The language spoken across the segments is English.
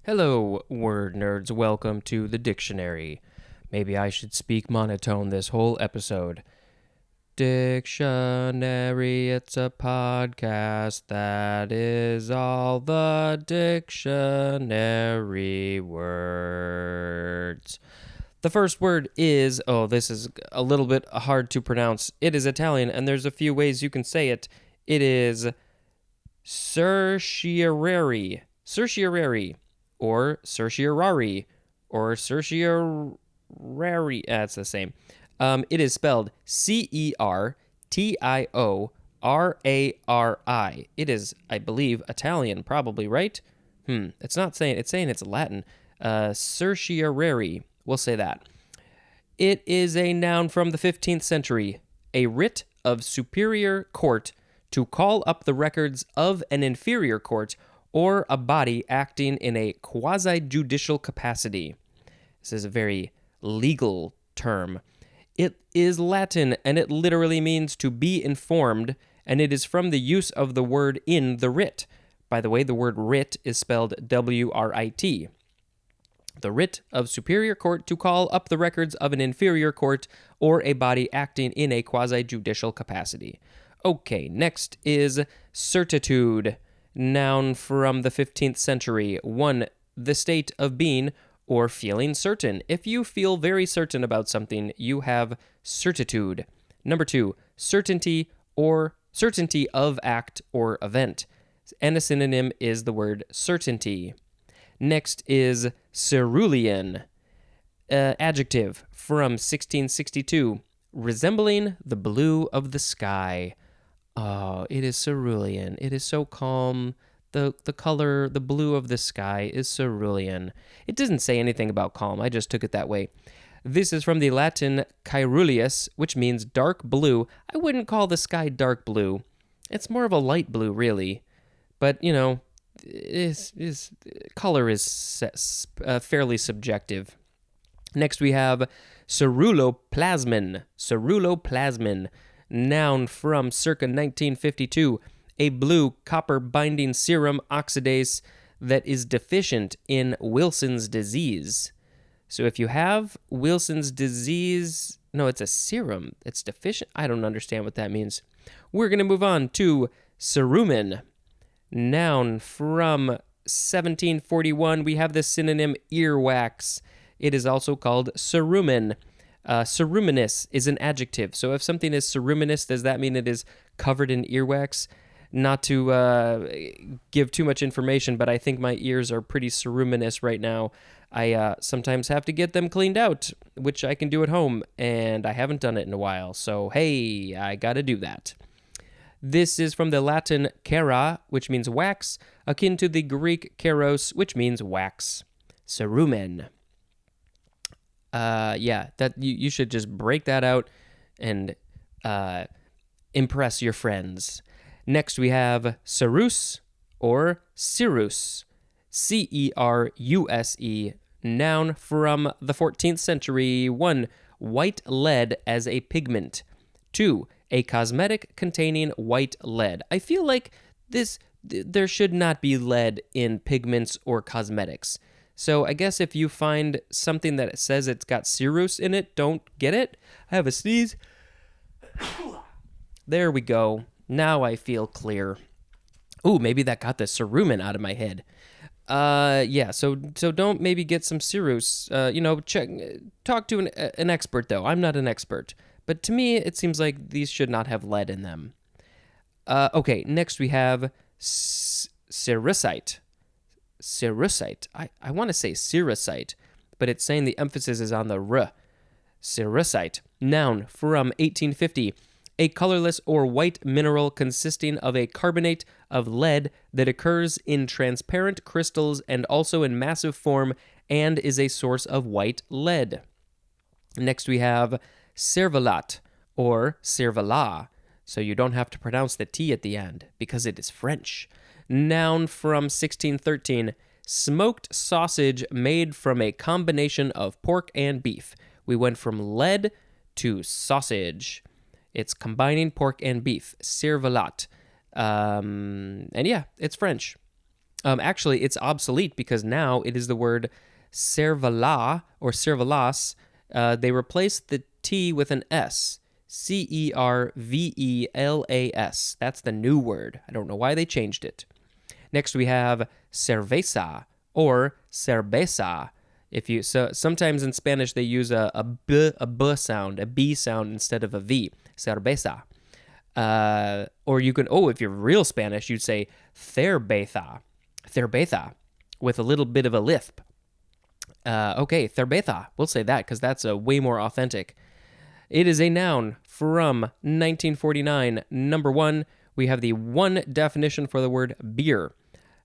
Hello, word nerds. Welcome to the dictionary. Maybe I should speak monotone this whole episode. Dictionary, it's a podcast that is all the dictionary words. The first word is, this is a little bit hard to pronounce. It is Italian, and there's a few ways you can say it. It is certiorari. Certiorari. Or certiorari, or certiorari. It's the same. It is spelled Certiorari. It is, I believe, Italian, probably, right? It's not saying, it's saying it's Latin. Certiorari, we'll say that. It is a noun from the 15th century, a writ of superior court to call up the records of an inferior court or a body acting in a quasi-judicial capacity. This is a very legal term. It is Latin, and it literally means to be informed, and it is from the use of the word in the writ. By the way, the word writ is spelled W-R-I-T. The writ of superior court to call up the records of an inferior court or a body acting in a quasi-judicial capacity. Okay, next is certitude. Noun from the 15th century. 1. The state of being or feeling certain. If you feel very certain about something, you have certitude. Number 2. Certainty or certainty of act or event. And a synonym is the word certainty. Next is cerulean. Adjective from 1662. Resembling the blue of the sky. Oh, it is cerulean. It is so calm. The color, the blue of the sky is cerulean. It doesn't say anything about calm. I just took it that way. This is from the Latin caeruleus, which means dark blue. I wouldn't call the sky dark blue. It's more of a light blue, really. But, color is fairly subjective. Next we have ceruloplasmin. Ceruloplasmin. Noun from circa 1952, a blue copper binding serum oxidase that is deficient in Wilson's disease. So if you have Wilson's disease, no, it's a serum. It's deficient. I don't understand what that means. We're going to move on to cerumen. Noun from 1741, we have the synonym earwax. It is also called cerumen. Ceruminous is an adjective. So if something is ceruminous, does that mean it is covered in earwax? Not to give too much information, but I think my ears are pretty ceruminous right now. I sometimes have to get them cleaned out, which I can do at home, and I haven't done it in a while. So, hey, I got to do that. This is from the Latin cera, which means wax, akin to the Greek keros, which means wax. Cerumen. That you should just break that out and impress your friends. Next we have ceruse or cirrus. Ceruse. Noun from the 14th century. 1. White lead as a pigment. 2. A cosmetic containing white lead. I feel like there should not be lead in pigments or cosmetics. So I guess if you find something that says it's got cirrus in it, don't get it. I have a sneeze. There we go. Now I feel clear. Ooh, maybe that got the cerumen out of my head. So don't maybe get some cirrus. Talk to an expert, though. I'm not an expert. But to me, it seems like these should not have lead in them. Okay, next we have cerussite. Cerussite. I want to say cerussite, but it's saying the emphasis is on the r. Cerussite. Noun from 1850. A colorless or white mineral consisting of a carbonate of lead that occurs in transparent crystals and also in massive form and is a source of white lead. Next we have cervelat or cervelat. So you don't have to pronounce the T at the end because it is French. Noun from 1613, smoked sausage made from a combination of pork and beef. We went from lead to sausage. It's combining pork and beef. Cervelat. And yeah, it's French. Actually, it's obsolete because now it is the word cervala or cervalas. They replaced the T with an S. Cervelas. That's the new word. I don't know why they changed it. Next, we have cerveza or cerveza. Sometimes in Spanish they use a b sound, a b sound instead of a v. Cerveza. Or you can, if you're real Spanish, you'd say cerveza. Cerveza, with a little bit of a lisp. Okay, cerveza. We'll say that because that's way more authentic. It is a noun from 1949. Number 1, we have the 1 definition for the word beer.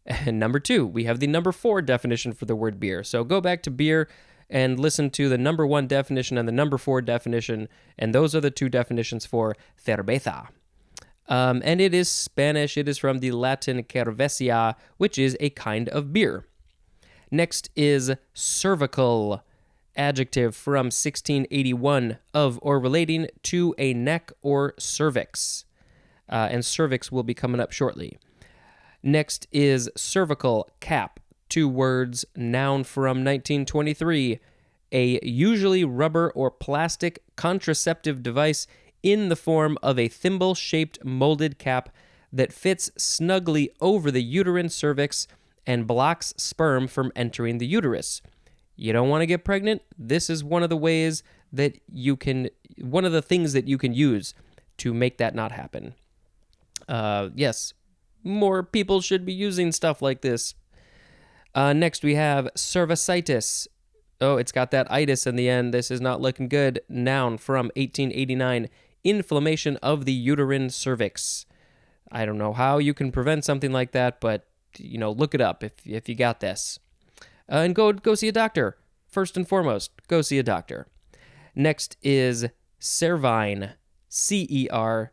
And number 2, we have the number 4 definition for the word beer. So go back to beer and listen to the number 1 definition and the number 4 definition, and those are the 2 definitions for cerveza. And it is Spanish. It is from the Latin cerveza, which is a kind of beer. Next is cervical, adjective from 1681, of or relating to a neck or cervix. And cervix will be coming up shortly. Next is cervical cap, 2 words, noun from 1923, a usually rubber or plastic contraceptive device in the form of a thimble-shaped molded cap that fits snugly over the uterine cervix and blocks sperm from entering the uterus. You don't want to get pregnant? This is one of the things that you can use to make that not happen. Yes, more people should be using stuff like this. Next, we have cervicitis. Oh, it's got that itis in the end. This is not looking good. Noun from 1889, inflammation of the uterine cervix. I don't know how you can prevent something like that, but, look it up if you got this. And go see a doctor. First and foremost, go see a doctor. Next is cervine, Cervine.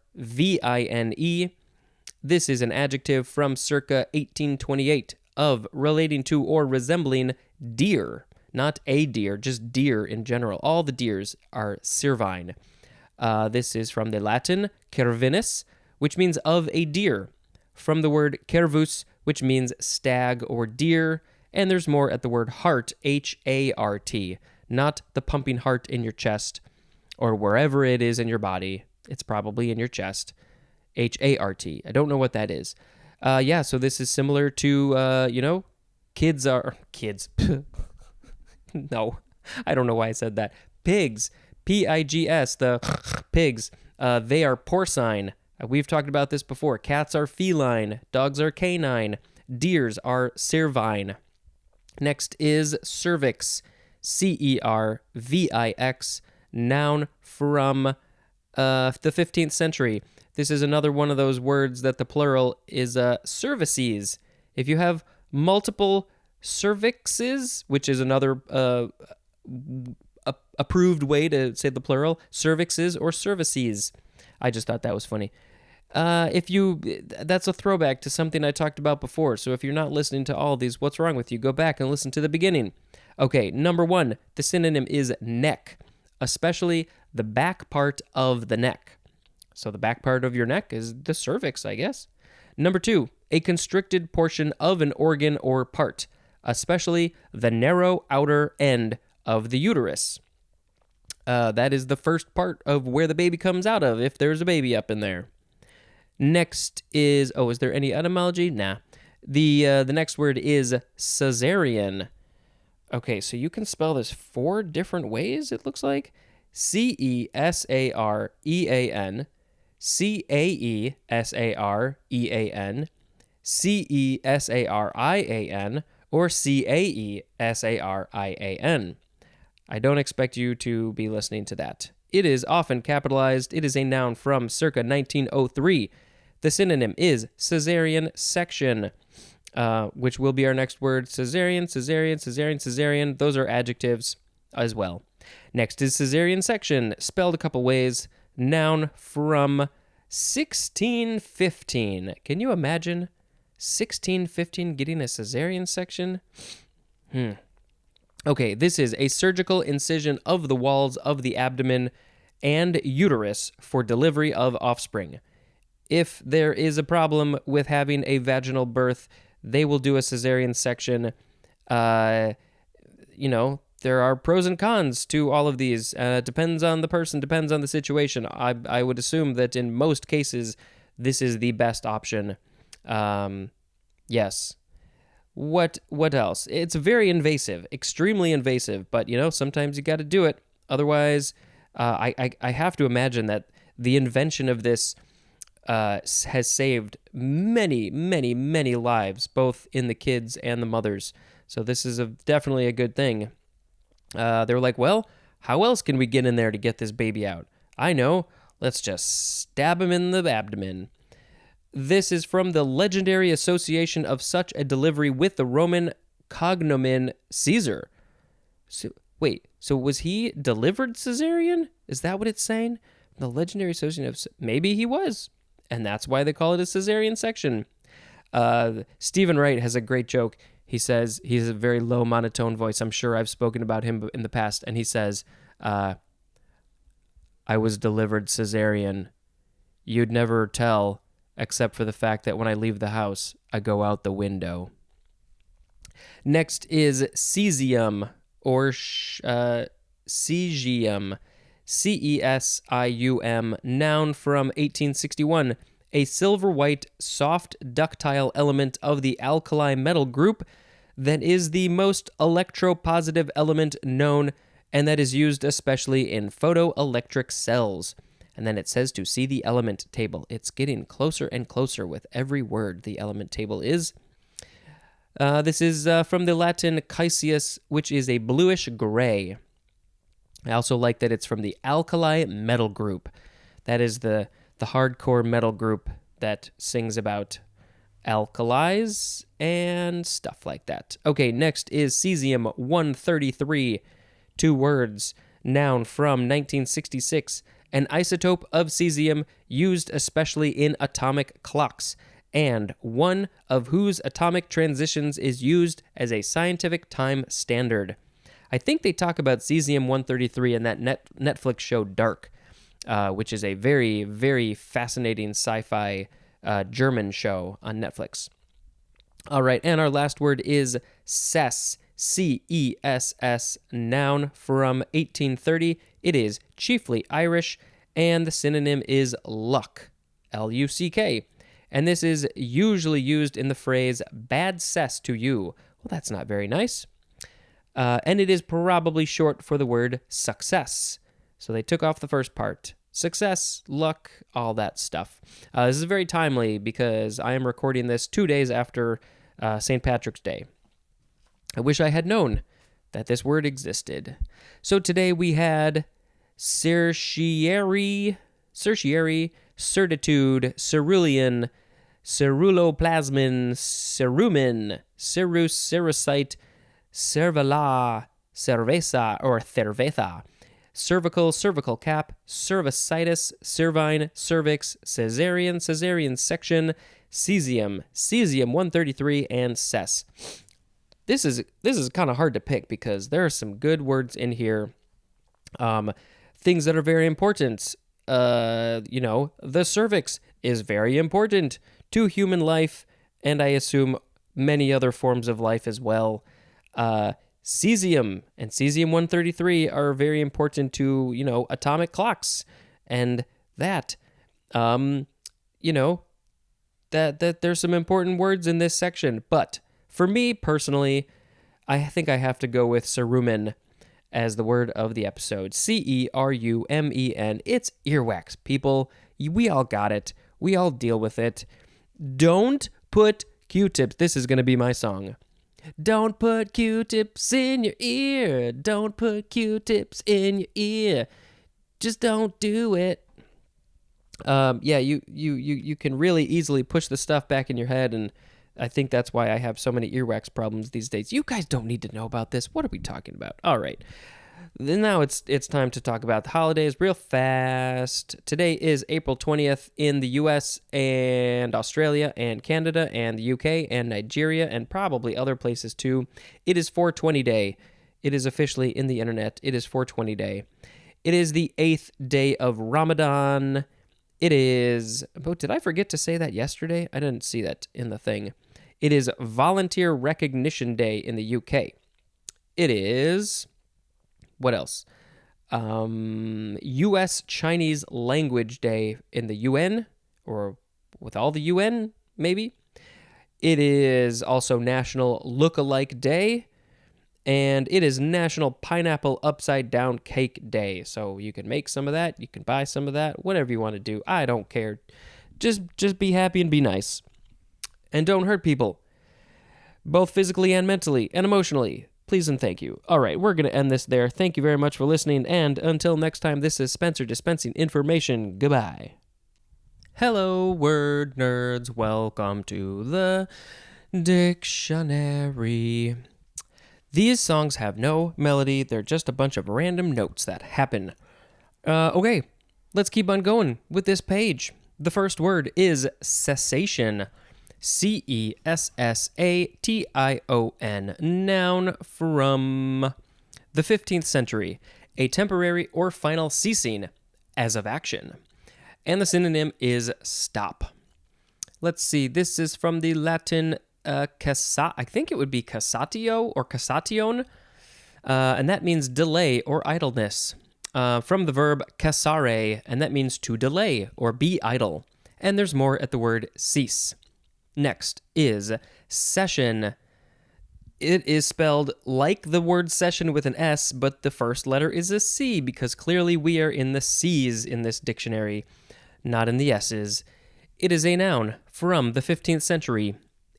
This is an adjective from circa 1828 of relating to or resembling deer. Not a deer, just deer in general. All the deers are cervine. This is from the Latin cervinus, which means of a deer, from the word cervus, which means stag or deer, and there's more at the word heart, H-A-R-T, not the pumping heart in your chest or wherever it is in your body. It's probably in your chest, H-A-R-T. I don't know what that is. So this is similar to, kids. No, I don't know why I said that. Pigs, P-I-G-S, the pigs. They are porcine. We've talked about this before. Cats are feline. Dogs are canine. Deers are cervine. Next is cervix, C-E-R-V-I-X, noun from the 15th century. This is another one of those words that the plural is cervices. If you have multiple cervixes, which is another approved way to say the plural, cervixes or cervices. I just thought that was funny. That's a throwback to something I talked about before. So if you're not listening to all of these, what's wrong with you? Go back and listen to the beginning. Okay, number 1, the synonym is neck, especially the back part of the neck. So the back part of your neck is the cervix, I guess. Number 2, a constricted portion of an organ or part, especially the narrow outer end of the uterus. That is the first part of where the baby comes out of, if there's a baby up in there. Next is there any etymology? Nah. The next word is cesarean. Okay, so you can spell this 4 different ways, it looks like. C-E-S-A-R-E-A-N, C-A-E-S-A-R-E-A-N, C-E-S-A-R-I-A-N, or C-A-E-S-A-R-I-A-N. I don't expect you to be listening to that. It is often capitalized. It is a noun from circa 1903. The synonym is cesarean section, which will be our next word. Cesarean, cesarean, cesarean, cesarean. Those are adjectives as well. Next is cesarean section, spelled a couple ways. Noun from 1615. Can you imagine 1615 getting a cesarean section? Okay, this is a surgical incision of the walls of the abdomen and uterus for delivery of offspring. If there is a problem with having a vaginal birth, they will do a cesarean section. There are pros and cons to all of these. Depends on the person, depends on the situation. I would assume that in most cases, this is the best option. Yes. What else? It's very invasive, extremely invasive, but sometimes you got to do it. Otherwise, I have to imagine that the invention of this has saved many, many, many lives, both in the kids and the mothers. So this is definitely a good thing. They were like, well, how else can we get in there to get this baby out? I know. Let's just stab him in the abdomen. This is from the legendary association of such a delivery with the Roman cognomen Caesar. So was he delivered cesarean? Is that what it's saying? The legendary association of... Maybe he was. And that's why they call it a cesarean section. Stephen Wright has a great joke. He says, he has a very low monotone voice. I'm sure I've spoken about him in the past. And he says, I was delivered cesarean. You'd never tell, except for the fact that when I leave the house, I go out the window. Next is cesium, or cesium, C-E-S-I-U-M, noun from 1861, a silver-white, soft, ductile element of the alkali metal group that is the most electropositive element known, and that is used especially in photoelectric cells. And then it says to see the element table. It's getting closer and closer with every word the element table is. This is from the Latin caesius, which is a bluish gray. I also like that it's from the alkali metal group. That is the hardcore metal group that sings about alkalis and stuff like that. Okay, next is cesium-133. 2 words. Noun from 1966. An isotope of cesium used especially in atomic clocks, and one of whose atomic transitions is used as a scientific time standard. I think they talk about cesium-133 in that Netflix show Dark, which is a very, very fascinating sci-fi German show on Netflix. All right, and our last word is cess, C-E-S-S, noun from 1830. It is chiefly Irish, and the synonym is luck, L-U-C-K. And this is usually used in the phrase, bad cess to you. Well, that's not very nice. And it is probably short for the word success. So they took off the first part. Success, luck, all that stuff. This is very timely because I am recording this 2 days after St. Patrick's Day. I wish I had known that this word existed. So today we had certiorari, certitude, cerulean, ceruloplasmin, cerumen, cerus, cerussite, cervella, cerveza, or cerveza, cervical cap, cervicitis, cervine, cervix, cesarean section, cesium-133, and cess. This is kind of hard to pick because there are some good words in here. Things that are very important. The cervix is very important to human life, and I assume many other forms of life as well. Cesium and cesium-133 are very important to, atomic clocks, and that there's some important words in this section. But for me personally, I think I have to go with cerumen as the word of the episode. C-E-R-U-M-E-N. It's earwax, people. We all got it. We all deal with it. Don't put Q-tips. This is going to be my song. Don't put Q-tips in your ear. Don't put Q-tips in your ear. Just don't do it. You can really easily push the stuff back in your head, and I think that's why I have so many earwax problems these days. You guys don't need to know about this. What are we talking about? All right. Then now it's time to talk about the holidays real fast. Today is April 20th in the US and Australia and Canada and the UK and Nigeria and probably other places too. It is 420 Day. It is officially in the internet. It is 420 Day. It is the 8th day of Ramadan. It is... Oh, did I forget to say that yesterday? I didn't see that in the thing. It is Volunteer Recognition Day in the UK. It is, what else? U.S. Chinese Language Day in the UN, or with all the UN, maybe. It is also National Look-alike Day, and it is National Pineapple Upside Down Cake Day. So you can make some of that, you can buy some of that, whatever you want to do. I don't care. Just be happy and be nice. And don't hurt people, both physically and mentally and emotionally. Please and thank you. All right, we're going to end this there. Thank you very much for listening, and until next time, this is Spencer dispensing information. Goodbye. Hello, word nerds. Welcome to the dictionary. These songs have no melody. They're just a bunch of random notes that happen. Okay, let's keep on going with this page. The first word is cessation. C-E-S-S-A-T-I-O-N. Noun from the 15th century. A temporary or final ceasing as of action. And the synonym is stop. Let's see. This is from the Latin I think it would be cassatio or cassation. And that means delay or idleness. From the verb cassare, and that means to delay or be idle. And there's more at the word cease. Next is session. It is spelled like the word session with an S, but the first letter is a C because clearly we are in the C's in this dictionary, not in the S's. It is a noun from the 15th century,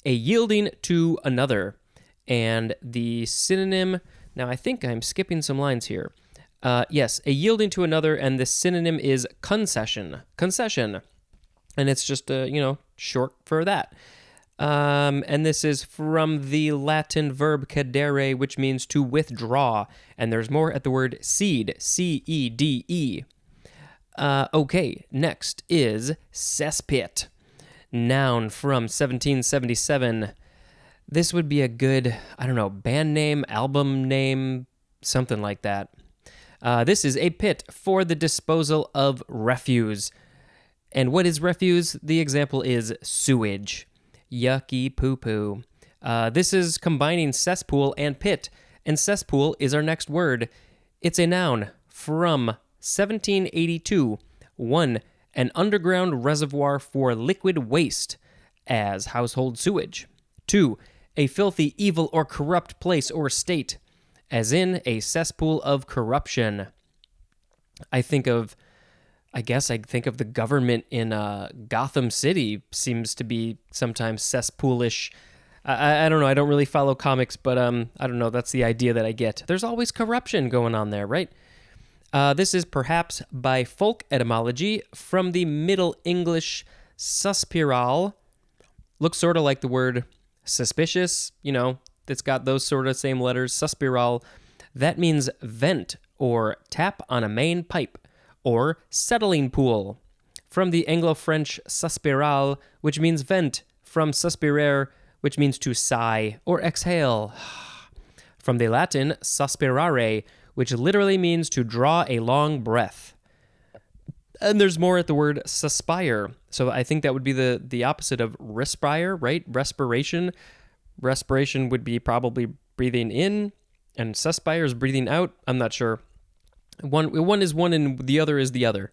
a yielding to another. And the synonym, now I think I'm skipping some lines here. Yes, a yielding to another, and the synonym is concession. Concession. And it's just, short for that. And this is from the Latin verb cadere, which means to withdraw. And there's more at the word cede, C-E-D-E. Okay, next is cesspit. Noun from 1777. This would be a good, band name, album name, something like that. This is a pit for the disposal of refuse. And what is refuse? The example is sewage. Yucky poo-poo. This is combining cesspool and pit, and cesspool is our next word. It's a noun from 1782. 1. An underground reservoir for liquid waste, as household sewage. 2. A filthy, evil, or corrupt place or state, as in a cesspool of corruption. I think of the government in Gotham City seems to be sometimes cesspoolish. I don't know. I don't really follow comics, but I don't know. That's the idea that I get. There's always corruption going on there, right? This is perhaps by folk etymology from the Middle English suspiral. Looks sort of like the word suspicious, it's got those sort of same letters, suspiral. That means vent or tap on a main pipe or settling pool. From the Anglo-French suspiral, which means vent, from suspirare, which means to sigh or exhale. From the Latin suspirare, which literally means to draw a long breath. And there's more at the word suspire. So I think that would be the opposite of respire, right? Respiration. Respiration would be probably breathing in, and suspire is breathing out. I'm not sure. One is one and the other is the other.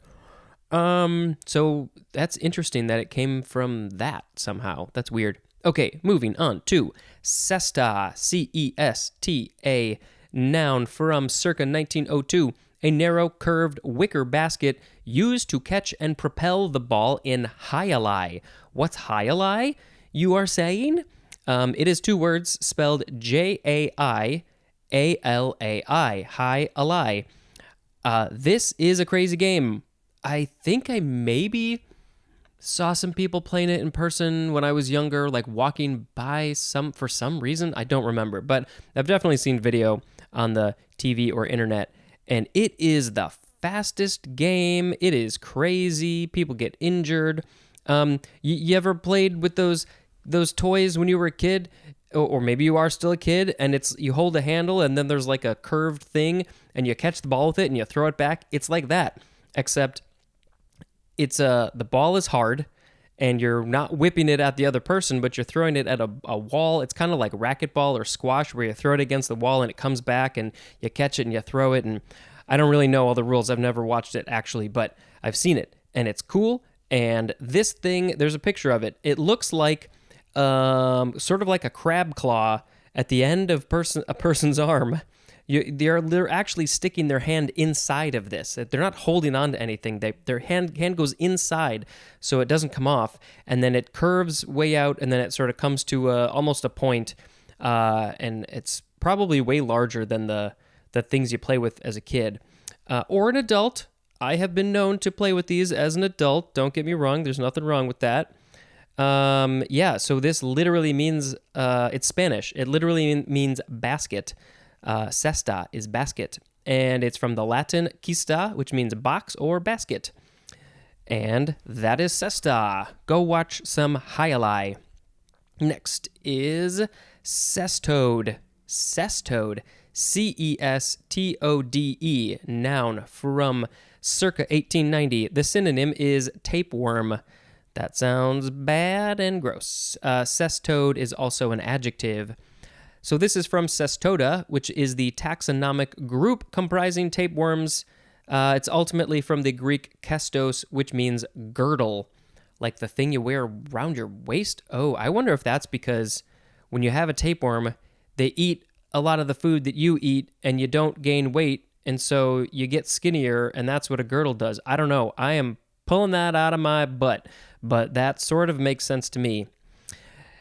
So that's interesting that it came from that somehow. That's weird. Okay, moving on to cesta, C-E-S-T-A, noun from circa 1902, a narrow curved wicker basket used to catch and propel the ball in high-alai. What's high-alai, you are saying? It is two words spelled J-A-I-A-L-A-I, high-alai. This is a crazy game. I think I maybe saw some people playing it in person when I was younger, like walking by for some reason. I don't remember, but I've definitely seen video on the TV or internet, and it is the fastest game. It is crazy. People get injured. You ever played with those toys when you were a kid? Or maybe you are still a kid, and you hold a handle, and then there's like a curved thing, and you catch the ball with it, and you throw it back. It's like that, except it's the ball is hard, and you're not whipping it at the other person, but you're throwing it at a wall. It's kind of like racquetball or squash, where you throw it against the wall and it comes back and you catch it and you throw it. And I don't really know all the rules. I've never watched it actually, but I've seen it and it's cool. And this thing, there's a picture of it. It looks like sort of like a crab claw at the end of a person's arm. They're actually sticking their hand inside of this. They're not holding on to anything. Their hand goes inside so it doesn't come off, and then it curves way out, and then it sort of comes to almost a point, and it's probably way larger than the things you play with as a kid or an adult. I have been known to play with these as an adult. Don't get me wrong. There's nothing wrong with that. So this literally means, it's Spanish. It literally means basket. Cesta is basket, and it's from the Latin cista, which means box or basket. And that is cesta. Go watch some highlight. Next is cestode. Cestode. Cestode, noun, from circa 1890. The synonym is tapeworm. That sounds bad and gross. Cestode is also an adjective. So this is from Cestoda, which is the taxonomic group comprising tapeworms. It's ultimately from the Greek kestos, which means girdle, like the thing you wear around your waist. Oh, I wonder if that's because when you have a tapeworm, they eat a lot of the food that you eat and you don't gain weight, and so you get skinnier, and that's what a girdle does. I don't know. I am pulling that out of my butt, but that sort of makes sense to me.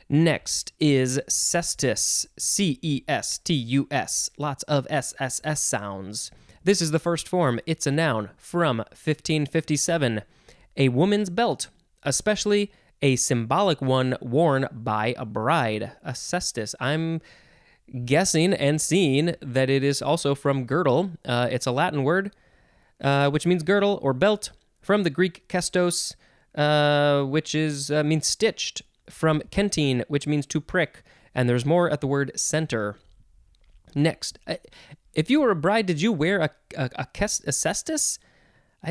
Next is cestus, Cestus, lots of SSS sounds. This is the first form. It's a noun from 1557. A woman's belt, especially a symbolic one worn by a bride. A cestus. I'm guessing and seeing that it is also from girdle. It's a Latin word, which means girdle or belt, from the Greek kestos, which means stitched, from kentine, which means to prick, and there's more at the word center. Next, if you were a bride, did you wear a cestus? I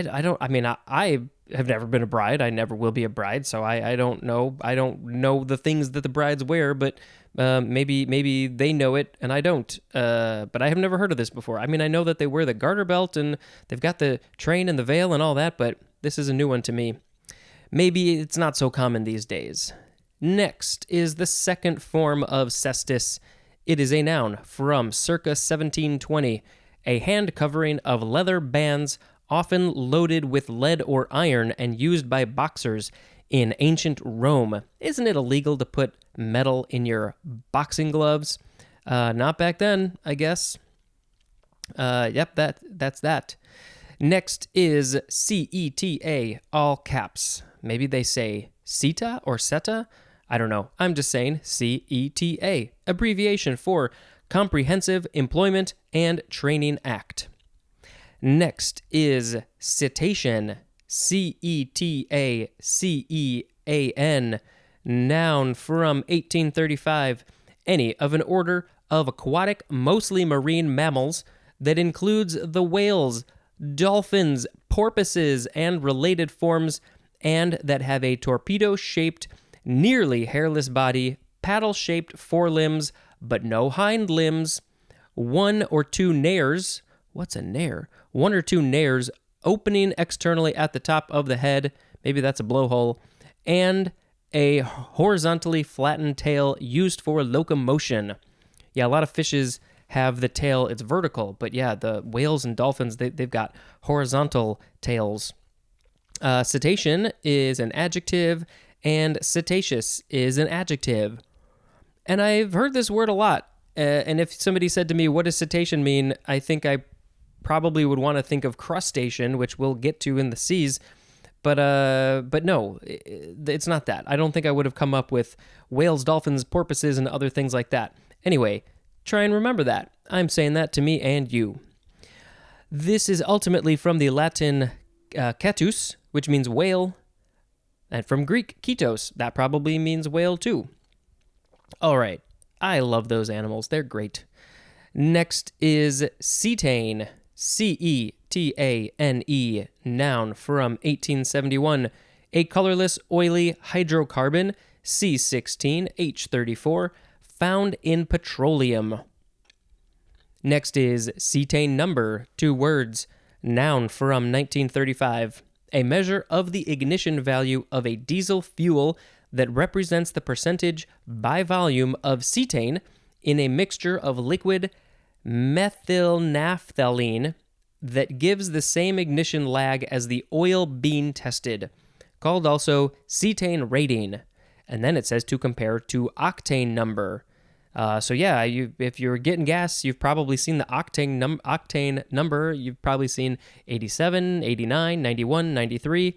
have never been a bride. I never will be a bride, so I don't know. I don't know the things that the brides wear, but maybe they know it and I don't. But I have never heard of this before. I mean, I know that they wear the garter belt and they've got the train and the veil and all that, but this is a new one to me. Maybe it's not so common these days. Next is the second form of cestus. It is a noun from circa 1720, a hand covering of leather bands often loaded with lead or iron and used by boxers in ancient Rome. Isn't it illegal to put metal in your boxing gloves? Not back then, I guess. That's that. Next is CETA, all caps. Maybe they say CETA or CETA? I don't know. I'm just saying CETA, abbreviation for Comprehensive Employment and Training Act. Next is citation, CETACEAN, noun from 1835, any of an order of aquatic, mostly marine mammals that includes the whales, dolphins, porpoises, and related forms, and that have a torpedo-shaped, nearly hairless body, paddle-shaped forelimbs, but no hind limbs, one or two nares. What's a nare? One or two nares opening externally at the top of the head. Maybe that's a blowhole. And a horizontally flattened tail used for locomotion. Yeah, a lot of fishes have the tail, it's vertical, but yeah, the whales and dolphins, they've got horizontal tails. Cetacean is an adjective, and cetaceous is an adjective. And I've heard this word a lot, and if somebody said to me, what does cetacean mean, I think I probably would want to think of crustacean, which we'll get to in the seas, but no, it's not that. I don't think I would have come up with whales, dolphins, porpoises, and other things like that. Anyway, try and remember that. I'm saying that to me and you. This is ultimately from the Latin cetus, which means whale, and from Greek ketos, that probably means whale too. All right, I love those animals. They're great. Next is cetane, CETANE, noun from 1871, a colorless, oily hydrocarbon, C16H34, found in petroleum. Next is cetane number, 2 words, noun from 1935, a measure of the ignition value of a diesel fuel that represents the percentage by volume of cetane in a mixture of liquid methylnaphthalene that gives the same ignition lag as the oil being tested, called also cetane rating. And then it says to compare to octane number. If you're getting gas, you've probably seen the octane number. You've probably seen 87, 89, 91, 93.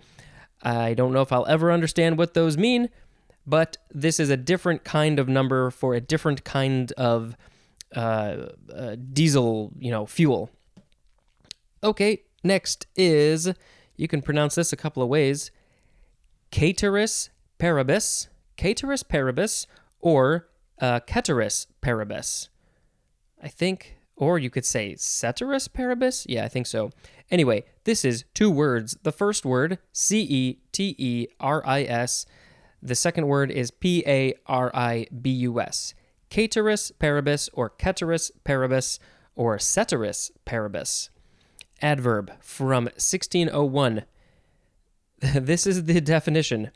I don't know if I'll ever understand what those mean, but this is a different kind of number for a different kind of diesel, fuel. Okay, next is, you can pronounce this a couple of ways, ceteris paribus, or ceteris paribus, I think, or you could say ceteris paribus. Yeah, I think so. Anyway, this is 2 words. The first word, ceteris. The second word is paribus. Ceteris paribus or ceteris paribus or ceteris paribus. Adverb from 1601. This is the definition.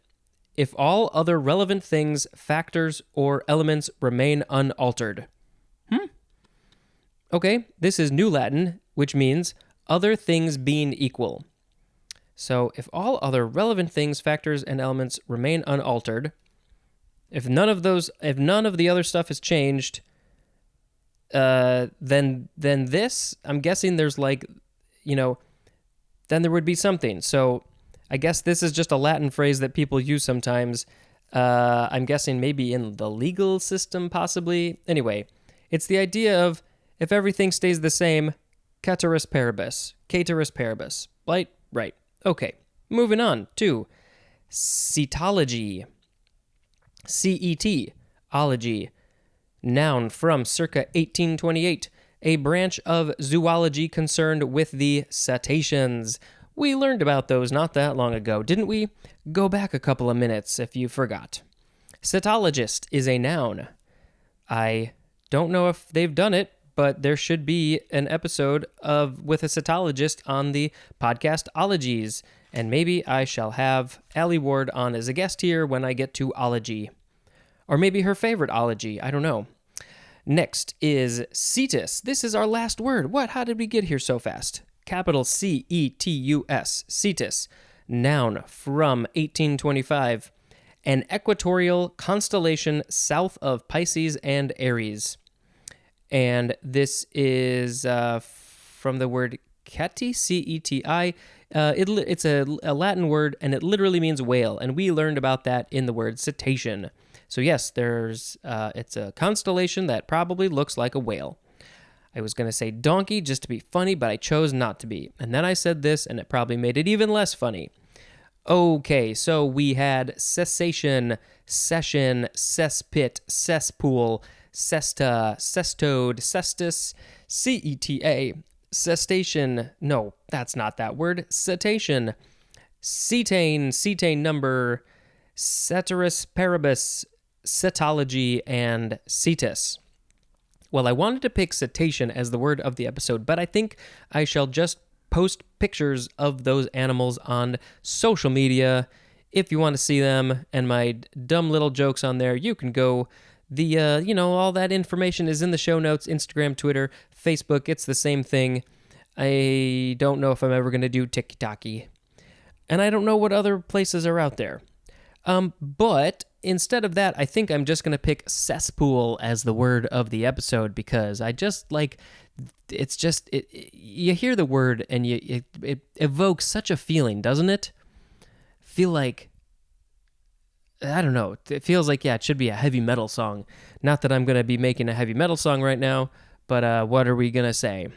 If all other relevant things, factors, or elements remain unaltered. Okay, this is New Latin, which means other things being equal. So if all other relevant things, factors, and elements remain unaltered, if none of the other stuff has changed, then this, I'm guessing there's then there would be something. So I guess this is just a Latin phrase that people use sometimes. I'm guessing maybe in the legal system, possibly. Anyway, it's the idea of if everything stays the same, ceteris paribus. Right. Okay, moving on to cetology. Ology. Noun from circa 1828. A branch of zoology concerned with the cetaceans. We learned about those not that long ago, didn't we? Go back a couple of minutes if you forgot. Cetologist is a noun. I don't know if they've done it, but there should be an episode with a cetologist on the podcast Ologies, and maybe I shall have Allie Ward on as a guest here when I get to ology. Or maybe her favorite ology, I don't know. Next is cetus. This is our last word. What? How did we get here so fast? Capital Cetus, cetus, noun from 1825, an equatorial constellation south of Pisces and Aries. And this is from the word ceti, C-E-T-I. It's a Latin word, and it literally means whale, and we learned about that in the word cetacean. So yes, it's a constellation that probably looks like a whale. I was going to say donkey just to be funny, but I chose not to be. And then I said this, and it probably made it even less funny. Okay, so we had cessation, session, cesspit, cesspool, cesta, cestode, cestus, C-E-T-A, cestation. No, that's not that word. Cetacean, cetane number, ceteris paribus, cetology, and cetus. Well, I wanted to pick cetacean as the word of the episode, but I think I shall just post pictures of those animals on social media. If you want to see them and my dumb little jokes on there, you can go. All that information is in the show notes, Instagram, Twitter, Facebook. It's the same thing. I don't know if I'm ever going to do TikTok. And I don't know what other places are out there. But instead of that, I think I'm just going to pick cesspool as the word of the episode because I just like, you hear the word and it evokes such a feeling, doesn't it? Feel like, I don't know, it feels like, it should be a heavy metal song. Not that I'm going to be making a heavy metal song right now, but what are we going to say?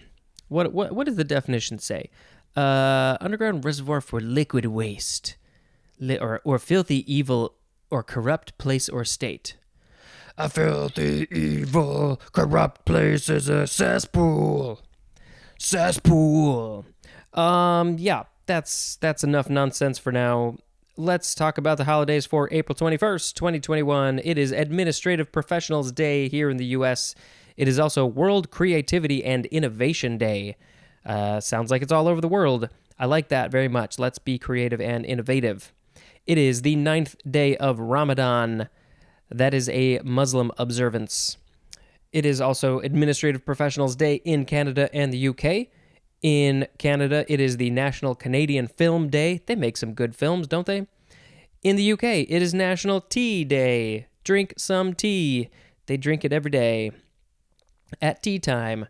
What does the definition say? Underground reservoir for liquid waste. Or filthy, evil, or corrupt place or state. A filthy, evil, corrupt place is a cesspool. Cesspool. That's enough nonsense for now. let's talk about the holidays for April 21st, 2021. It is Administrative Professionals Day here in the U.S. It is also World Creativity and Innovation Day. Sounds like it's all over the world. I like that very much. Let's be creative and innovative. It is the 9th day of Ramadan. That is a Muslim observance. It is also Administrative Professionals Day in Canada and the UK. In Canada, it is the National Canadian Film Day. They make some good films, don't they? In the UK, it is National Tea Day. Drink some tea. They drink it every day at tea time.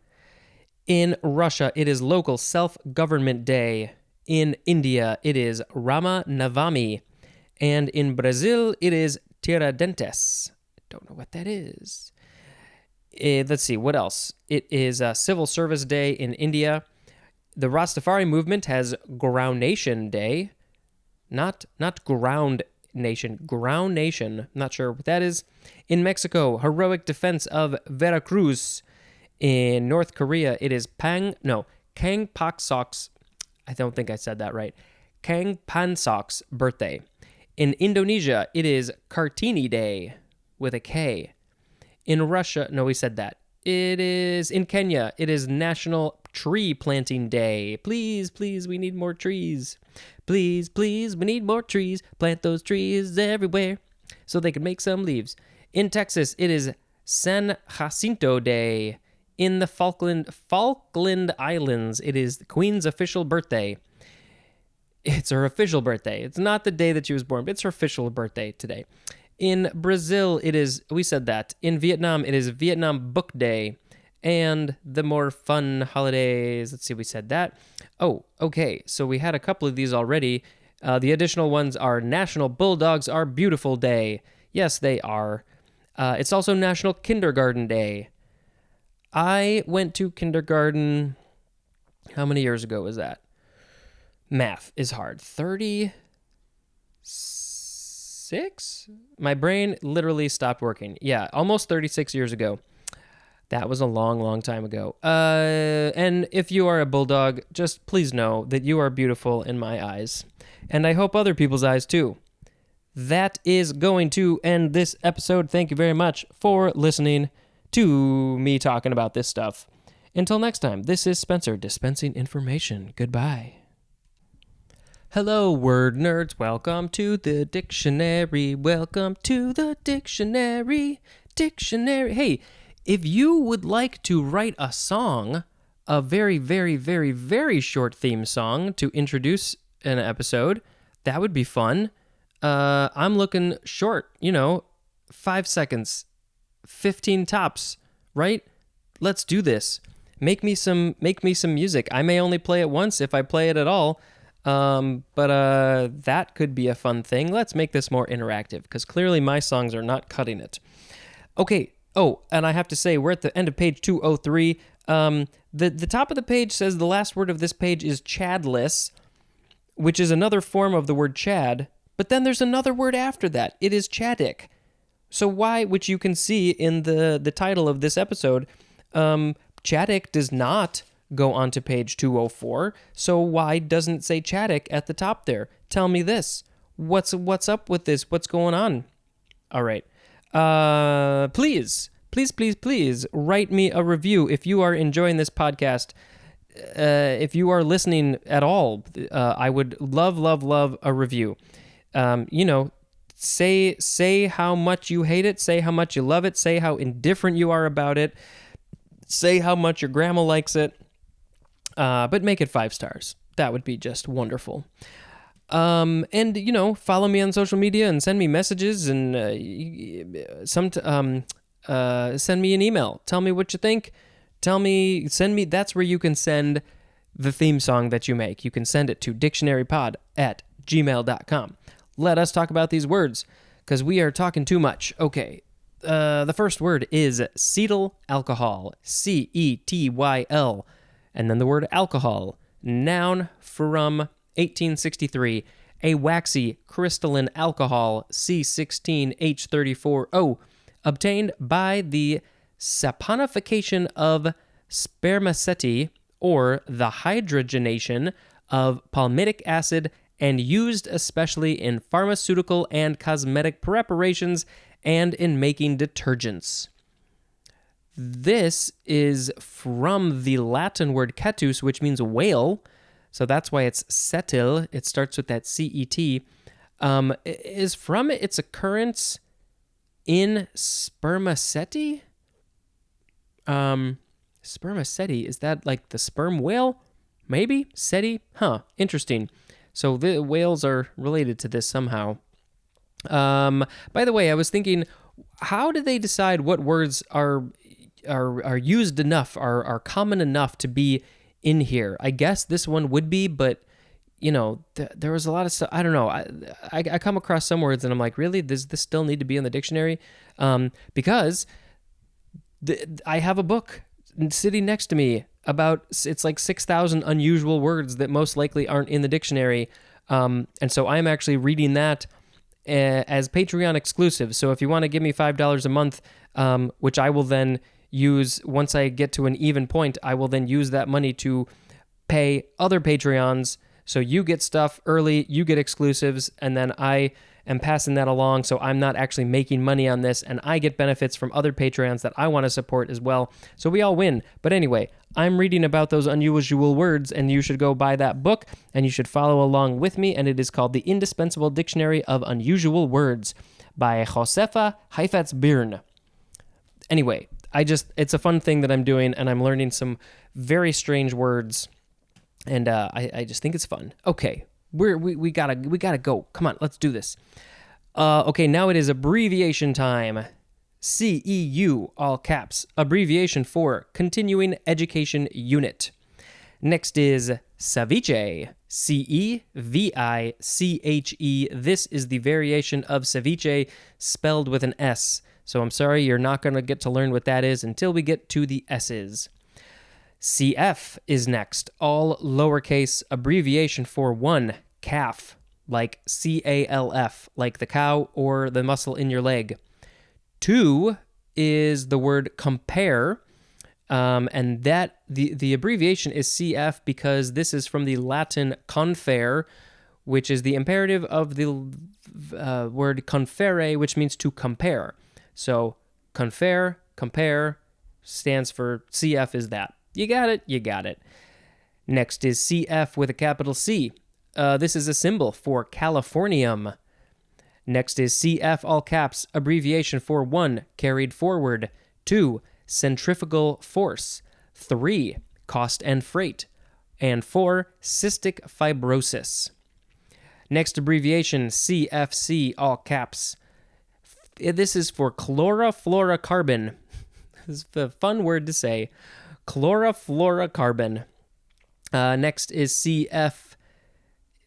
In Russia, it is Local Self-Government Day. In India, it is Rama Navami. And in Brazil, it is Tiradentes. I don't know what that is. Let's see, what else? It is Civil Service Day in India. The Rastafari movement has Ground Nation Day. Not Ground Nation, Ground Nation. Not sure what that is. In Mexico, Heroic Defense of Veracruz. In North Korea, it is Kang Paksok's, I don't think I said that right, Kang Pansok's birthday. In Indonesia, it is Kartini Day with a K. In Russia, no, we said that. It is in Kenya. It is National Tree Planting Day. Please, please, we need more trees. Please, please, we need more trees. Plant those trees everywhere so they can make some leaves. In Texas, it is San Jacinto Day. In the Falkland Islands, it is the Queen's official birthday. It's her official birthday. It's not the day that she was born, but it's her official birthday today. In Brazil, it is, we said that. In Vietnam, it is Vietnam Book Day. And the more fun holidays, let's see, we said that. Oh, okay, so we had a couple of these already. The additional ones are National Bulldogs Are Beautiful Day. Yes, they are. It's also National Kindergarten Day. I went to kindergarten, how many years ago was that? Math is hard. 36? My brain literally stopped working. Yeah, almost 36 years ago. That was a long, long time ago. And if you are a bulldog, just please know that you are beautiful in my eyes. And I hope other people's eyes too. That is going to end this episode. Thank you very much for listening to me talking about this stuff. Until next time, this is Spencer dispensing information. Goodbye. Hello, word nerds. Welcome to the dictionary. Welcome to the dictionary. Hey, if you would like to write a song, a very, very, very, very short theme song to introduce an episode, that would be fun. I'm looking short, 5 seconds, 15 tops, right? Let's do this. Make me some music. I may only play it once if I play it at all. But that could be a fun thing. Let's make this more interactive because clearly my songs are not cutting it. Okay. Oh, and I have to say, we're at the end of page 203. The top of the page says the last word of this page is Chadless, which is another form of the word Chad. But then there's another word after that. It is Chadic. So why, which you can see in the title of this episode, Chadic does not go on to page 204. So why doesn't it say Chadic at the top there? Tell me this. What's up with this? What's going on? All right. Please write me a review if you are enjoying this podcast. If you are listening at all, I would love a review. Say how much you hate it, say how much you love it, say how indifferent you are about it, say how much your grandma likes it, but make it 5 stars. That would be just wonderful. And follow me on social media and send me messages and send me an email. Tell me what you think. That's where you can send the theme song that you make. You can send it to dictionarypod@gmail.com. Let us talk about these words because we are talking too much. Okay. The first word is cetyl alcohol. CETYL. And then the word alcohol. Noun from 1863. A waxy crystalline alcohol, C16H34O, obtained by the saponification of spermaceti or the hydrogenation of palmitic acid and used especially in pharmaceutical and cosmetic preparations and in making detergents. This is from the Latin word cetus, which means whale. So that's why it's cetil. It starts with that C-E-T. Is from its occurrence in spermaceti? Spermaceti, is that like the sperm whale? Maybe? Seti? Huh, interesting. So the whales are related to this somehow. By the way, I was thinking, how do they decide what words are used enough, are common enough to be in here? I guess this one would be, but there was a lot of stuff. I don't know. I come across some words and I'm like, really? Does this still need to be in the dictionary? Because I have a book sitting next to me about, it's like 6,000 unusual words that most likely aren't in the dictionary. And so I'm actually reading that as Patreon exclusive. So if you want to give me $5 a month, which I will then use once I get to an even point, I will then use that money to pay other Patreons. So you get stuff early, you get exclusives, and then I am passing that along, so I'm not actually making money on this, and I get benefits from other Patreons that I want to support as well. So we all win. But anyway, I'm reading about those unusual words, and you should go buy that book, and you should follow along with me, and it is called The Indispensable Dictionary of Unusual Words by Josefa Heifetz-Birn. Anyway, it's a fun thing that I'm doing, and I'm learning some very strange words. And I just think it's fun. Okay, we gotta go. Come on, let's do this. Okay, now it is abbreviation time. CEU, all caps, abbreviation for Continuing Education Unit. Next is ceviche, C-E-V-I-C-H-E. This is the variation of ceviche spelled with an S. So I'm sorry, you're not going to get to learn what that is until we get to the S's. CF is next, all lowercase, abbreviation for one, calf, like C-A-L-F, like the cow or the muscle in your leg. Two is the word compare, and that the abbreviation is CF because this is from the Latin confere, which is the imperative of the word confere, which means to compare. So compare stands for CF is that. You got it? You got it. Next is CF with a capital C. This is a symbol for Californium. Next is CF, all caps, abbreviation for 1, carried forward, 2, centrifugal force, 3, cost and freight, and 4, cystic fibrosis. Next abbreviation, CFC, all caps. This is for chlorofluorocarbon. This is a fun word to say. Chlorofluorocarbon. Next is CF.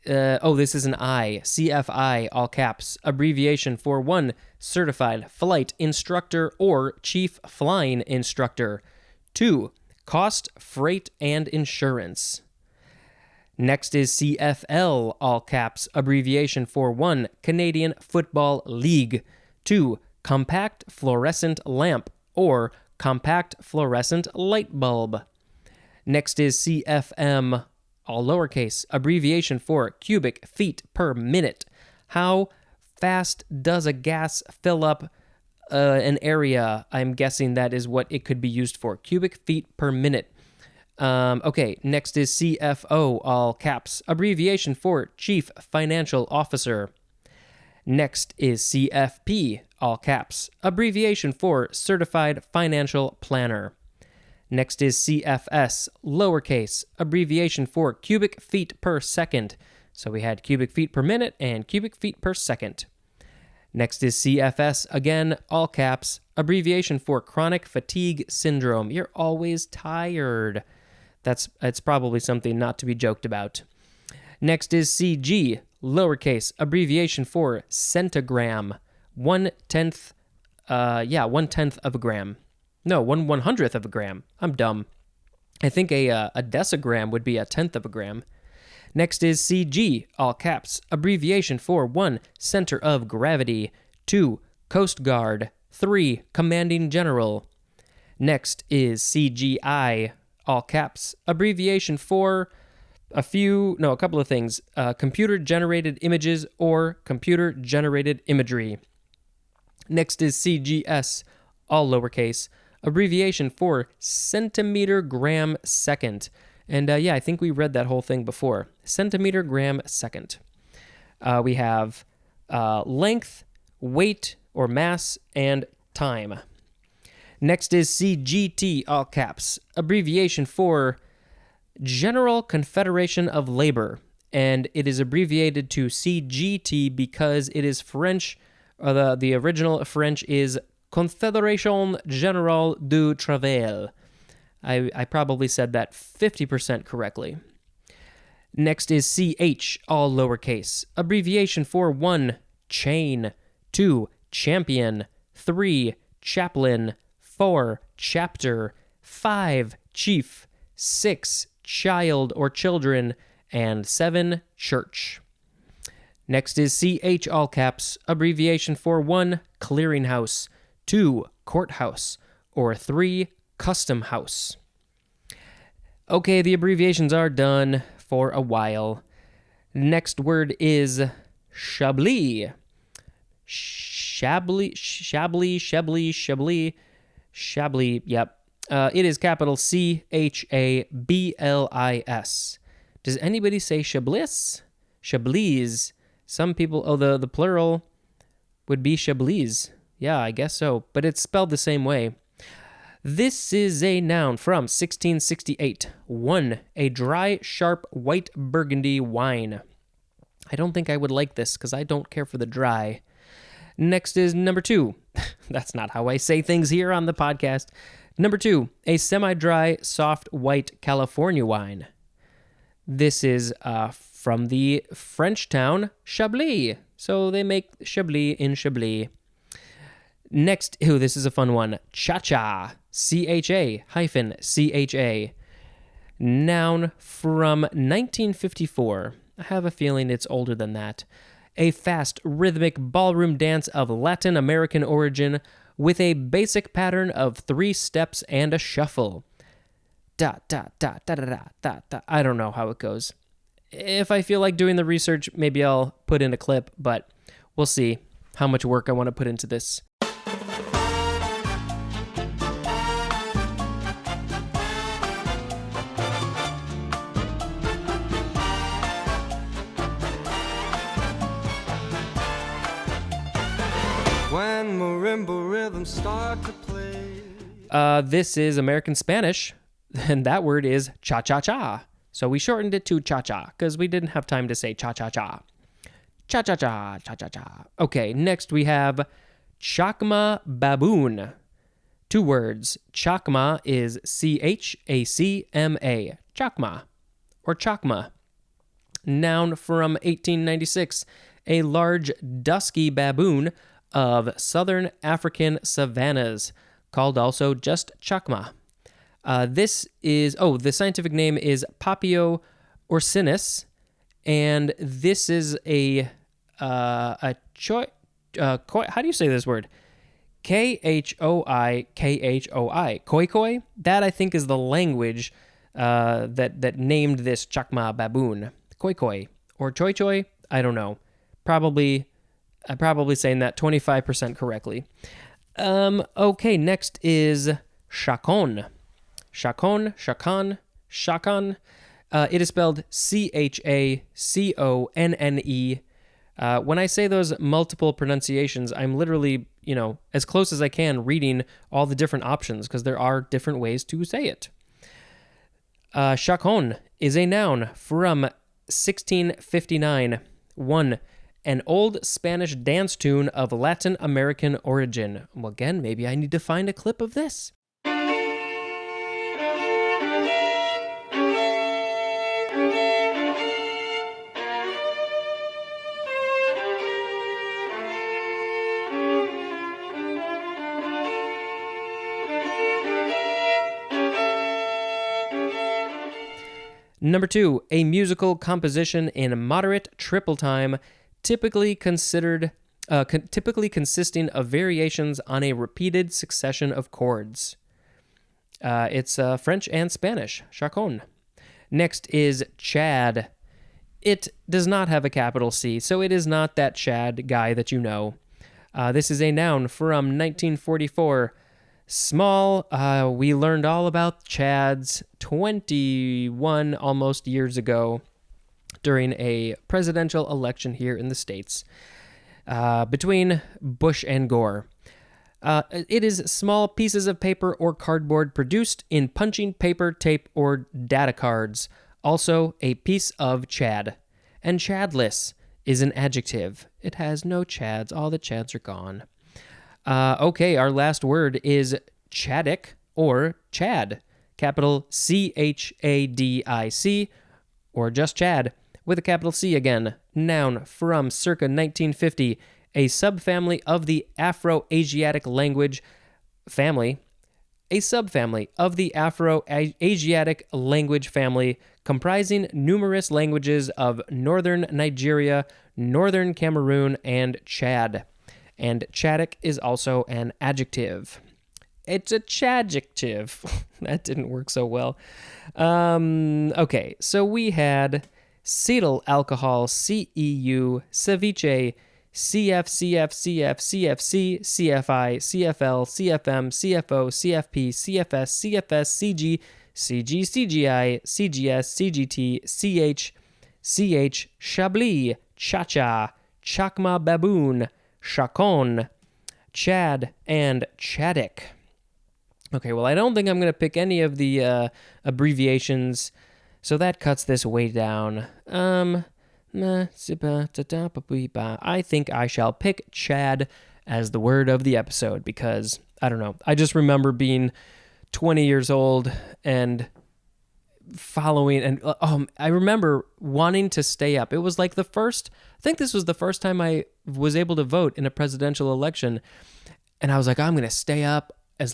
This is an I. CFI, all caps. Abbreviation for 1, certified flight instructor or chief flying instructor. 2, cost, freight, and insurance. Next is CFL, all caps. Abbreviation for 1, Canadian Football League. 2, compact fluorescent lamp or compact fluorescent light bulb. Next is CFM, all lowercase, abbreviation for cubic feet per minute. How fast does a gas fill up an area? I'm guessing that is what it could be used for, cubic feet per minute. Okay, next is CFO, all caps, abbreviation for Chief Financial Officer. Next is CFP, all caps, abbreviation for Certified Financial Planner. Next is CFS, lowercase, abbreviation for cubic feet per second. So we had cubic feet per minute and cubic feet per second. Next is CFS, again, all caps, abbreviation for chronic fatigue syndrome. You're always tired. It's probably something not to be joked about. Next is CG, lowercase, abbreviation for centigram. 1/10, 1/10 of a gram. No, 1/100th of a gram. I'm dumb. I think a decigram would be 1/10 of a gram. Next is CG, all caps, abbreviation for 1, center of gravity, 2, Coast Guard, 3, commanding general. Next is CGI, all caps, abbreviation for A couple of things. Computer-generated images or computer-generated imagery. Next is CGS, all lowercase, abbreviation for centimeter gram second. And I think we read that whole thing before. Centimeter gram second. We have length, weight or mass, and time. Next is CGT, all caps, abbreviation for General Confederation of Labor, and it is abbreviated to CGT because it is French. The original French is Confédération Générale du Travail. I probably said that 50% correctly. Next is CH, all lowercase, abbreviation for 1. Chain, 2. Champion, 3. Chaplain, 4. Chapter, 5. Chief, 6. Child or children, and 7. Church. Next is CH, all caps, abbreviation for 1. Clearinghouse, 2. Courthouse, or 3. Custom house. Okay, the abbreviations are done for a while. Next word is Chablis. Chablis, yep. It is capital Chablis. Does anybody say Chablis? Chablis. Some people, the plural would be Chablis. Yeah, I guess so, but it's spelled the same way. This is a noun from 1668. 1. A dry, sharp, white burgundy wine. I don't think I would like this because I don't care for the dry. Next is number 2. That's not how I say things here on the podcast. Number 2, a semi-dry, soft, white California wine. This is from the French town Chablis. So they make Chablis in Chablis. Next, this is a fun one. Cha-cha. CHA-CHA. Noun from 1954. I have a feeling it's older than that. A fast, rhythmic ballroom dance of Latin American origin with a basic pattern of 3 steps and a shuffle. Da, da, da, da, da, da, da, da. I don't know how it goes. If I feel like doing the research, maybe I'll put in a clip, but we'll see how much work I want to put into this. When marimba rhythms start to play. This is American Spanish, and that word is cha-cha-cha. So we shortened it to cha-cha, because we didn't have time to say cha-cha-cha. Cha-cha-cha, cha-cha-cha. Okay, next we have Chacma baboon. 2 words. Chacma is C-H-A-C-M-A. Chacma, or chacma. Noun from 1896. A large, dusky baboon of southern African savannas, called also just chacma. This is, the scientific name is Papio ursinus, and this is how do you say this word? Khoi, koi koi. That I think is the language that named this chacma baboon. Koi koi or choi choi. I don't know. I'm probably saying that 25% correctly. Okay, next is chacon. Chacon. It is spelled C-H-A-C-O-N-N-E. When I say those multiple pronunciations, I'm literally, as close as I can reading all the different options because there are different ways to say it. Chacon is a noun from 1659. 1. An old Spanish dance tune of Latin American origin. Well, again, maybe I need to find a clip of this. Number 2, a musical composition in moderate triple time, typically consisting of variations on a repeated succession of chords. It's French and Spanish, chacon. Next is Chad. It does not have a capital C, so it is not that Chad guy that you know. This is a noun from 1944. Small, we learned all about Chads 21 almost years ago during a presidential election here in the States between Bush and Gore. It is small pieces of paper or cardboard produced in punching paper, tape, or data cards. Also, a piece of Chad. And Chadless is an adjective. It has no Chads. All the Chads are gone. Okay, our last word is Chadic or Chad. Capital C-H-A-D-I-C or just Chad with a capital C again. Noun from circa 1950. A subfamily of the Afro-Asiatic language family. A subfamily of the Afro-Asiatic language family comprising numerous languages of northern Nigeria, northern Cameroon, and Chad. And Chadic is also an adjective. It's a chadjective. That didn't work so well. Okay, so we had cetyl alcohol, CEU, ceviche, CF, CF, CF, CFC, CFI, CFL, CFM, CFO, CFP, CFS, CFS, CG, CG, CGI, CGS, CGT, CH, CH, Chablis, Cha-Cha, Chakma Baboon, Chacon, Chad, and Chadic. Okay, well, I don't think I'm going to pick any of the abbreviations, so that cuts this way down. I think I shall pick Chad as the word of the episode because, I don't know, I just remember being 20 years old and following, and I remember wanting to stay up. It was like I think this was the first time I was able to vote in a presidential election, and I was like, I'm going to stay up I'm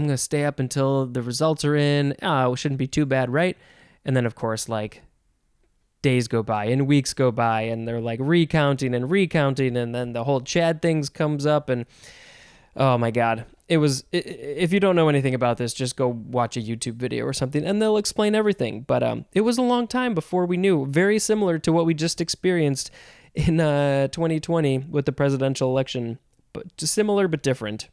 going to stay up until the results are in. It shouldn't be too bad, right? And then, of course, like, days go by and weeks go by and they're like recounting and then the whole Chad things comes up and oh my God. If you don't know anything about this, just go watch a YouTube video or something and they'll explain everything. But it was a long time before we knew, very similar to what we just experienced in 2020 with the presidential election, but similar but different.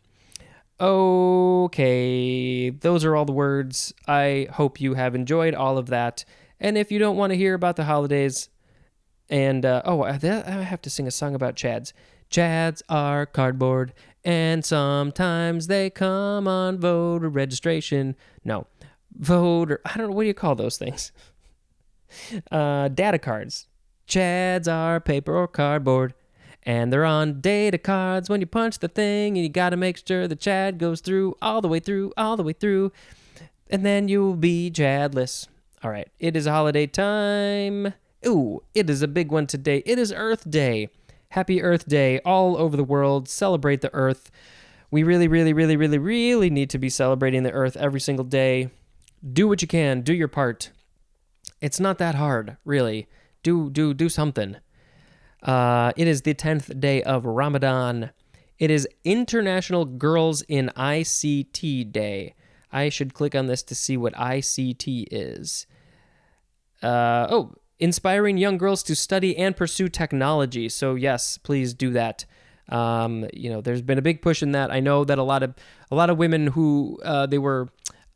Okay, those are all the words. I hope you have enjoyed all of that. And if you don't want to hear about the holidays, and, I have to sing a song about Chads. Chads are cardboard, and sometimes they come on voter registration. No, I don't know, what do you call those things? Data cards. Chads are paper or cardboard, and they're on data cards. When you punch the thing, and you gotta make sure the Chad goes through, all the way through, and then you'll be Chadless. All right, it is a holiday time. Ooh, it is a big one today. It is Earth Day. Happy Earth Day all over the world. Celebrate the Earth. We really, really, really, really, really need to be celebrating the Earth every single day. Do what you can. Do your part. It's not that hard, really. Do something. It is the 10th day of Ramadan. It is International Girls in ICT Day. I should click on this to see what ICT is. Inspiring young girls to study and pursue technology. So yes, please do that. There's been a big push in that. I know that a lot of women who they were,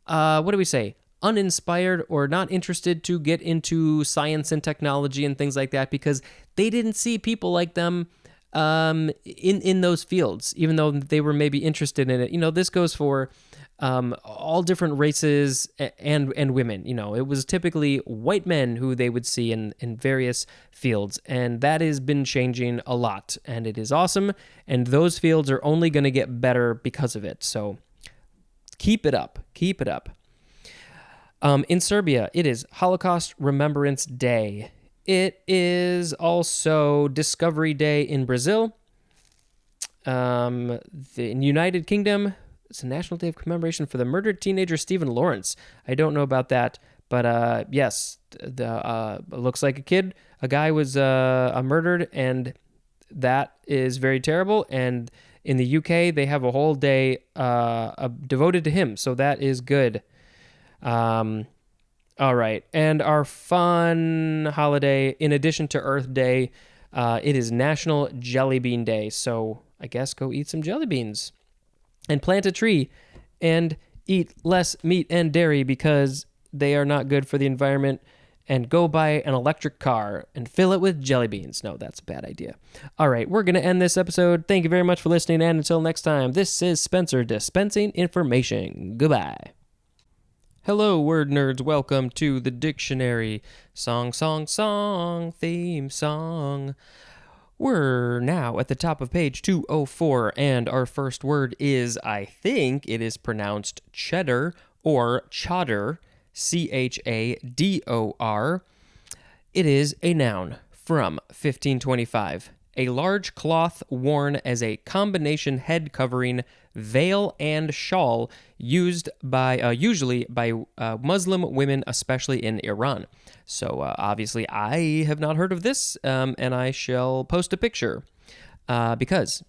uninspired or not interested to get into science and technology and things like that because they didn't see people like them in those fields, even though they were maybe interested in it. This goes for all different races and women. It was typically white men who they would see in various fields, and that has been changing a lot, and it is awesome, and those fields are only going to get better because of it, so keep it up. In Serbia, it is Holocaust Remembrance Day. It is also Discovery Day in Brazil. In the United Kingdom, it's a national day of commemoration for the murdered teenager Stephen Lawrence. I don't know about that, but yes, looks like a guy was murdered, and that is very terrible. And in the UK, they have a whole day devoted to him, so that is good. All right. And our fun holiday, in addition to Earth Day, it is National Jelly Bean Day. So I guess go eat some jelly beans and plant a tree and eat less meat and dairy because they are not good for the environment. And go buy an electric car and fill it with jelly beans. No, that's a bad idea. All right, we're going to end this episode. Thank you very much for listening. And until next time, this is Spencer dispensing information. Goodbye. Hello, word nerds. Welcome to the dictionary. Song, theme song. We're now at the top of page 204, and our first word is, I think it is pronounced cheddar or chador, Chador. It is a noun from 1525. A large cloth worn as a combination head covering, veil, and shawl used by usually by Muslim women, especially in Iran. So obviously I have not heard of this, and I shall post a picture because,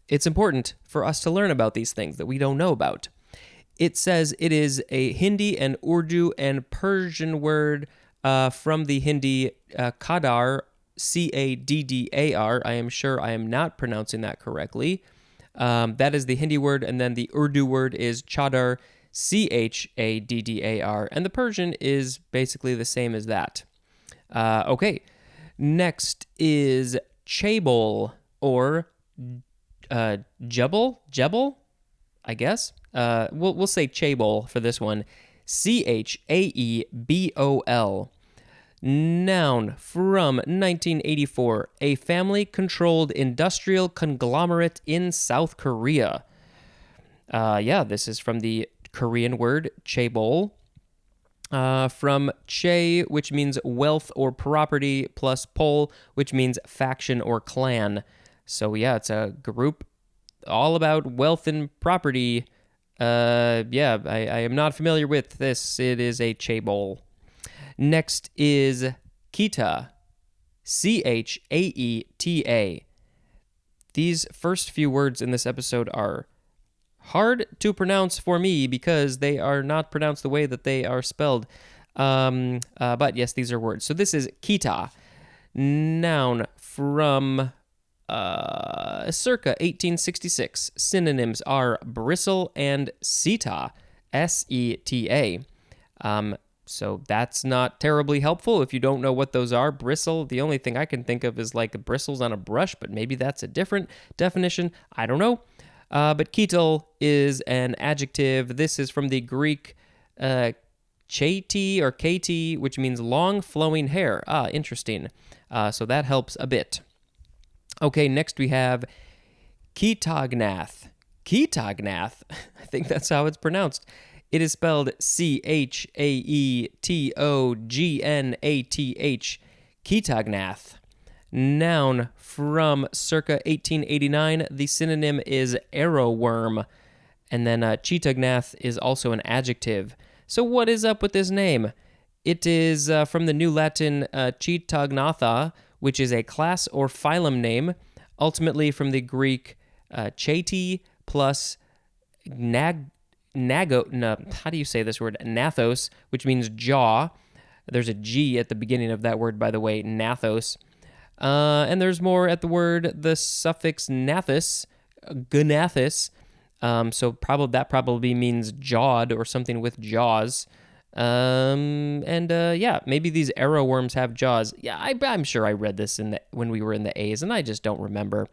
it's important for us to learn about these things that we don't know about. It says it is a Hindi and Urdu and Persian word from the Hindi Kadar, Caddar. I am sure I am not pronouncing that correctly. That is the Hindi word, and then the Urdu word is chadar, Chaddar, and the Persian is basically the same as that. Okay, next is chabol or jebel, I guess. We'll say chabol for this one. Chaebol. Noun from 1984. A family-controlled industrial conglomerate in South Korea. This is from the Korean word chaebol. From che, which means wealth or property, plus pol, which means faction or clan. So it's a group all about wealth and property. I am not familiar with this. It is a chaebol. Next is Kita, Chaeta. These first few words in this episode are hard to pronounce for me because they are not pronounced the way that they are spelled. But yes, these are words. So this is Kita, noun from circa 1866. Synonyms are bristle and seta, Seta. So that's not terribly helpful if you don't know what those are. Bristle, the only thing I can think of is like bristles on a brush, but maybe that's a different definition. I don't know. But ketel is an adjective. This is from the Greek chati or kati, which means long flowing hair. Interesting. So that helps a bit. Okay, next we have ketognath. Ketognath, I think that's how it's pronounced. It is spelled Chaetognath. Ketognath. Noun from circa 1889. The synonym is arrowworm. And then Chetognath is also an adjective. So what is up with this name? It is from the New Latin Chetognatha, which is a class or phylum name, ultimately from the Greek cheti plus how do you say this word? Nathos, which means jaw. There's a G at the beginning of that word, by the way, nathos. And there's more at the word, the suffix nathis, gnathis. So that probably means jawed or something with jaws. Maybe these arrowworms have jaws. Yeah, I'm sure I read this when we were in the A's, and I just don't remember.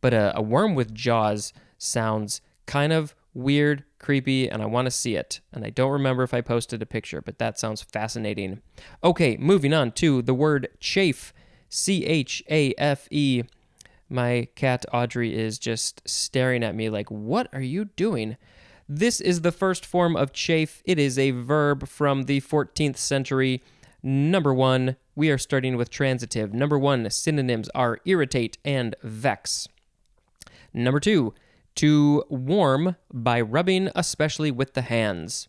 But a worm with jaws sounds kind of weird, creepy, and I want to see it. And I don't remember if I posted a picture, but that sounds fascinating. Okay, moving on to the word chafe, Chafe. My cat Audrey is just staring at me like, what are you doing? This is the first form of chafe. It is a verb from the 14th century. Number one, we are starting with transitive. Number one, synonyms are irritate and vex. Number two, to warm by rubbing, especially with the hands.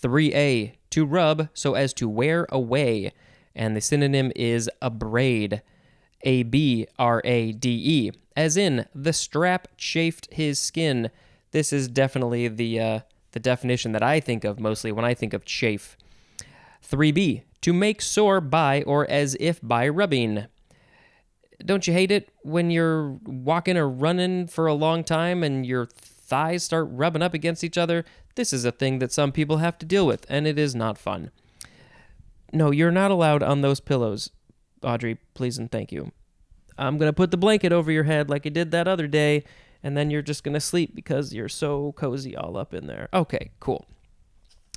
3a, to rub so as to wear away. And the synonym is abrade. Abrade, as in the strap chafed his skin. This is definitely the definition that I think of mostly when I think of chafe. 3b, to make sore by or as if by rubbing. Don't you hate it when you're walking or running for a long time and your thighs start rubbing up against each other? This is a thing that some people have to deal with, and it is not fun. No, you're not allowed on those pillows, Audrey, please and thank you. I'm going to put the blanket over your head like I did that other day, and then you're just going to sleep because you're so cozy all up in there. Okay, cool.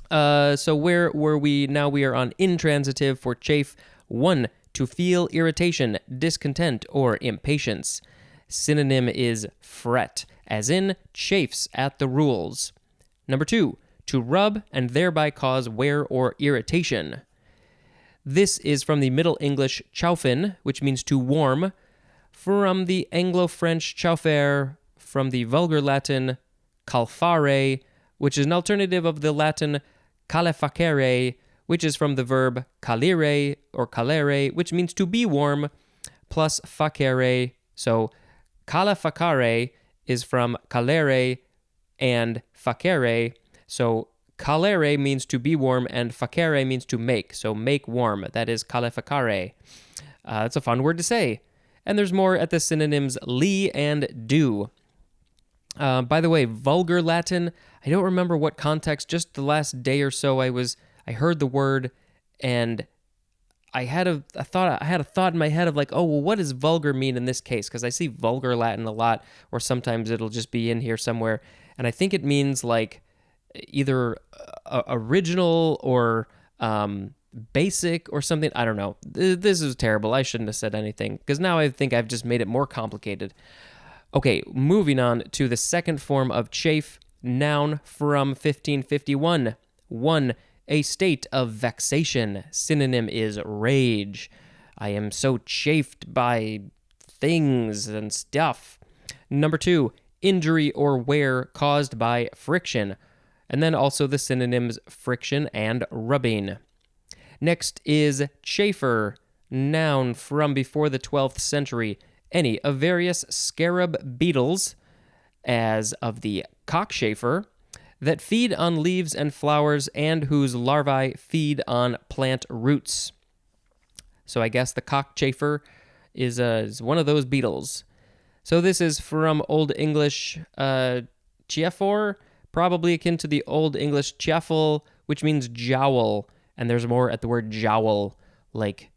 So where were we? Now we are on intransitive for chafe. 1, to feel irritation, discontent, or impatience. Synonym is fret, as in chafes at the rules. Number 2, to rub and thereby cause wear or irritation. This is from the Middle English chauffen, which means to warm, from the Anglo-French chauffer, from the Vulgar Latin calfare, which is an alternative of the Latin calefacere, which is from the verb calere or calere, which means to be warm, plus facere. So calefacare is from calere and facere. So calere means to be warm and facere means to make. So make warm. That is calefacare. It's a fun word to say. And there's more at the synonyms li and do. By the way, Vulgar Latin, I don't remember what context, just the last day or so I heard the word and I had a thought in my head of like, oh, well, what does vulgar mean in this case? Because I see Vulgar Latin a lot, or sometimes it'll just be in here somewhere. And I think it means like either original or basic or something. I don't know. This is terrible. I shouldn't have said anything because now I think I've just made it more complicated. Okay, moving on to the second form of chafe, noun from 1551. 1, a state of vexation. Synonym is rage. I am so chafed by things and stuff. Number 2, injury or wear caused by friction. And then also the synonyms friction and rubbing. Next is chafer, noun from before the 12th century. Any of various scarab beetles, as of the cockchafer, that feed on leaves and flowers and whose larvae feed on plant roots. So I guess the cockchafer is one of those beetles. So this is from Old English chiafor, probably akin to the Old English chiafel, which means jowl. And there's more at the word jowl, like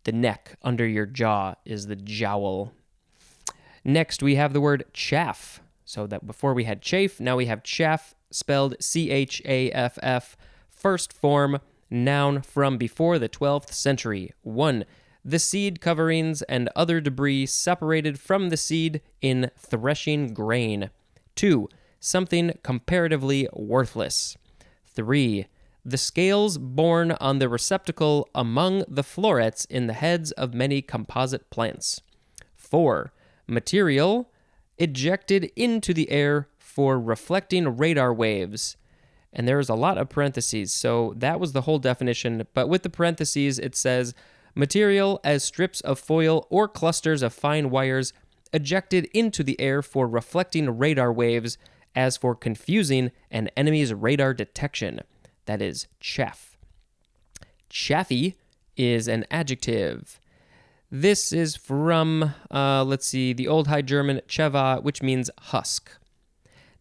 the neck under your jaw is the jowl. Next, we have the word chaff. So that before we had chafe, now we have chaff, spelled C-H-A-F-F. First form, noun from before the 12th century. 1, the seed coverings and other debris separated from the seed in threshing grain. 2, something comparatively worthless. 3, the scales borne on the receptacle among the florets in the heads of many composite plants. 4, material ejected into the air for reflecting radar waves. And there's a lot of parentheses, so that was the whole definition. But with the parentheses, it says, material as strips of foil or clusters of fine wires ejected into the air for reflecting radar waves as for confusing an enemy's radar detection. That is chaff. Chaffy is an adjective. This is from, the Old High German cheva, which means husk.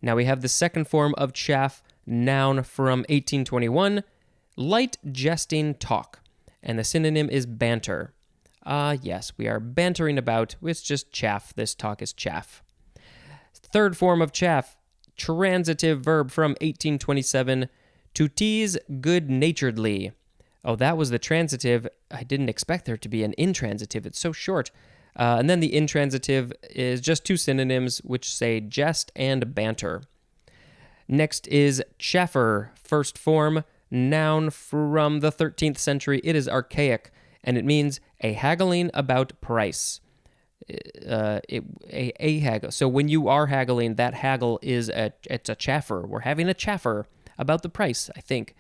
Now we have the second form of chaff, noun from 1821, light jesting talk, and the synonym is banter. Yes, we are bantering about. It's just chaff. This talk is chaff. Third form of chaff, transitive verb from 1827, to tease good-naturedly. Oh, that was the transitive. I didn't expect there to be an intransitive. It's so short. And then the intransitive is just two synonyms, which say jest and banter. Next is chaffer, first form, noun from the 13th century. It is archaic, and it means a haggling about price. A haggle. So when you are haggling, that haggle is it's a chaffer. We're having a chaffer about the price, I think.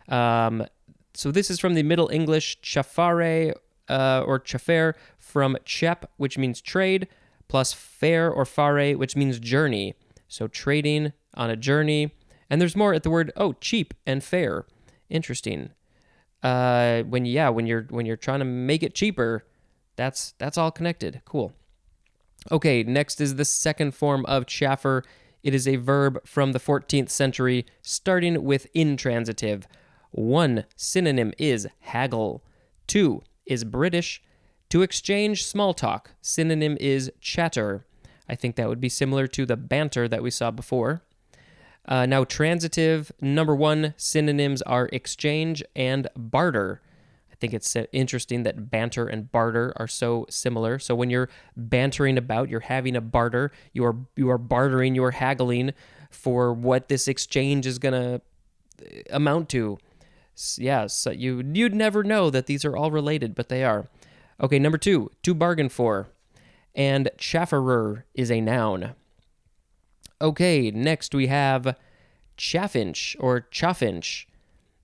So this is from the Middle English chaffare or chaffer, from chep, which means trade, plus fare or fare, which means journey. So trading on a journey. And there's more at the word, cheap and fair. Interesting. when you're trying to make it cheaper, that's all connected. Cool. Okay, next is the second form of chaffer. It is a verb from the 14th century, starting with intransitive. 1 synonym is haggle. 2 is British. To exchange small talk, synonym is chatter. I think that would be similar to the banter that we saw before. Now, transitive, number 1, synonyms are exchange and barter. I think it's interesting that banter and barter are so similar. So when you're bantering about, you're having a barter, you are bartering, you are haggling for what this exchange is going to amount to. Yeah, so you'd never know that these are all related, but they are. Okay, number 2, to bargain for. And chafferer is a noun. Okay, next we have chaffinch or chaffinch.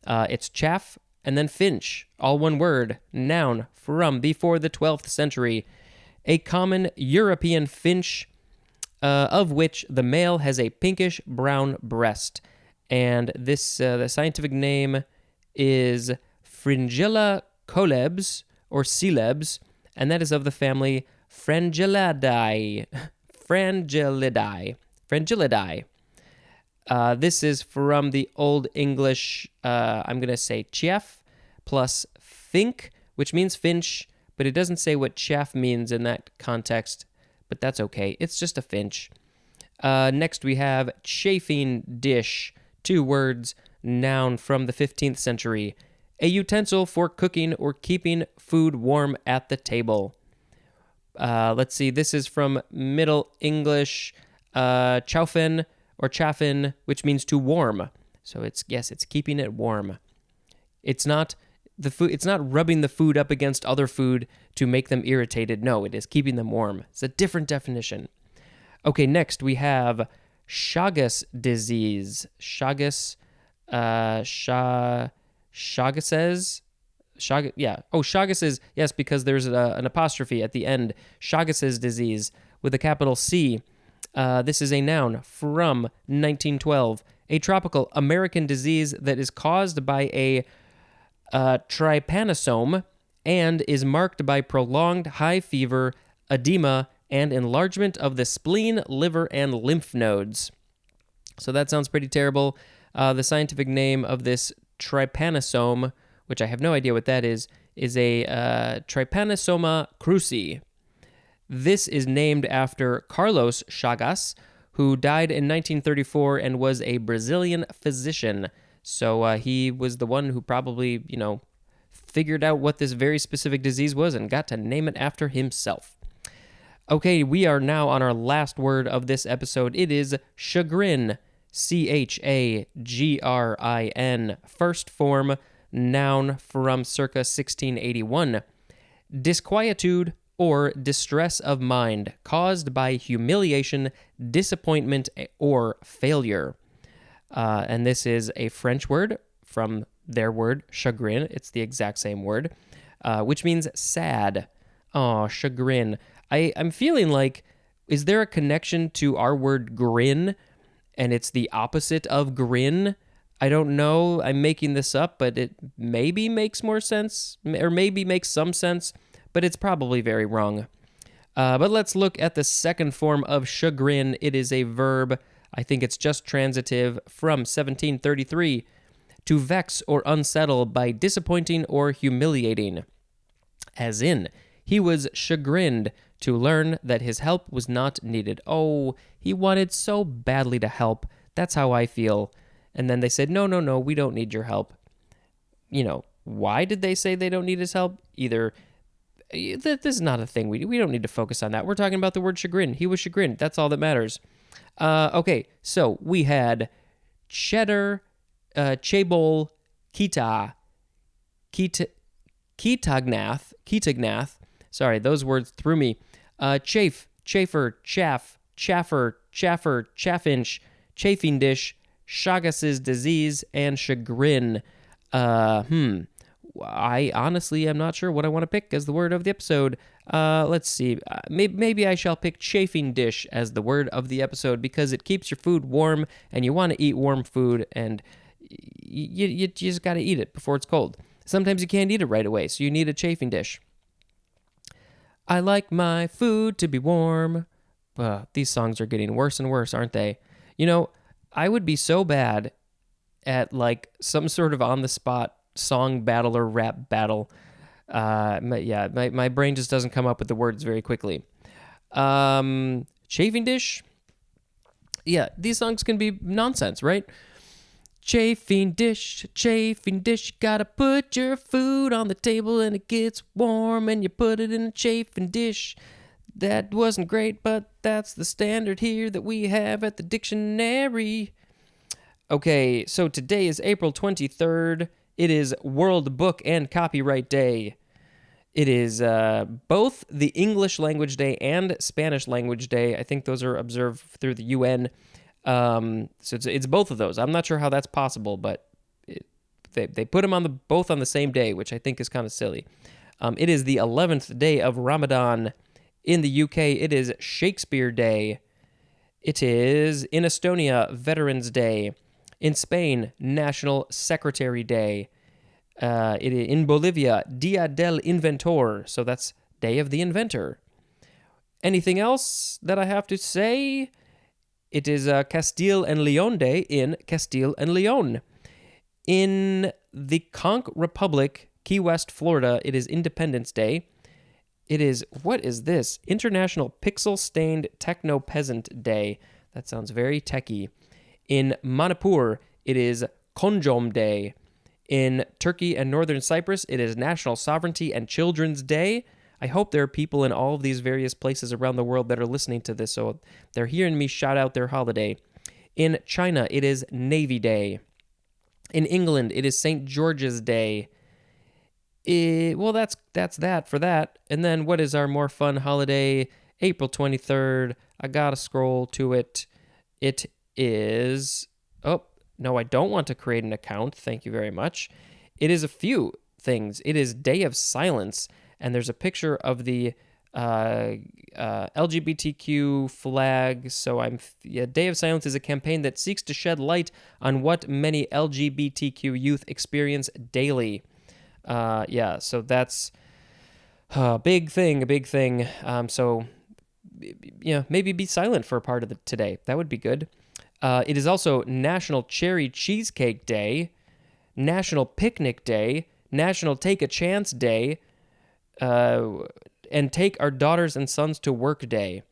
It's chaff and then finch, all one word, noun from before the 12th century. A common European finch, of which the male has a pinkish brown breast. And this the scientific name is Fringilla colebs or celebs, and that is of the family Frangillidae. Frangillidae. This is from the Old English, I'm going to say chief plus fink, which means finch, but it doesn't say what chaff means in that context, but that's okay. It's just a finch. Next we have chafing dish, 2 words, noun from the 15th century. A utensil for cooking or keeping food warm at the table. Let's see, this is from Middle English, chaufen or chaffin, which means to warm. So it's keeping it warm. It's not rubbing the food up against other food to make them irritated. No, it is keeping them warm. It's a different definition. Okay, next we have Chagas disease. Chagas, Chagas's. Chagas's, yes, because there's an apostrophe at the end. Chagas's disease with a capital C. This is a noun from 1912. A tropical American disease that is caused by a trypanosome and is marked by prolonged high fever, edema, and enlargement of the spleen, liver, and lymph nodes. So that sounds pretty terrible. The scientific name of this trypanosome, which I have no idea what that is a Trypanosoma cruzi. This is named after Carlos Chagas, who died in 1934 and was a Brazilian physician. So he was the one who probably, figured out what this very specific disease was and got to name it after himself. Okay, we are now on our last word of this episode. It is chagrin, Chagrin, first form, noun from circa 1681. Disquietude or distress of mind caused by humiliation, disappointment, or failure. And this is a French word from their word, chagrin. It's the exact same word, which means sad. Oh, chagrin. I'm feeling like, is there a connection to our word grin, and it's the opposite of grin? I don't know. I'm making this up, but it maybe makes more sense, or maybe makes some sense, but it's probably very wrong. But let's look at the second form of chagrin. It is a verb. I think it's just transitive from 1733. To vex or unsettle by disappointing or humiliating. As in, he was chagrined to learn that his help was not needed. Oh, he wanted so badly to help. That's how I feel. And then they said, no, we don't need your help. Why did they say they don't need his help? Either, this is not a thing. We don't need to focus on that. We're talking about the word chagrin. He was chagrined. That's all that matters. Okay, so we had cheddar, chabol, ketagnath. Sorry, those words threw me. Chafe, chafer, chaff, chaffer, chaffinch, chafing dish, Chagas's disease, and chagrin. I honestly am not sure what I want to pick as the word of the episode. Let's see. Maybe I shall pick chafing dish as the word of the episode because it keeps your food warm, and you want to eat warm food, and you just got to eat it before it's cold. Sometimes you can't eat it right away, so you need a chafing dish. I like my food to be warm. These songs are getting worse and worse, aren't they? You know, I would be so bad at like some sort of on the spot song battle or rap battle. My brain just doesn't come up with the words very quickly. Chafing dish. Yeah, these songs can be nonsense, right? Chafing dish, gotta put your food on the table and it gets warm and you put it in a chafing dish. That wasn't great, but that's the standard here that we have at the dictionary. Okay, so today is April 23rd. It is World Book and Copyright Day. It is both the English Language Day and Spanish Language Day. I think those are observed through the UN. So it's both of those. I'm not sure how that's possible, but they put them both on the same day, which I think is kind of silly. It is the 11th day of Ramadan. In the UK, it is Shakespeare Day. It is, in Estonia, Veterans Day. In Spain, National Secretary Day. In Bolivia, Dia del Inventor. So that's Day of the Inventor. Anything else that I have to say? It is Castile and Leon Day in Castile and Leon. In the Conch Republic, Key West, Florida, it is Independence Day. It is, what is this? International Pixel-Stained Techno-Peasant Day. That sounds very techy. In Manipur, it is Konjom Day. In Turkey and Northern Cyprus, it is National Sovereignty and Children's Day. I hope there are people in all of these various places around the world that are listening to this, so they're hearing me shout out their holiday. In China, it is Navy Day. In England, it is St. George's Day. That's that for that. And then what is our more fun holiday? April 23rd. I gotta scroll to it. It is... Oh, no, I don't want to create an account. Thank you very much. It is a few things. It is Day of Silence, and there's a picture of the LGBTQ flag. So Day of Silence is a campaign that seeks to shed light on what many LGBTQ youth experience daily. So that's a big thing. So maybe be silent for a part of today. That would be good. It is also National Cherry Cheesecake Day, National Picnic Day, National Take a Chance Day, and Take Our Daughters and Sons to Work Day.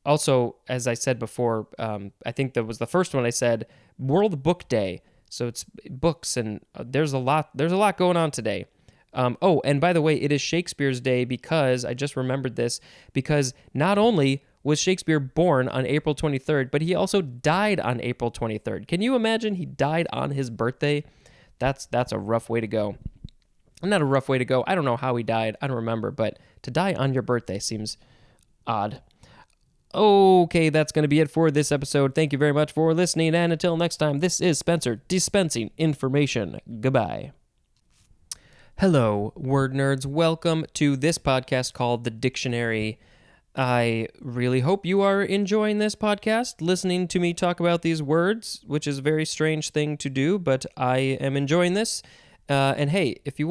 Also, as I said before, I think that was the first one I said, World Book Day. So it's books, and there's a lot going on today. And by the way, it is Shakespeare's Day because, I just remembered this, because not only was Shakespeare born on April 23rd, but he also died on April 23rd. Can you imagine he died on his birthday? That's a rough way to go. Not a rough way to go. I don't know how he died. I don't remember, but to die on your birthday seems odd. Okay, that's going to be it for this episode. Thank you very much for listening, and until next time, this is Spencer dispensing information. Goodbye. Hello, word nerds. Welcome to this podcast called The Dictionary. I really hope you are enjoying this podcast, listening to me talk about these words, which is a very strange thing to do, but I am enjoying this. And hey, if you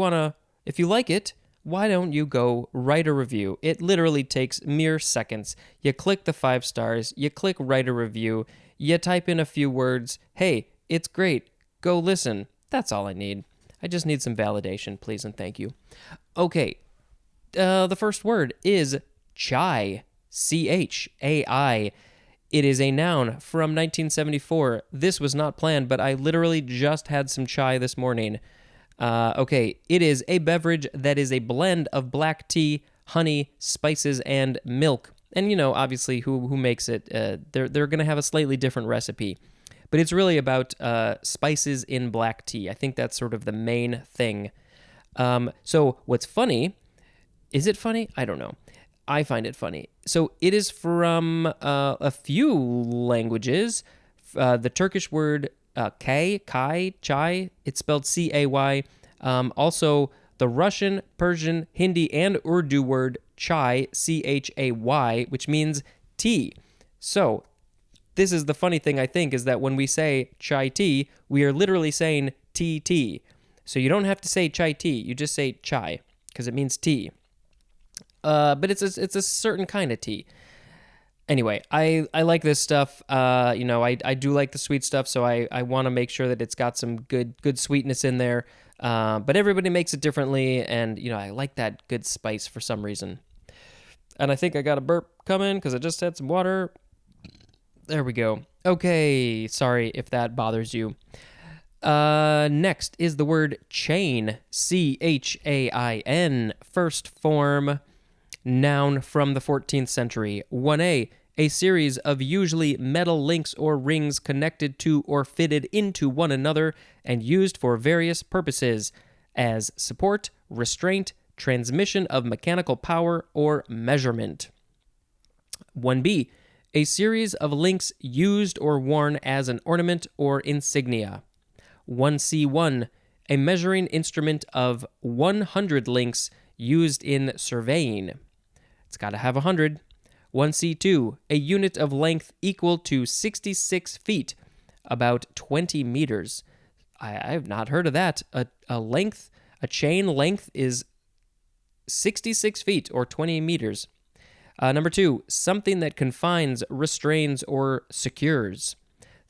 like it, why don't you go write a review? It literally takes mere seconds. You click the 5 stars, you click write a review, you type in a few words. Hey, it's great. Go listen. That's all I need. I just need some validation, please and thank you. Okay, the first word is chai, C-H-A-I. It is a noun from 1974. This was not planned, but I literally just had some chai this morning. It is a beverage that is a blend of black tea, honey, spices, and milk. And, obviously who makes it, they're going to have a slightly different recipe. But it's really about spices in black tea. I think that's sort of the main thing. So what's funny, is it funny? I don't know. I find it funny. So it is from a few languages. The Turkish word kai, chai, it's spelled C-A-Y. Also, the Russian, Persian, Hindi, and Urdu word chai, C-H-A-Y, which means tea. So this is the funny thing, I think, is that when we say chai tea, we are literally saying tea. So you don't have to say chai tea. You just say chai because it means tea. But it's a certain kind of tea. Anyway, I like this stuff. I do like the sweet stuff, so I want to make sure that it's got some good sweetness in there. But everybody makes it differently, and I like that good spice for some reason. And I think I got a burp coming because I just had some water. There we go. Okay, sorry if that bothers you. Next is the word chain. CHAIN. First form. Noun from the 14th century. 1A, a series of usually metal links or rings connected to or fitted into one another and used for various purposes, as support, restraint, transmission of mechanical power, or measurement. 1B, a series of links used or worn as an ornament or insignia. 1C1, a measuring instrument of 100 links used in surveying. It's got to have 100. 1C2, a unit of length equal to 66 feet, about 20 meters. I have not heard of that. A chain length is 66 feet or 20 meters. Number 2, something that confines, restrains, or secures.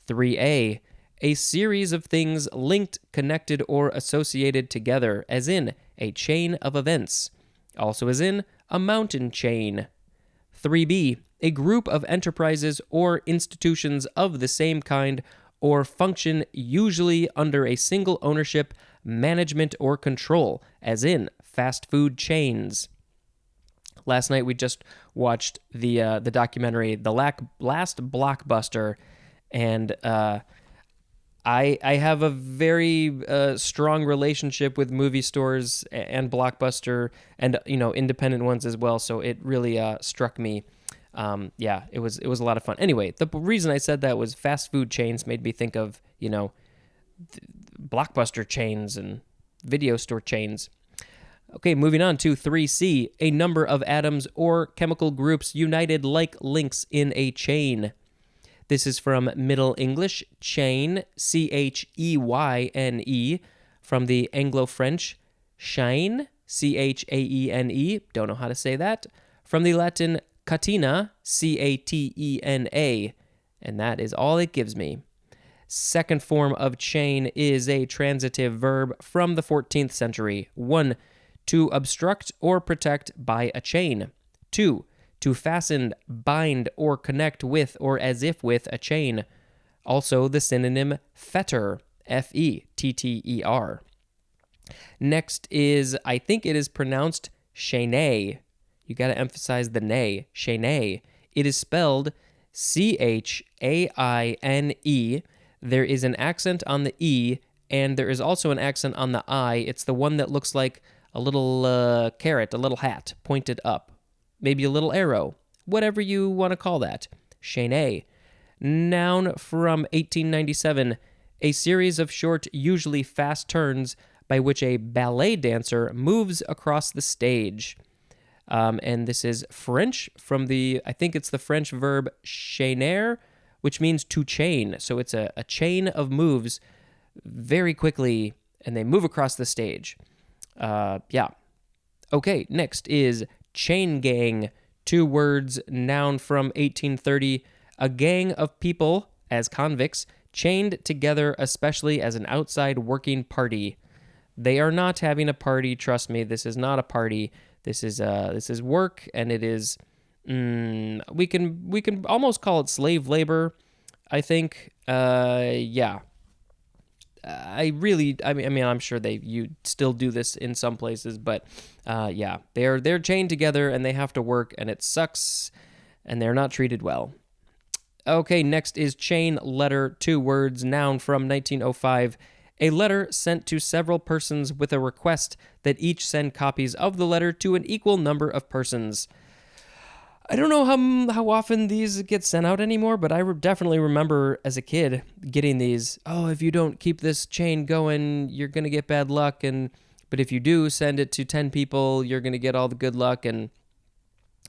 3A, a series of things linked, connected, or associated together, as in a chain of events. Also as in a mountain chain. 3B, a group of enterprises or institutions of the same kind or function, usually under a single ownership, management, or control, as in fast food chains. Last night we just watched the documentary The Last Blockbuster, and I have a very strong relationship with movie stores and Blockbuster and independent ones as well. So it really struck me. It was a lot of fun. Anyway, the reason I said that was fast food chains made me think of Blockbuster chains and video store chains. Okay, moving on to 3C, a number of atoms or chemical groups united like links in a chain. This is from Middle English, chain, Cheyne, from the Anglo-French, chaîne, Chaene, don't know how to say that, from the Latin catena, Catena, and that is all it gives me. Second form of chain is a transitive verb from the 14th century. 1, to obstruct or protect by a chain. 2, to fasten, bind, or connect with or as if with a chain. Also the synonym fetter, Fetter. Next is, I think it is pronounced chaîne. You got to emphasize the nay, chaîne. It is spelled Chaine. There is an accent on the E, and there is also an accent on the I. It's the one that looks like a little carrot, a little hat, pointed up. Maybe a little arrow, whatever you want to call that. Chaîne. Noun from 1897, a series of short, usually fast turns by which a ballet dancer moves across the stage. And this is French from I think it's the French verb chaîner, which means to chain. So it's a chain of moves very quickly, and they move across the stage. Okay, next is chain gang. 2 words, noun from 1830. A gang of people, as convicts, chained together especially as an outside working party. They are not having a party, trust me. This is not a party. This is work, and it is we can almost call it slave labor, I think. I'm sure you still do this in some places, but they're chained together and they have to work, and it sucks, and they're not treated well. Okay, next is chain letter. 2 words, noun from 1905. A letter sent to several persons with a request that each send copies of the letter to an equal number of persons. I don't know how often these get sent out anymore, but I definitely remember as a kid getting these. Oh, if you don't keep this chain going, you're going to get bad luck. But if you do send it to 10 people, you're going to get all the good luck. And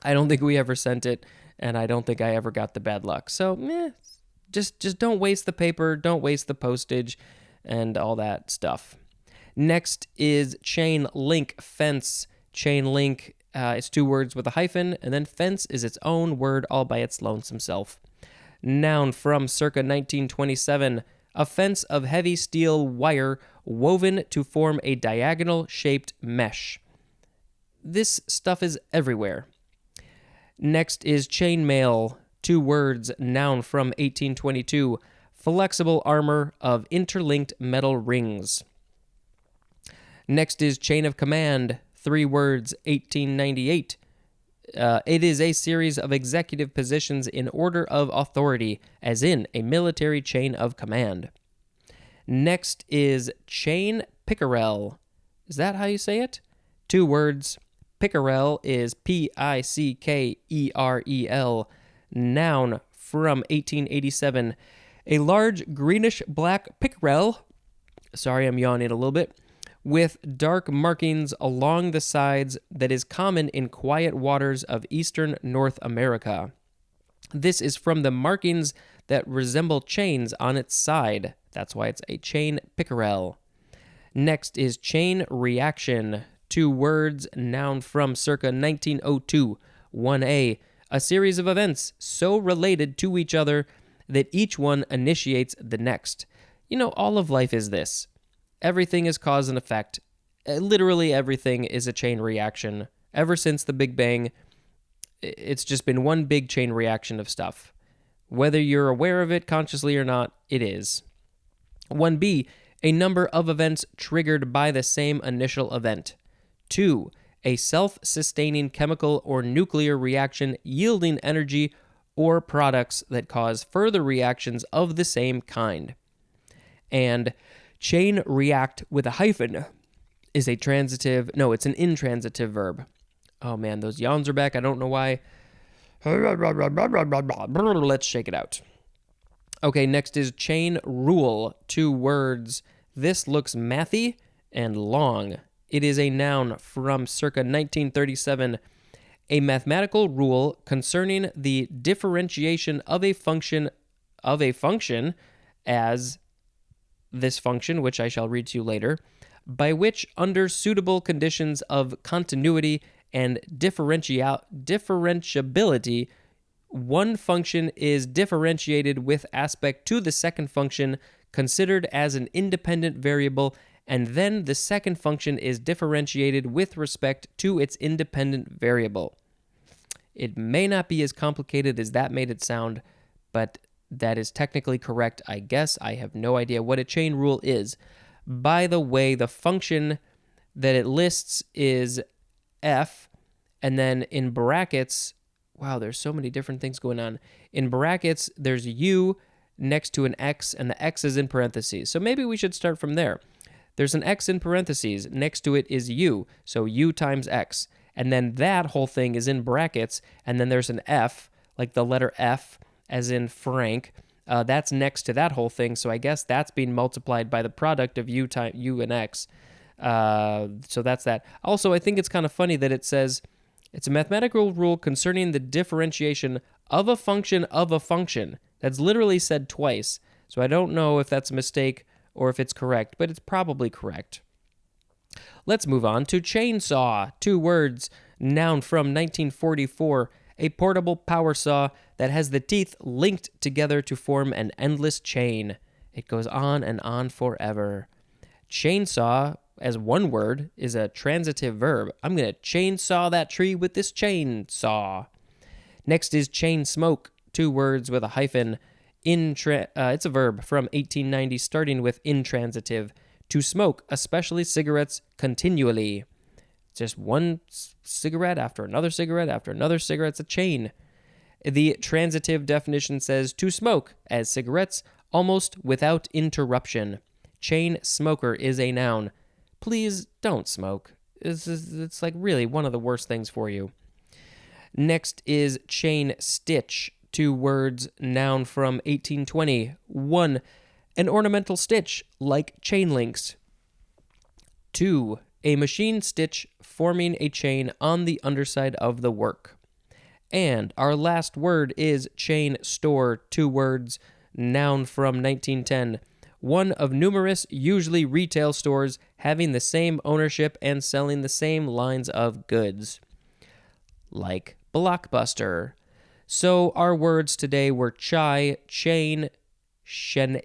I don't think we ever sent it, and I don't think I ever got the bad luck. So, just don't waste the paper, don't waste the postage, and all that stuff. Next is chain link fence. Chain link is 2 words with a hyphen, and then fence is its own word all by its lonesome self. Noun from circa 1927, a fence of heavy steel wire woven to form a diagonal-shaped mesh. This stuff is everywhere. Next is chainmail, 2 words, noun from 1822, flexible armor of interlinked metal rings. Next is chain of command, 3 words, 1898. It is a series of executive positions in order of authority, as in a military chain of command. Next is chain pickerel. Is that how you say it? 2 words. Pickerel is Pickerel, noun from 1887. A large greenish-black pickerel, sorry, I'm yawning a little bit, with dark markings along the sides that is common in quiet waters of eastern North America. This is from the markings that resemble chains on its side. That's why it's a chain pickerel. Next is chain reaction. 2 words, noun from circa 1902. 1A, a series of events so related to each other that each one initiates the next. You know, all of life is this. Everything is cause and effect. Literally everything is a chain reaction. Ever since the Big Bang, it's just been one big chain reaction of stuff. Whether you're aware of it consciously or not, it is. 1B, a number of events triggered by the same initial event. 2, a self-sustaining chemical or nuclear reaction yielding energy or products that cause further reactions of the same kind. And chain react with a hyphen is a transitive, no, it's an intransitive verb. Oh man, those yawns are back. I don't know why. Let's shake it out. Okay, next is chain rule. 2 words. This looks mathy and long. It is a noun from circa 1937. A mathematical rule concerning the differentiation of a function as this function, which I shall read to you later, by which, under suitable conditions of continuity and differentiability, one function is differentiated with aspect to the second function considered as an independent variable, and then the second function is differentiated with respect to its independent variable. It may not be as complicated as that made it sound, but that is technically correct, I guess. I have no idea what a chain rule is. By the way, the function that it lists is f, and then in brackets, wow, there's so many different things going on. In brackets, there's u next to an x, and the x is in parentheses. So maybe we should start from there. There's an x in parentheses. Next to it is u, so u times x. And then that whole thing is in brackets, and then there's an f, like the letter F, as in Frank. That's next to that whole thing, so I guess that's being multiplied by the product of u and x. So that's that. Also, I think it's kind of funny that it says it's a mathematical rule concerning the differentiation of a function of a function. That's literally said twice, so I don't know if that's a mistake or if it's correct, but it's probably correct. Let's move on to chainsaw. 2 words, noun from 1944, a portable power saw that has the teeth linked together to form an endless chain. It goes on and on forever. Chainsaw, as one word, is a transitive verb. I'm going to chainsaw that tree with this chainsaw. Next is chain smoke. 2 words with a hyphen. It's a verb from 1890 starting with intransitive. To smoke, especially cigarettes, continually. Just one cigarette after another cigarette after another cigarette. It's a chain. The transitive definition says to smoke, as cigarettes, almost without interruption. Chain smoker is a noun. Please don't smoke. It's like really one of the worst things for you. Next is chain stitch. 2 words, noun from 1820. 1, an ornamental stitch, like chain links. 2, a machine stitch forming a chain on the underside of the work. And our last word is chain store. 2 words, noun from 1910. one of numerous, usually retail stores, having the same ownership and selling the same lines of goods. Like Blockbuster. So our words today were chai, chain, chain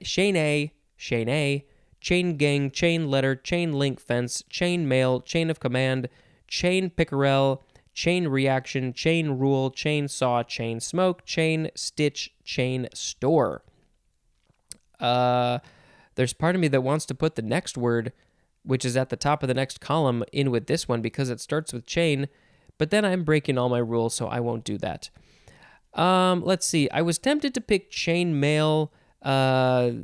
gang, chain letter, chain link fence, chain mail, chain of command, chain pickerel, chain reaction, chain rule, chain saw, chain smoke, chain stitch, chain store. There's part of me that wants to put the next word, which is at the top of the next column, in with this one because it starts with chain, but then I'm breaking all my rules, so I won't do that. Let's see. I was tempted to pick chain mail. I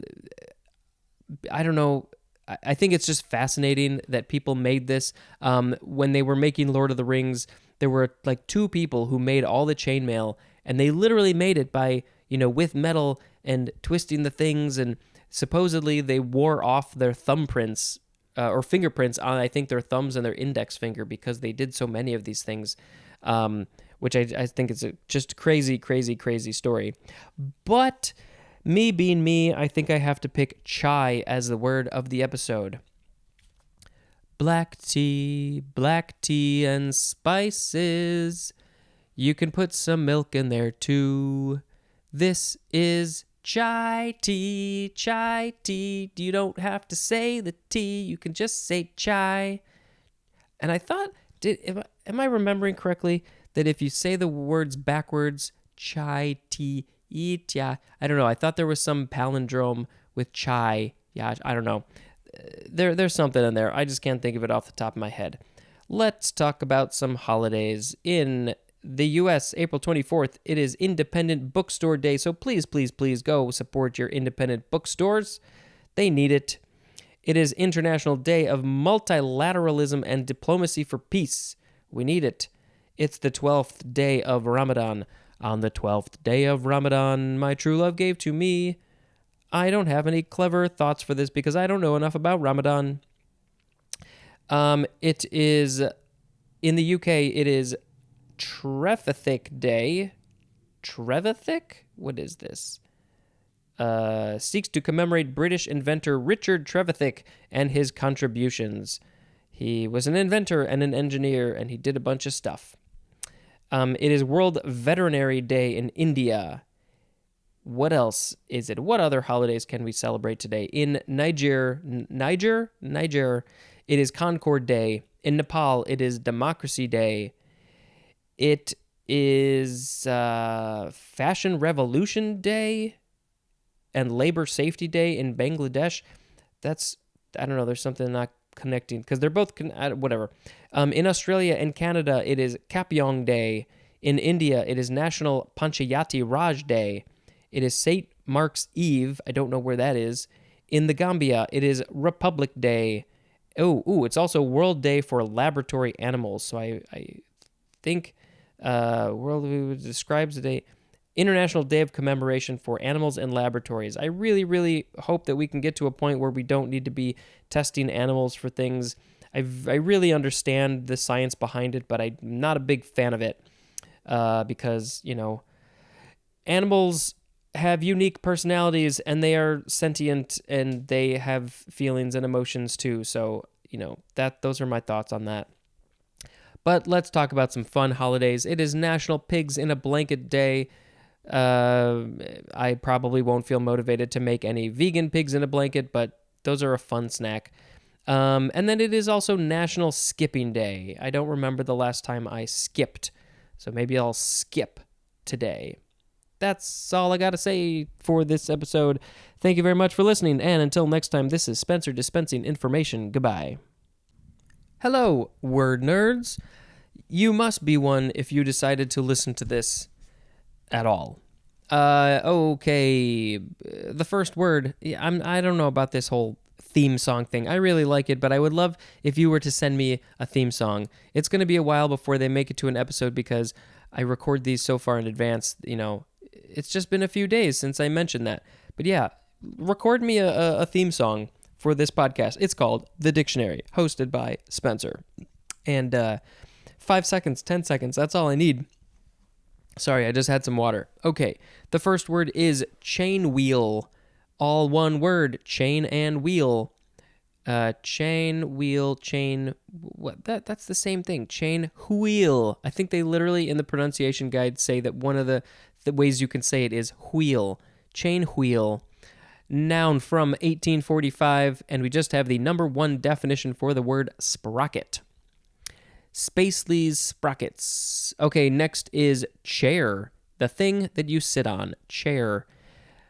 don't know. I think it's just fascinating that people made this. When they were making Lord of the Rings, there were like 2 people who made all the chainmail, and they literally made it by, with metal and twisting the things, and supposedly they wore off their thumbprints or fingerprints on, I think, their thumbs and their index finger because they did so many of these things, which I think is a just crazy, crazy, crazy story. But me being me, I think I have to pick chai as the word of the episode. Black tea and spices. You can put some milk in there too. This is chai tea. You don't have to say the tea. You can just say chai. And I thought, am I remembering correctly that if you say the words backwards, chai tea, I don't know. I thought there was some palindrome with chai. Yeah, I don't know. There's something in there. I just can't think of it off the top of my head. Let's talk about some holidays. In the U.S., April 24th, it is Independent Bookstore Day, so please, please, please go support your independent bookstores. They need it. It is International Day of Multilateralism and Diplomacy for Peace. We need it. It's the 12th day of Ramadan. On the 12th day of Ramadan, my true love gave to me. I don't have any clever thoughts for this because I don't know enough about Ramadan. It is, in the UK, it is Trevithick Day. Trevithick? What is this? Seeks to commemorate British inventor Richard Trevithick and his contributions. He was an inventor and an engineer, and he did a bunch of stuff. It is World Veterinary Day in India. What else is it? What other holidays can we celebrate today? In Niger, it is Concord Day. In Nepal, it is Democracy Day. It is Fashion Revolution Day and Labor Safety Day in Bangladesh. That's, I don't know, there's something not connecting because they're both, whatever. In Australia and Canada, it is Champignon Day. In India, it is National Panchayati Raj Day. It is St. Mark's Eve. I don't know where that is. In the Gambia, it is Republic Day. It's also World Day for Laboratory Animals. So I think World describes the day. International Day of Commemoration for Animals in Laboratories. I really, really hope that we can get to a point where we don't need to be testing animals for things. I really understand the science behind it, but I'm not a big fan of it because, animals have unique personalities and they are sentient and they have feelings and emotions too. So, those are my thoughts on that. But let's talk about some fun holidays. It is National Pigs in a Blanket Day. I probably won't feel motivated to make any vegan pigs in a blanket, but those are a fun snack. And then it is also National Skipping Day. I don't remember the last time I skipped, so maybe I'll skip today. That's all I got to say for this episode. Thank you very much for listening, and until next time, this is Spencer dispensing information. Goodbye. Hello, word nerds. You must be one if you decided to listen to this at all. Okay. The first word, I don't know about this whole theme song thing. I really like it, but I would love if you were to send me a theme song. It's going to be a while before they make it to an episode because I record these so far in advance, it's just been a few days since I mentioned that. But yeah, record me a theme song for this podcast. It's called The Dictionary, hosted by Spencer. And 5 seconds, 10 seconds, that's all I need. Sorry, I just had some water. Okay, the first word is chain wheel. All one word, chain and wheel. Chain, wheel, chain. What? That's the same thing. Chain, wheel. I think they literally in the pronunciation guide say that one of the ways you can say it is wheel. Chain, wheel. Noun from 1845, and we just have the number one definition for the word sprocket. Spacely's sprockets. Okay, next is chair. The thing that you sit on. Chair.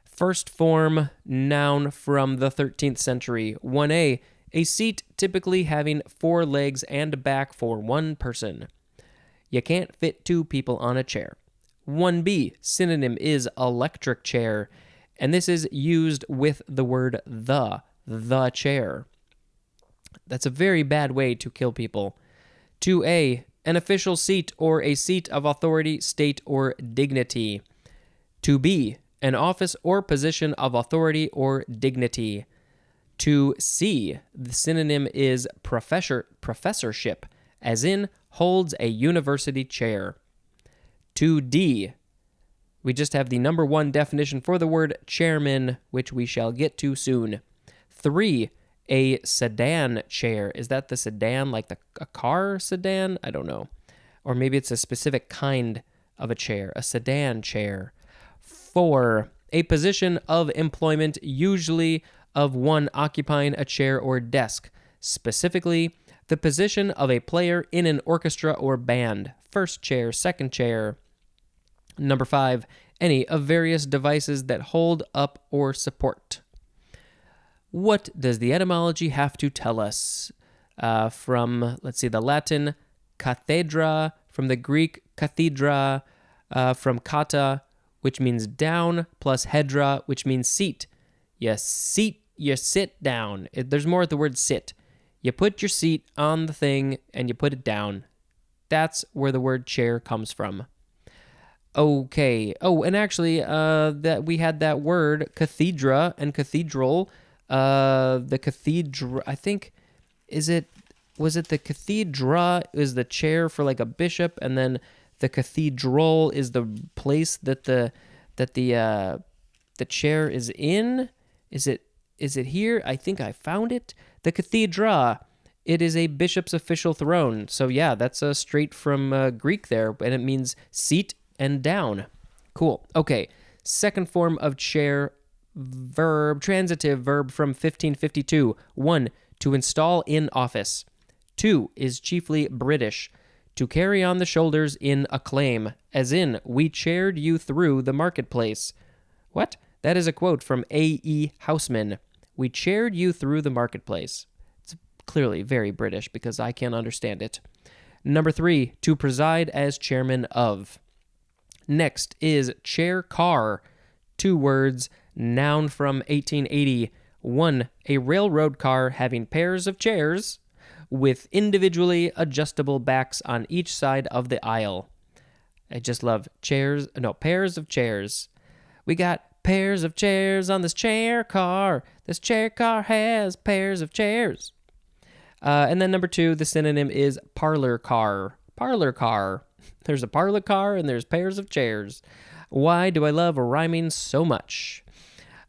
First form noun from the 13th century. 1a, a seat typically having 4 legs and a back for one person. You can't fit 2 people on a chair. 1b, synonym is electric chair, and this is used with the word the chair. That's a very bad way to kill people. 2a, an official seat or a seat of authority, state, or dignity. 2b, an office or position of authority or dignity. 2c, the synonym is professorship, as in holds a university chair. 2d, we just have the number one definition for the word chairman, which we shall get to soon. 3, a sedan chair. Is that the sedan, like a car sedan? I don't know. Or maybe it's a specific kind of a chair, a sedan chair. 4, a position of employment, usually of one occupying a chair or desk, specifically the position of a player in an orchestra or band. First chair, second chair. Number 5, any of various devices that hold up or support. What does the etymology have to tell us? From, let's see, the Latin cathedra, from the Greek cathedra, from kata, which means down, plus hedra, which means seat. You sit down. There's more at the word sit. You put your seat on the thing and you put it down. That's where the word chair comes from. Okay. Oh, and actually, that we had that word cathedra and cathedral. The cathedra, I think, was it the cathedra is the chair for like a bishop, and then the cathedral is the place that the chair is in. Is it here? I think I found it. The cathedra. It is a bishop's official throne. So yeah, that's straight from Greek there, and it means seat and down. Cool. Okay. Second form of chair, verb, transitive verb from 1552. 1, to install in office. 2, is chiefly British. To carry on the shoulders in acclaim, as in, we chaired you through the marketplace. What? That is a quote from A.E. Houseman. We chaired you through the marketplace. It's clearly very British because I can't understand it. Number 3, to preside as chairman of. Next is chair car. 2 words, noun from 1880. 1, a railroad car having pairs of chairs with individually adjustable backs on each side of the aisle. I just love pairs of chairs. We got pairs of chairs on this chair car. This chair car has pairs of chairs. And then number 2, the synonym is parlor car. Parlor car. There's a parlor car and there's pairs of chairs. Why do I love rhyming so much?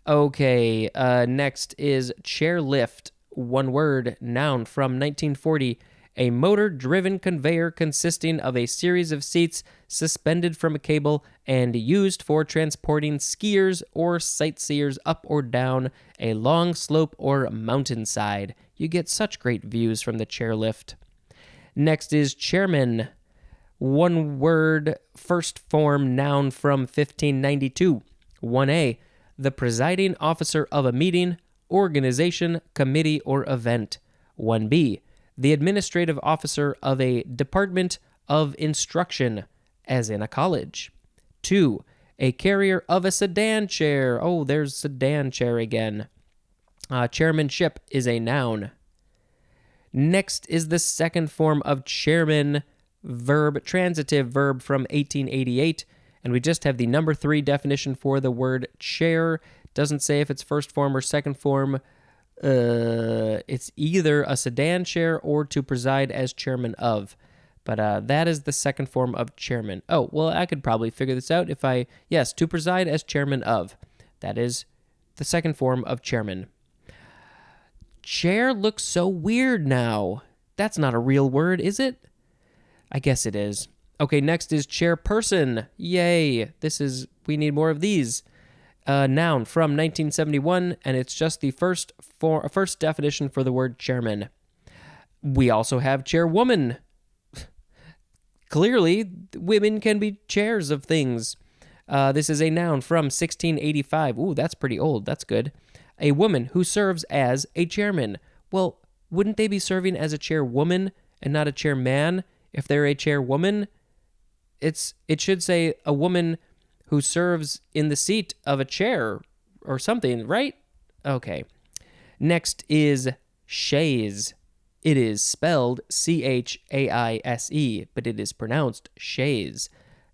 Okay, next is chairlift. 1 word, noun from 1940. A motor-driven conveyor consisting of a series of seats suspended from a cable and used for transporting skiers or sightseers up or down a long slope or mountainside. You get such great views from the chairlift. Next is chairman. 1 word, first form noun from 1592. 1a, the presiding officer of a meeting, organization, committee, or event. 1b, the administrative officer of a department of instruction, as in a college. 2, a carrier of a sedan chair. Oh, there's sedan chair again. Chairmanship is a noun. Next is the second form of chairman, verb, transitive verb from 1888, and we just have the number 3 definition for the word chair. Doesn't say if it's first form or second form. It's either a sedan chair or to preside as chairman of. But that is the second form of chairman. Oh, well, I could probably figure this out if yes, to preside as chairman of. That is the second form of chairman. Chair looks so weird now. That's not a real word, is it? I guess it is. Okay, next is chairperson. Yay. We need more of these. Noun from 1971, and it's just the first definition for the word chairman. We also have chairwoman. Clearly, women can be chairs of things. This is a noun from 1685. Ooh, that's pretty old. That's good. A woman who serves as a chairman. Well, wouldn't they be serving as a chairwoman and not a chairman if they're a chairwoman? It should say a woman who serves in the seat of a chair or something, right? Okay. Next is chaise. It is spelled chaise, but it is pronounced chaise.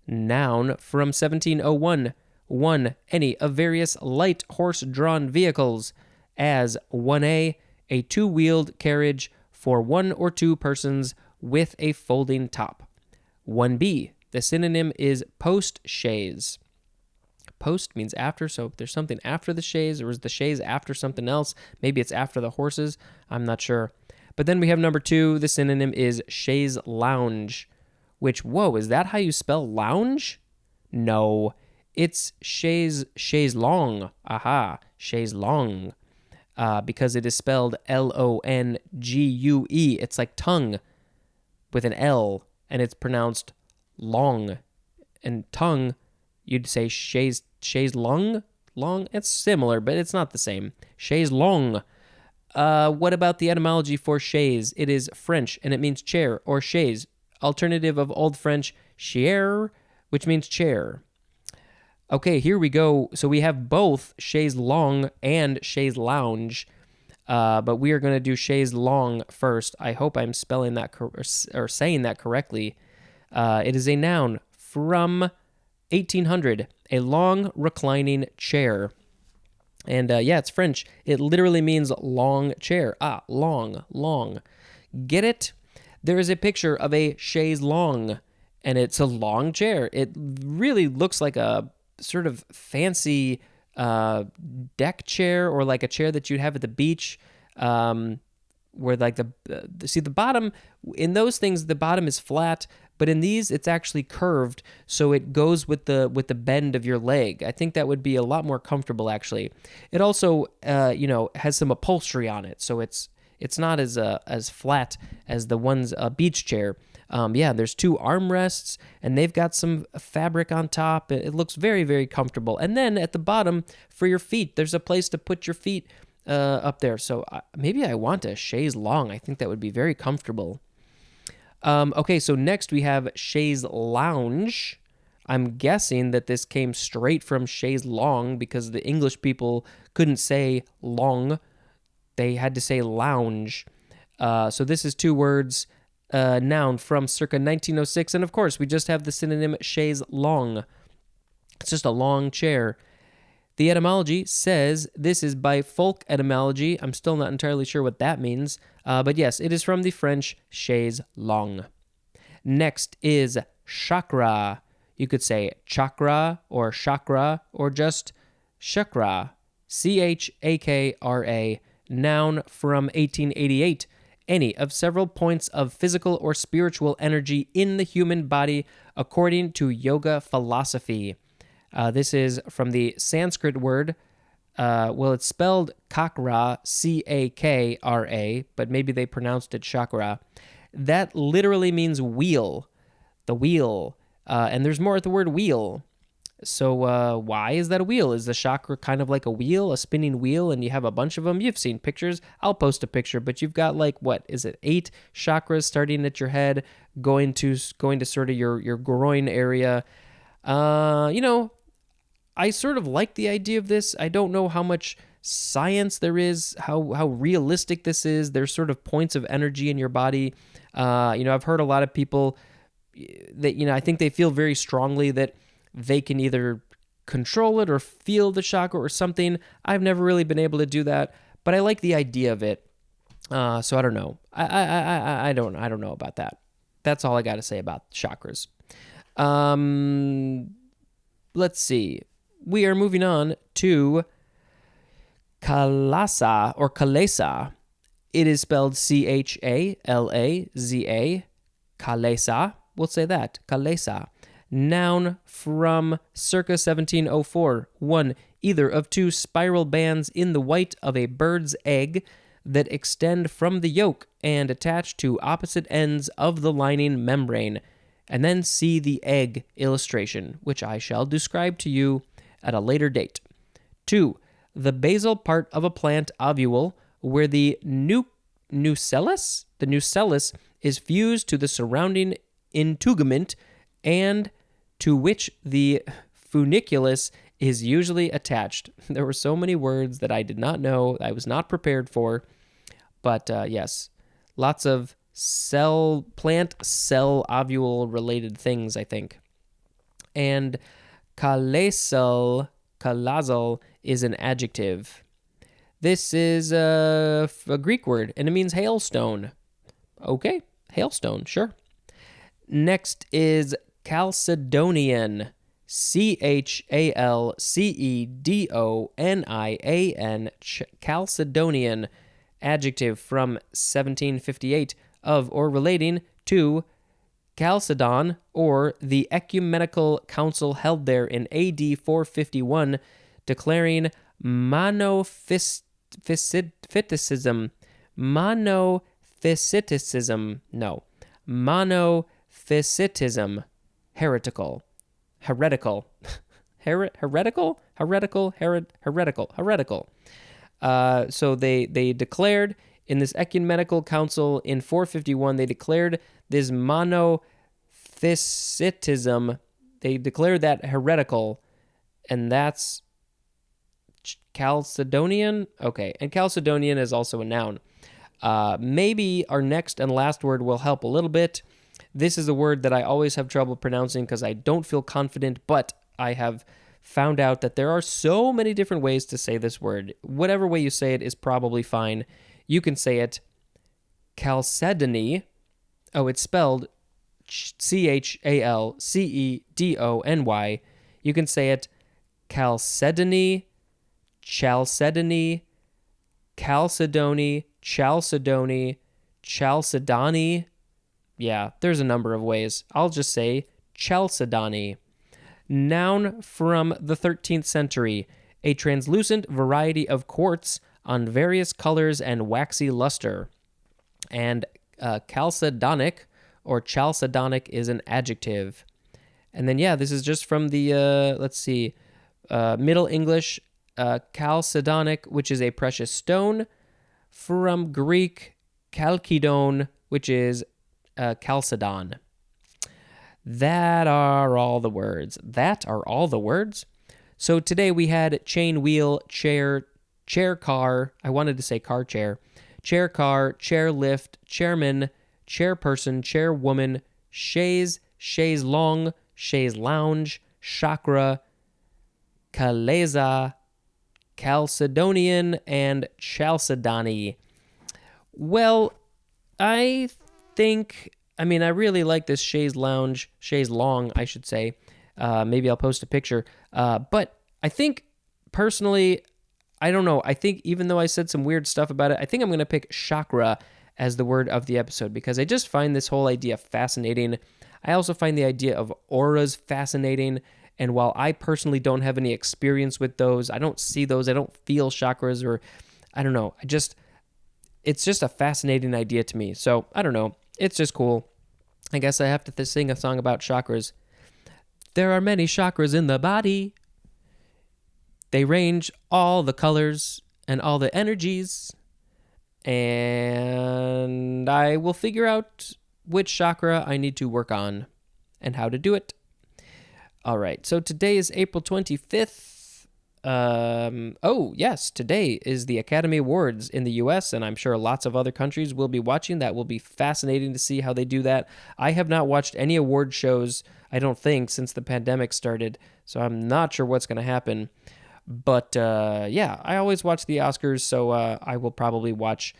Noun from 1701. 1. Any of various light horse-drawn vehicles. As 1A, a two-wheeled carriage for one or two persons with a folding top. 1B, the synonym is post-chaise. Post means after, so if there's something after the chaise, or is the chaise after something else? Maybe it's after the horses. I'm not sure. But then we have number 2. The synonym is chaise lounge, which, whoa, is that how you spell lounge? No, it's chaise long. Aha, chaise long. Because it is spelled Longue. It's like tongue with an L, and it's pronounced long. And tongue, you'd say chaise long? Long? It's similar, but it's not the same. Chaise long. What about the etymology for chaise? It is French, and it means chair or chaise. Alternative of Old French, chair, which means chair. Okay, here we go. So we have both chaise long and chaise lounge, but we are going to do chaise long first. I hope I'm spelling that or saying that correctly. It is a noun from 1800, a long reclining chair. And yeah, it's French. It literally means long chair. Long. Get it? There is a picture of a chaise longue, and it's a long chair. It really looks like a sort of fancy deck chair, or like a chair that you'd have at the beach, where like the bottom, in those things, the bottom is flat, but in these it's actually curved, so it goes with the bend of your leg. I think that would be a lot more comfortable, actually. It also has some upholstery on it, so it's not as flat as the one's beach chair. There's 2 armrests, and they've got some fabric on top. It looks very, very comfortable. And then at the bottom, for your feet, there's a place to put your feet up there. So maybe I want a chaise long. I think that would be very comfortable. Okay, so next we have chaise lounge. I'm guessing that this came straight from chaise long because the English people couldn't say long. They had to say lounge. So this is 2 words. Noun from circa 1906, and of course we just have the synonym chaise longue. It's just a long chair. The etymology says this is by folk etymology. I'm still not entirely sure what that means, but yes, it is from the French chaise longue. Next is chakra. You could say chakra or just chakra. Chakra. Noun from 1888. Any of several points of physical or spiritual energy in the human body according to yoga philosophy. This is from the Sanskrit word. It's spelled kakra, Cakra, but maybe they pronounced it chakra. That literally means wheel, the wheel. And there's more at the word wheel. So why is that a wheel? Is the chakra kind of like a wheel, a spinning wheel, and you have a bunch of them? You've seen pictures. I'll post a picture, but you've got 8 chakras starting at your head, going to sort of your groin area. I sort of like the idea of this. I don't know how much science there is, how realistic this is. There's sort of points of energy in your body. I've heard a lot of people that, I think they feel very strongly that they can either control it or feel the chakra or something. I've never really been able to do that, but I like the idea of it. So I don't know. I don't know about that. That's all I got to say about chakras. Let's see. We are moving on to Kalasa or Kalesa. It is spelled Chalaza. Kalesa. We'll say that. Kalesa. Noun from circa 1704. 1. Either of two spiral bands in the white of a bird's egg that extend from the yolk and attach to opposite ends of the lining membrane. And then see the egg illustration, which I shall describe to you at a later date. 2. The basal part of a plant ovule where the nucellus is fused to the surrounding integument and to which the funiculus is usually attached. There were so many words that I did not know, I was not prepared for, but yes, lots of plant cell ovule related things, I think. And kalazal is an adjective. This is a Greek word, and it means hailstone. Okay, hailstone, sure. Next is Chalcedonian. Chalcedonian. Chalcedonian. Adjective from 1758 of or relating to Chalcedon or the ecumenical council held there in AD 451, declaring monophysitism, heretical. So they declared in this ecumenical council in 451, they declared this monophysitism, they declared that heretical, and that's Chalcedonian. Okay, and Chalcedonian is also a noun. Maybe our next and last word will help a little bit. This is a word that I always have trouble pronouncing because I don't feel confident, but I have found out that there are so many different ways to say this word. Whatever way you say it is probably fine. You can say it Chalcedony. Oh, it's spelled Chalcedony. You can say it Chalcedony, Chalcedony, Chalcedony. Yeah, there's a number of ways. I'll just say Chalcedony. Noun from the 13th century, a translucent variety of quartz on various colors and waxy luster. And chalcedonic or chalcedonic is an adjective. And then, yeah, this is just from the, Middle English, chalcedonic, which is a precious stone, from Greek, chalkidon, which is chalcedon. That are all the words. So today we had chain wheel, chair car. I wanted to say car chair. Chair car, chair lift, chairman, chairperson, chairwoman, chaise long, chaise lounge, chakra, kaleza, Chalcedonian, and Chalcedony. Well, I really like this chaise long, I should say. Maybe I'll post a picture. But I think, personally, I don't know. I think even though I said some weird stuff about it, I think I'm going to pick chakra as the word of the episode because I just find this whole idea fascinating. I also find the idea of auras fascinating. And while I personally don't have any experience with those, I don't see those, I don't feel chakras, or I don't know. It's just a fascinating idea to me. So I don't know. It's just cool. I guess I have to sing a song about chakras. There are many chakras in the body. They range all the colors and all the energies. And I will figure out which chakra I need to work on and how to do it. All right. So today is April 25th. Today is the Academy Awards in the U.S., and I'm sure lots of other countries will be watching. That will be fascinating to see how they do that. I have not watched any award shows, I don't think, since the pandemic started, so I'm not sure what's going to happen. But, I always watch the Oscars, so I will probably watch.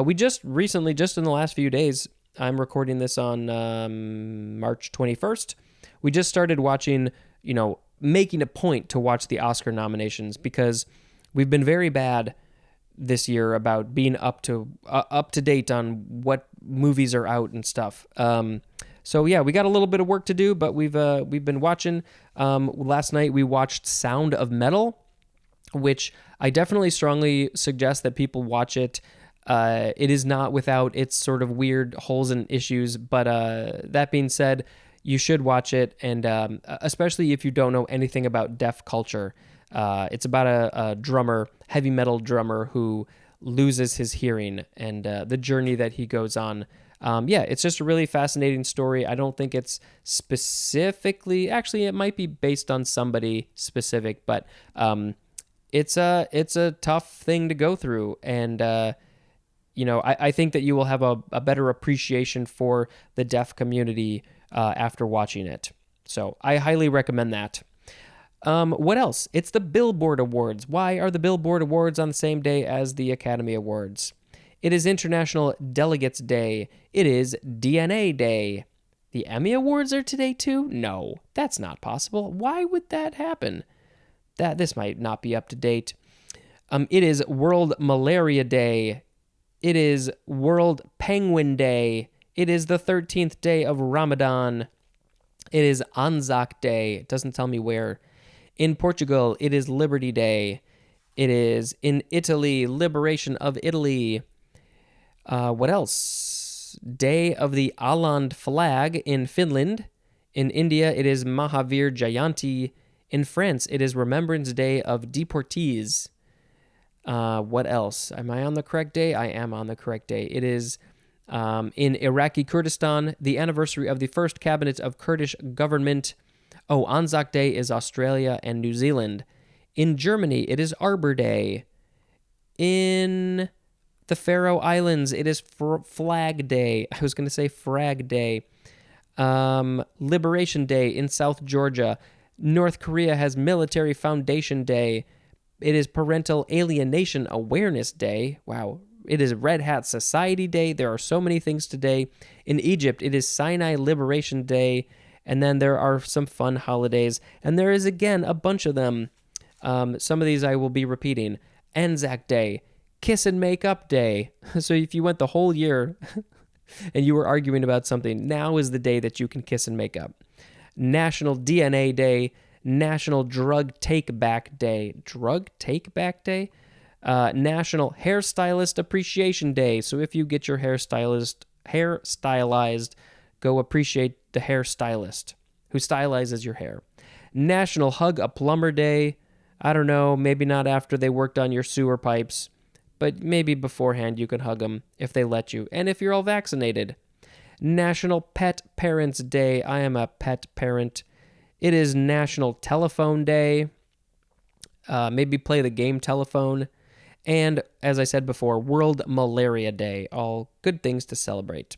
We just recently, just in the last few days, I'm recording this on March 21st, we just started watching, making a point to watch the Oscar nominations because we've been very bad this year about being up to date on what movies are out and stuff. So yeah, we got a little bit of work to do, but we've been watching. Last night we watched Sound of Metal, which I definitely strongly suggest that people watch it. It is not without its sort of weird holes and issues, but that being said, you should watch it, and especially if you don't know anything about deaf culture. It's about a drummer, heavy metal drummer, who loses his hearing and the journey that he goes on. Yeah, it's just a really fascinating story. I don't think it's specifically, actually, it might be based on somebody specific, but it's a tough thing to go through, and I think that you will have a better appreciation for the deaf community after watching it. So I highly recommend that. What else? It's the Billboard Awards. Why are the Billboard Awards on the same day as the Academy Awards? It is International Delegates Day. It is DNA Day. The Emmy Awards are today too? No, that's not possible. Why would that happen? This might not be up to date. It is World Malaria Day. It is World Penguin Day. It is the 13th day of Ramadan. It is Anzac Day. It doesn't tell me where. In Portugal, it is Liberty Day. It is in Italy, Liberation of Italy. What else? Day of the Åland flag in Finland. In India, it is Mahavir Jayanti. In France, it is Remembrance Day of Deportees. What else? Am I on the correct day? I am on the correct day. It is in Iraqi Kurdistan, the anniversary of the first cabinet of Kurdish government. Oh, Anzac Day is Australia and New Zealand. In Germany, it is Arbor Day. In the Faroe Islands, it is Flag Day. I was going to say Frag Day. Liberation Day in South Georgia. North Korea has Military Foundation Day. It is Parental Alienation Awareness Day. Wow. It is Red Hat Society Day. There are so many things today. In Egypt, it is Sinai Liberation Day. And then there are some fun holidays. And there is, again, a bunch of them. Some of these I will be repeating. Anzac Day. Kiss and Make Up Day. So if you went the whole year and you were arguing about something, now is the day that you can kiss and make up. National DNA Day. National Drug Take Back Day. Drug Take Back Day? National Hairstylist Appreciation Day. So if you get your hair stylized, go appreciate the hairstylist who stylizes your hair. National Hug a Plumber Day. I don't know, maybe not after they worked on your sewer pipes, but maybe beforehand you can hug them if they let you, and if you're all vaccinated. National Pet Parents Day. I am a pet parent. It is National Telephone Day. Maybe play the game telephone. And, as I said before, World Malaria Day. All good things to celebrate.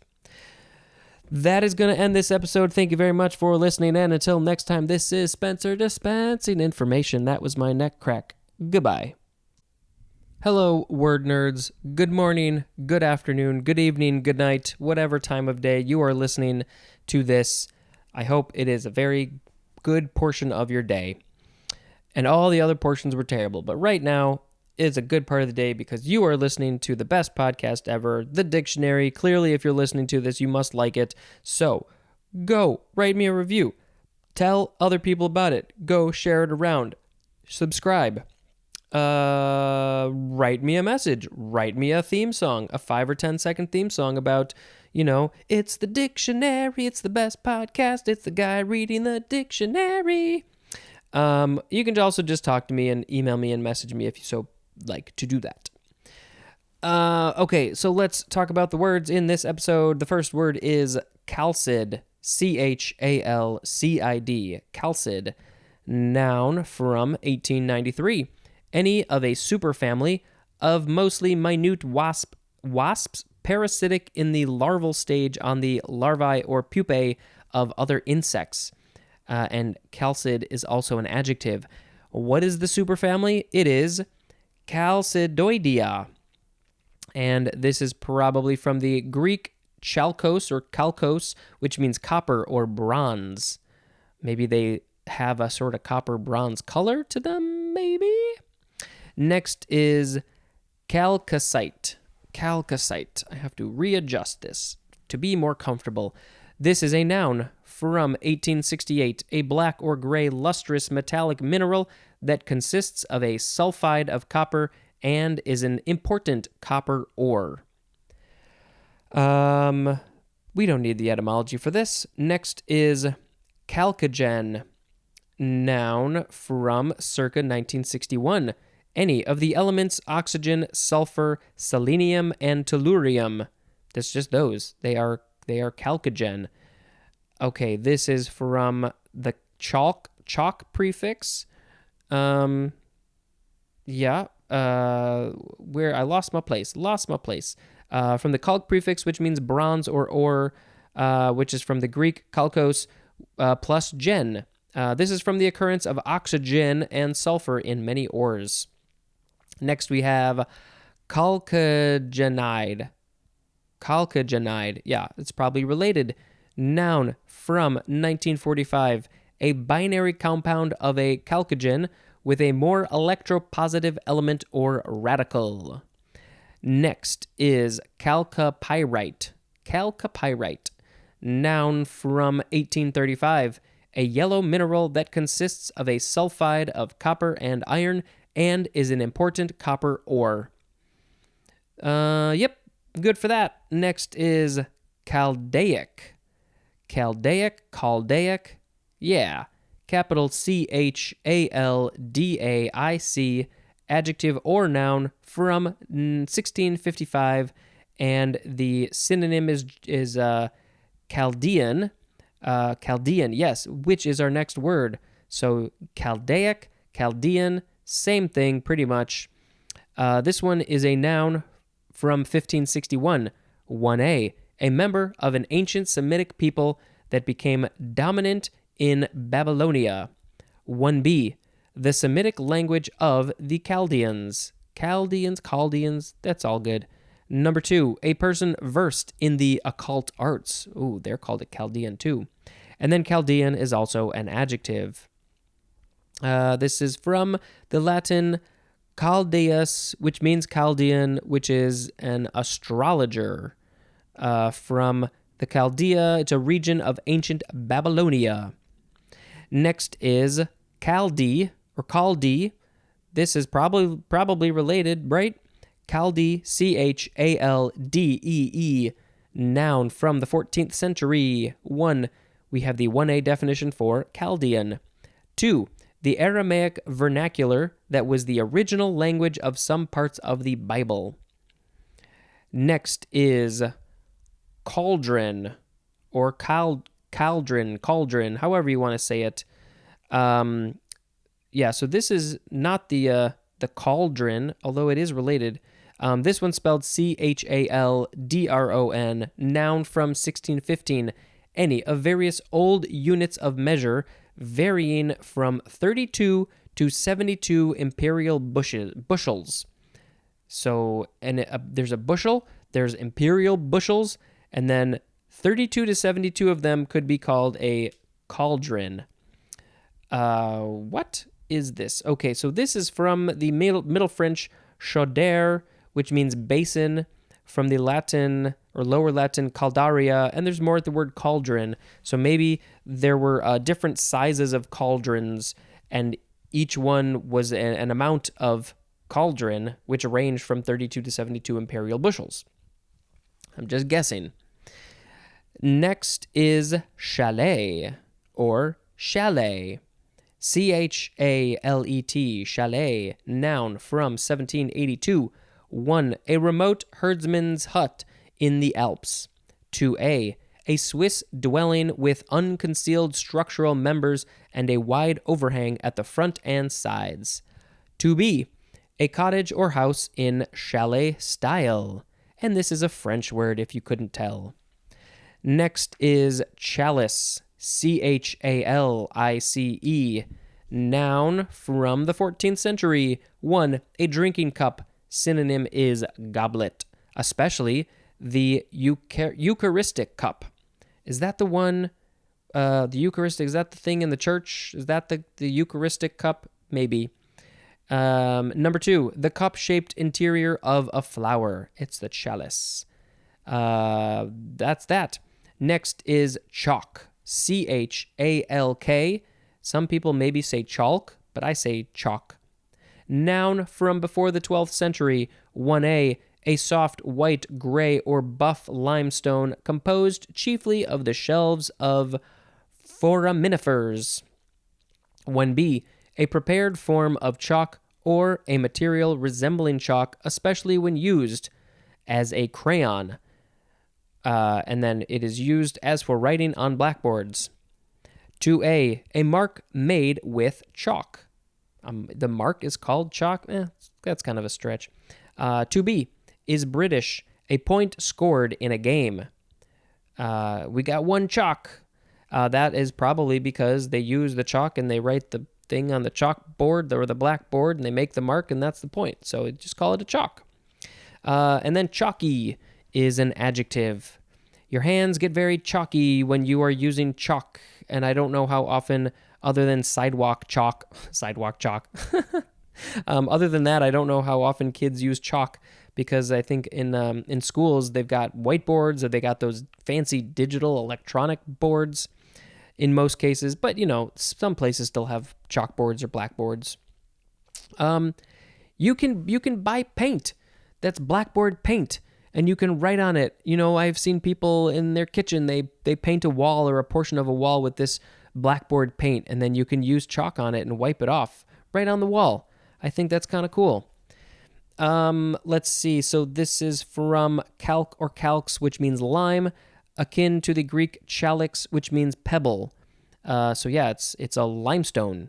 That is going to end this episode. Thank you very much for listening. And until next time, this is Spencer dispensing information. That was my neck crack. Goodbye. Hello, word nerds. Good morning, good afternoon, good evening, good night, whatever time of day you are listening to this. I hope it is a very good portion of your day. And all the other portions were terrible. But right now is a good part of the day because you are listening to the best podcast ever, The Dictionary. Clearly, if you're listening to this, you must like it. So go write me a review. Tell other people about it. Go share it around. Subscribe. Write me a message. Write me a theme song, a 5 or 10 second theme song about, it's the dictionary, it's the best podcast, it's the guy reading the dictionary. You can also just talk to me and email me and message me if you so like to do that. Okay, so let's talk about the words in this episode. The first word is chalcid, Chalcid, chalcid, noun from 1893. Any of a superfamily of mostly minute wasps parasitic in the larval stage on the larvae or pupae of other insects. And chalcid is also an adjective. What is the superfamily? It is Chalcidoidea. And this is probably from the Greek chalkos or kalkos, which means copper or bronze. Maybe they have a sort of copper bronze color to them, maybe? Next is chalcocite. Chalcocite. I have to readjust this to be more comfortable. This is a noun from 1868, a black or gray lustrous metallic mineral that consists of a sulfide of copper and is an important copper ore. We don't need the etymology for this. Next is chalcogen, noun from circa 1961. Any of the elements oxygen, sulfur, selenium, and tellurium. That's just those. They are chalcogen. Okay, this is from the chalk prefix. Where I lost my place. From the chalk prefix, which means bronze or ore, which is from the Greek chalkos plus gen. This is from the occurrence of oxygen and sulfur in many ores. Next, we have chalcogenide. Chalcogenide, yeah, it's probably related. Noun from 1945, a binary compound of a chalcogen with a more electropositive element or radical. Next is chalcopyrite. Chalcopyrite, noun from 1835, a yellow mineral that consists of a sulfide of copper and iron and is an important copper ore. Yep, good for that. Next is chaldaic. Chaldaic, yeah. Capital CHALDAIC, adjective or noun from 1655, and the synonym is Chaldean. Chaldean, yes, which is our next word. So Chaldaic, Chaldean, same thing pretty much. This one is a noun from 1561. 1a, a member of an ancient Semitic people that became dominant in Babylonia. 1b, the Semitic language of the Chaldeans. Chaldeans, that's all good. Number 2, a person versed in the occult arts. Ooh, they're called a Chaldean too. And then Chaldean is also an adjective. This is from the Latin Chaldeus, which means Chaldean, which is an astrologer. From the Chaldea, it's a region of ancient Babylonia. Next is Chaldee, or Chaldee. This is probably related, right? Chaldee, Chaldee, noun from the 14th century. 1, we have the 1a definition for Chaldean. 2, the Aramaic vernacular that was the original language of some parts of the Bible. Next is cauldron, or cauldron, however you want to say it. So this is not the cauldron, although it is related. This one's spelled Chaldron, noun from 1615. Any of various old units of measure varying from 32 to 72 imperial bushels. So, and there's a bushel, there's imperial bushels, and then 32 to 72 of them could be called a cauldron. What is this? Okay, so this is from the Middle French chaudière, which means basin, from the Latin or Lower Latin caldaria, and there's more at the word cauldron. So maybe there were different sizes of cauldrons, and each one was an amount of cauldron, which ranged from 32 to 72 imperial bushels. I'm just guessing. Next is chalet, or chalet. Chalet, chalet, noun from 1782. 1, a remote herdsman's hut in the Alps. 2a, a Swiss dwelling with unconcealed structural members and a wide overhang at the front and sides. 2b, a cottage or house in chalet style. And this is a French word if you couldn't tell. Next is chalice, Chalice, noun from the 14th century. 1, a drinking cup. Synonym is goblet, especially the Eucharistic cup. Is that the one, the Eucharistic, is that the thing in the church? Is that the Eucharistic cup? Maybe. Number 2, the cup-shaped interior of a flower. It's the chalice. That's that. Next is chalk. Chalk. Some people maybe say chalk, but I say chalk. Noun from before the 12th century. 1a, a soft white, gray, or buff limestone composed chiefly of the shelves of foraminifers. 1b, a prepared form of chalk or a material resembling chalk, especially when used as a crayon. And then it is used as for writing on blackboards. 2a, a mark made with chalk. The mark is called chalk. That's kind of a stretch. 2b is British, a point scored in a game. We got one chalk. That is probably because they use the chalk and they write the thing on the chalkboard or the blackboard and they make the mark and that's the point. So just call it a chalk. And then chalky is an adjective. Your hands get very chalky when you are using chalk. And I don't know how often, other than sidewalk chalk. Other than that, I don't know how often kids use chalk, because I think in schools they've got whiteboards or they got those fancy digital electronic boards in most cases. But, some places still have chalkboards or blackboards. You can buy paint. That's blackboard paint. And you can write on it. I've seen people in their kitchen, they paint a wall or a portion of a wall with this blackboard paint, and then you can use chalk on it and wipe it off right on the wall. I think that's kind of cool. Let's see. So this is from calc or calx, which means lime, akin to the Greek chalix, which means pebble. So yeah, it's a limestone.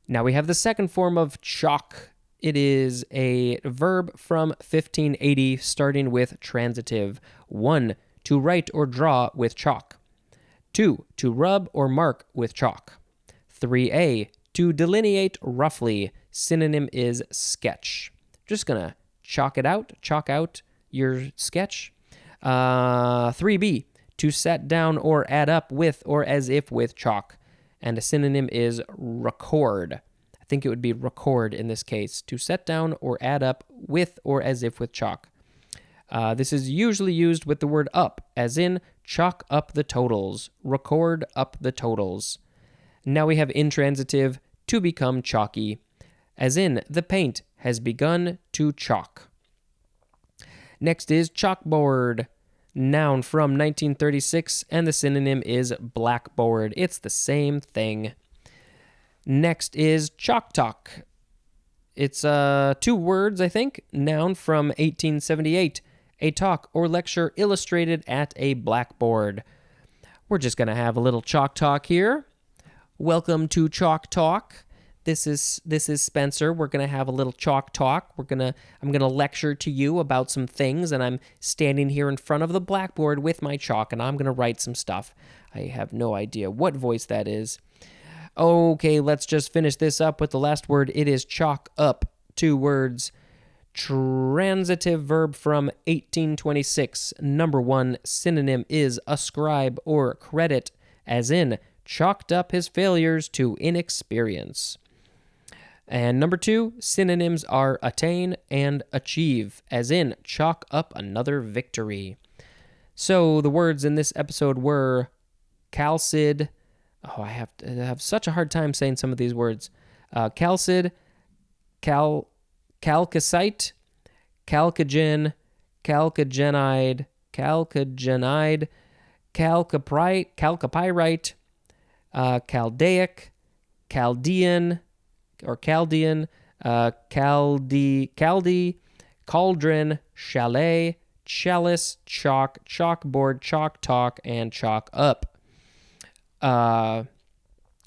Now we have the second form of chalk. It is a verb from 1580, starting with transitive. 1, to write or draw with chalk. 2, to rub or mark with chalk. 3a, to delineate roughly. Synonym is sketch. Just gonna chalk out your sketch. 3b, to set down or add up with or as if with chalk. And a synonym is record. I think it would be record in this case, to set down or add up with or as if with chalk. This is usually used with the word up, as in chalk up the totals, record up the totals. Now we have intransitive, to become chalky, as in the paint has begun to chalk. Next is chalkboard, noun from 1936, and the synonym is blackboard. It's the same thing. Next is chalk talk. It's 2 words, I think. Noun from 1878. A talk or lecture illustrated at a blackboard. We're just going to have a little chalk talk here. Welcome to Chalk Talk. This is Spencer. We're going to have a little chalk talk. I'm going to lecture to you about some things, and I'm standing here in front of the blackboard with my chalk, and I'm going to write some stuff. I have no idea what voice that is. Okay, let's just finish this up with the last word. It is chalk up. 2 words. Transitive verb from 1826. Number 1, synonym is ascribe or credit, as in chalked up his failures to inexperience. And number 2, synonyms are attain and achieve, as in chalk up another victory. So the words in this episode were calcid. Oh, I have such a hard time saying some of these words. Calcid, calcicite, calcogen, calcogenide, calcopyrite, chaldaic, Chaldean, Chaldy, cauldron, chalet, chalice, chalk, chalkboard, chalk talk, and chalk up.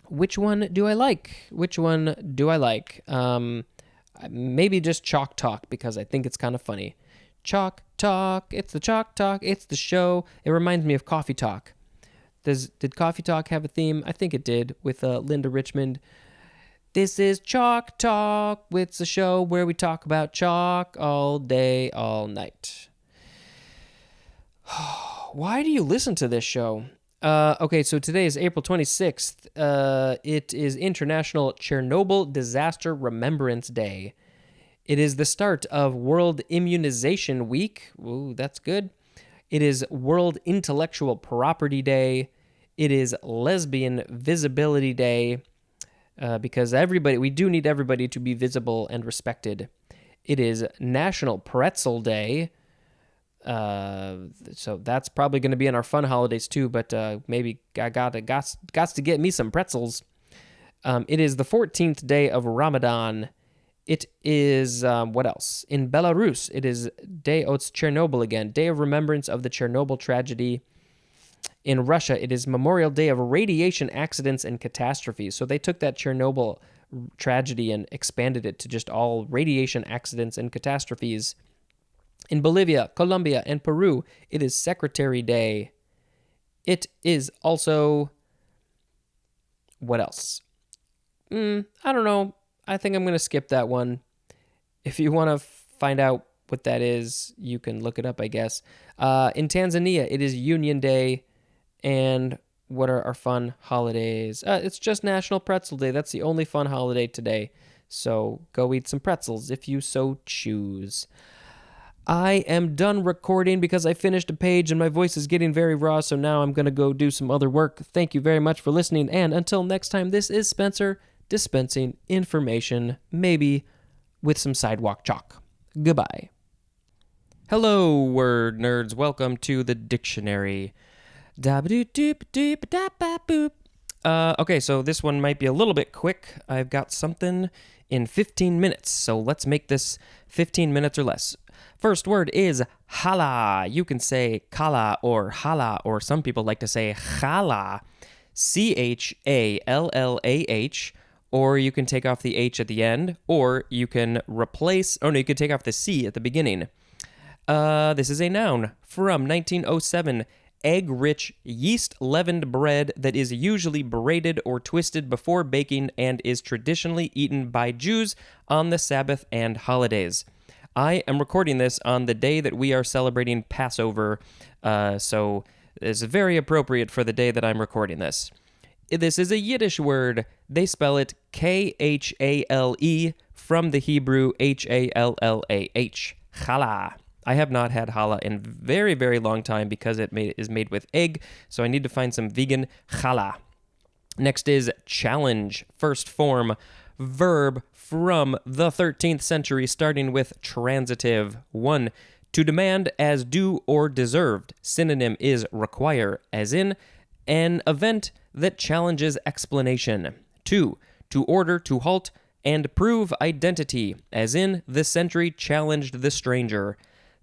Which one do I like? Maybe just chalk talk, because I think it's kind of funny. Chalk talk, it's the chalk talk, it's the show. It reminds me of Coffee Talk. Did Coffee Talk have a theme? I think it did, with Linda Richmond. This is Chalk Talk. It's a show where we talk about chalk all day, all night. Why do you listen to this show? Okay, so today is April 26th. It is International Chernobyl Disaster Remembrance Day. It is the start of World Immunization Week. Ooh, that's good. It is World Intellectual Property Day. It is Lesbian Visibility Day, because we do need everybody to be visible and respected. It is National Pretzel Day. So that's probably going to be in our fun holidays too, but maybe I got to get me some pretzels. It is the 14th day of Ramadan. It is, what else? In Belarus, it is it's Chernobyl again, Day of Remembrance of the Chernobyl Tragedy. In Russia, it is Memorial Day of Radiation Accidents and Catastrophes. So they took that Chernobyl tragedy and expanded it to just all radiation accidents and catastrophes. In Bolivia, Colombia, and Peru, it is Secretary Day. It is also... What else? I don't know. I think I'm going to skip that one. If you want to find out what that is, you can look it up, I guess. In Tanzania, it is Union Day. And what are our fun holidays? It's just National Pretzel Day. That's the only fun holiday today. So go eat some pretzels if you so choose. I am done recording because I finished a page and my voice is getting very raw, so now I'm going to go do some other work. Thank you very much for listening, and until next time, this is Spencer dispensing information, maybe with some sidewalk chalk. Goodbye. Hello, word nerds. Welcome to the dictionary. Okay, so this one might be a little bit quick. I've got something in 15 minutes, so let's make this 15 minutes or less. First word is hala. You can say kala or hala, or some people like to say chala, Challah, or you can take off the H at the end, or you can you can take off the C at the beginning. This is a noun from 1907. Egg-rich, yeast-leavened bread that is usually braided or twisted before baking and is traditionally eaten by Jews on the Sabbath and holidays. I am recording this on the day that we are celebrating Passover, so it's very appropriate for the day that I'm recording this. This is a Yiddish word. They spell it Khale from the Hebrew Hallah. Challah. I have not had challah in very, very long time because it is made with egg, so I need to find some vegan challah. Next is challenge. First form, verb from the 13th century, starting with transitive. 1. To demand as due or deserved. Synonym is require, as in an event that challenges explanation. 2. To order, to halt, and prove identity, as in the sentry challenged the stranger.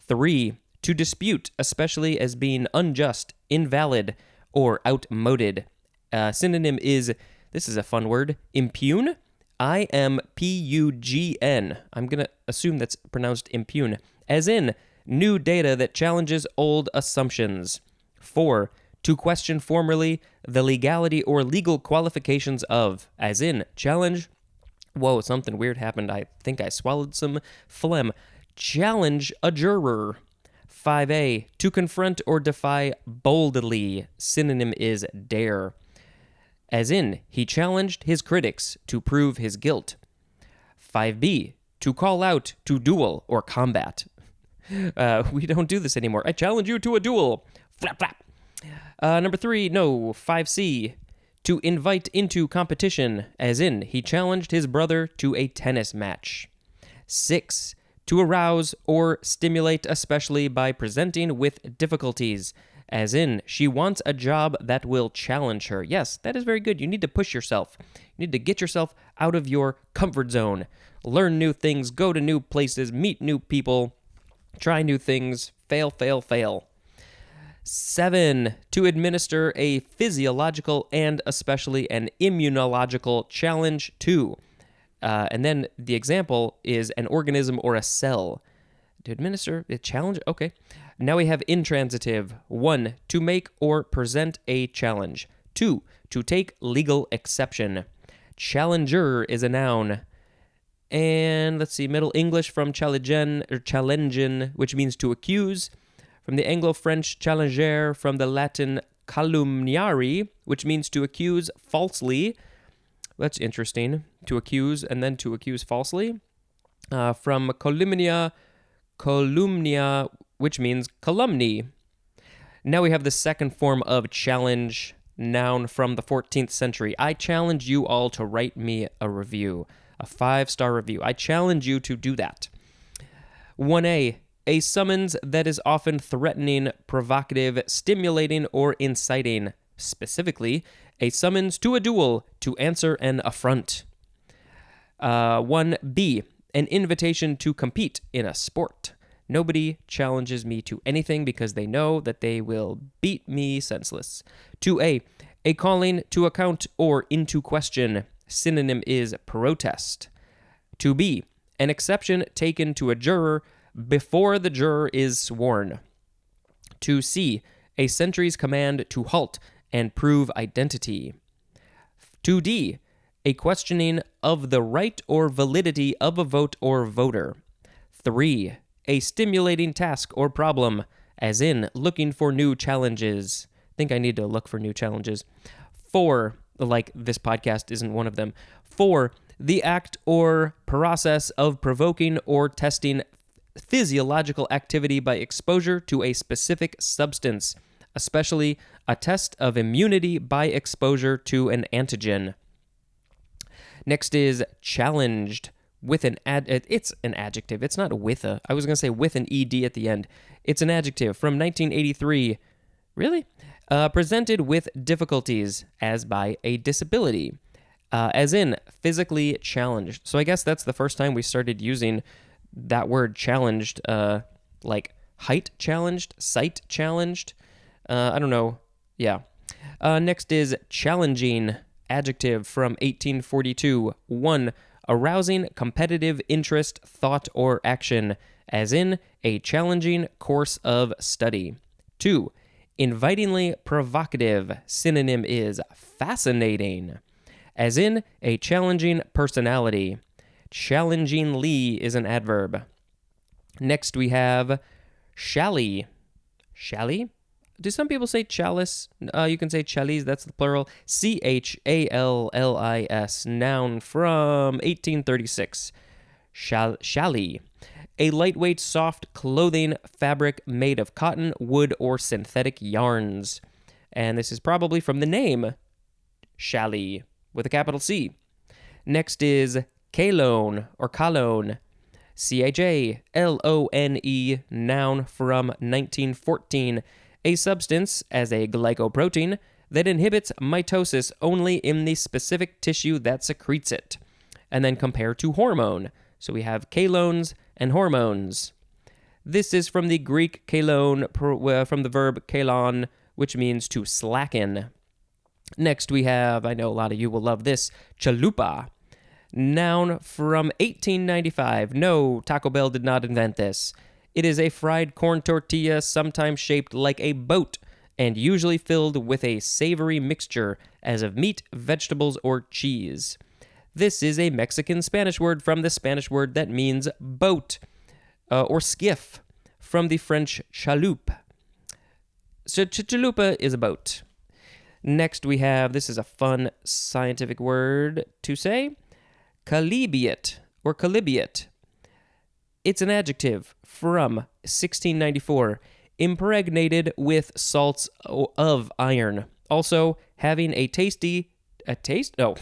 3. To dispute, especially as being unjust, invalid, or outmoded. Synonym is, this is a fun word, impugn. Impugn. I'm going to assume that's pronounced impugn, as in new data that challenges old assumptions. 4. To question formally the legality or legal qualifications of, as in challenge. Whoa, something weird happened. I think I swallowed some phlegm. Challenge a juror. 5a. To confront or defy boldly. Synonym is dare. As in, he challenged his critics to prove his guilt. 5b. To call out, to duel, or combat. We don't do this anymore. I challenge you to a duel. Flap, flap. 5c. To invite into competition, as in, he challenged his brother to a tennis match. 6. To arouse or stimulate, especially by presenting with difficulties, as in, she wants a job that will challenge her. Yes, that is very good. You need to push yourself. You need to get yourself out of your comfort zone. Learn new things, go to new places, meet new people, try new things, fail, fail, fail. 7. To administer a physiological and especially an immunological challenge to. And then the example is an organism or a cell. To administer a challenge? Okay. Now we have intransitive. 1. To make or present a challenge. 2. To take legal exception. Challenger is a noun. And let's see, Middle English from challengen, which means to accuse. From the Anglo-French challenger, from the Latin calumniari, which means to accuse falsely. That's interesting. To accuse and then to accuse falsely. From columnia, which means calumny. Now we have the second form of challenge, noun from the 14th century. I challenge you all to write me a review, a 5-star review. I challenge you to do that. 1A, a summons that is often threatening, provocative, stimulating, or inciting. Specifically, a summons to a duel to answer an affront. 1B, an invitation to compete in a sport. Nobody challenges me to anything because they know that they will beat me senseless. 2A, a calling to account or into question. Synonym is protest. 2B, an exception taken to a juror before the juror is sworn. 2C, a sentry's command to halt and prove identity. 2D, a questioning of the right or validity of a vote or voter. 3, a stimulating task or problem, as in looking for new challenges. I think I need to look for new challenges. 4, like this podcast isn't one of them. 4, the act or process of provoking or testing physiological activity by exposure to a specific substance, especially a test of immunity by exposure to an antigen. Next is challenged with it's an adjective. It's not with a. I was going to say with an ed at the end. It's an adjective from 1983. Really? Presented with difficulties as by a disability, as in physically challenged. So I guess that's the first time we started using that word challenged, like height challenged, sight challenged. I don't know. Yeah. Next is challenging, adjective from 1842. 1, arousing competitive interest, thought, or action, as in a challenging course of study. 2, invitingly provocative. Synonym is fascinating, as in a challenging personality. Challengingly is an adverb. Next we have shally. Shally? Do some people say chalice? You can say chalice, that's the plural. Challis, noun from 1836. Shally. A lightweight, soft clothing fabric made of cotton, wood, or synthetic yarns. And this is probably from the name Shally, with a capital C. Next is chalone, or chalone. Chalone, noun from 1914. A substance, as a glycoprotein, that inhibits mitosis only in the specific tissue that secretes it. And then compare to hormone. So we have chalones and hormones. This is from the Greek chalone, from the verb chalon, which means to slacken. Next we have, I know a lot of you will love this, chalupa. Noun from 1895. No, Taco Bell did not invent this. It is a fried corn tortilla, sometimes shaped like a boat, and usually filled with a savory mixture, as of meat, vegetables, or cheese. This is a Mexican-Spanish word from the Spanish word that means boat, or skiff, from the French chaloupe. So chalupa is a boat. Next we have, this is a fun scientific word to say, chalybeate, or chalybeate. It's an adjective from 1694, impregnated with salts of iron. Also, having a taste? No,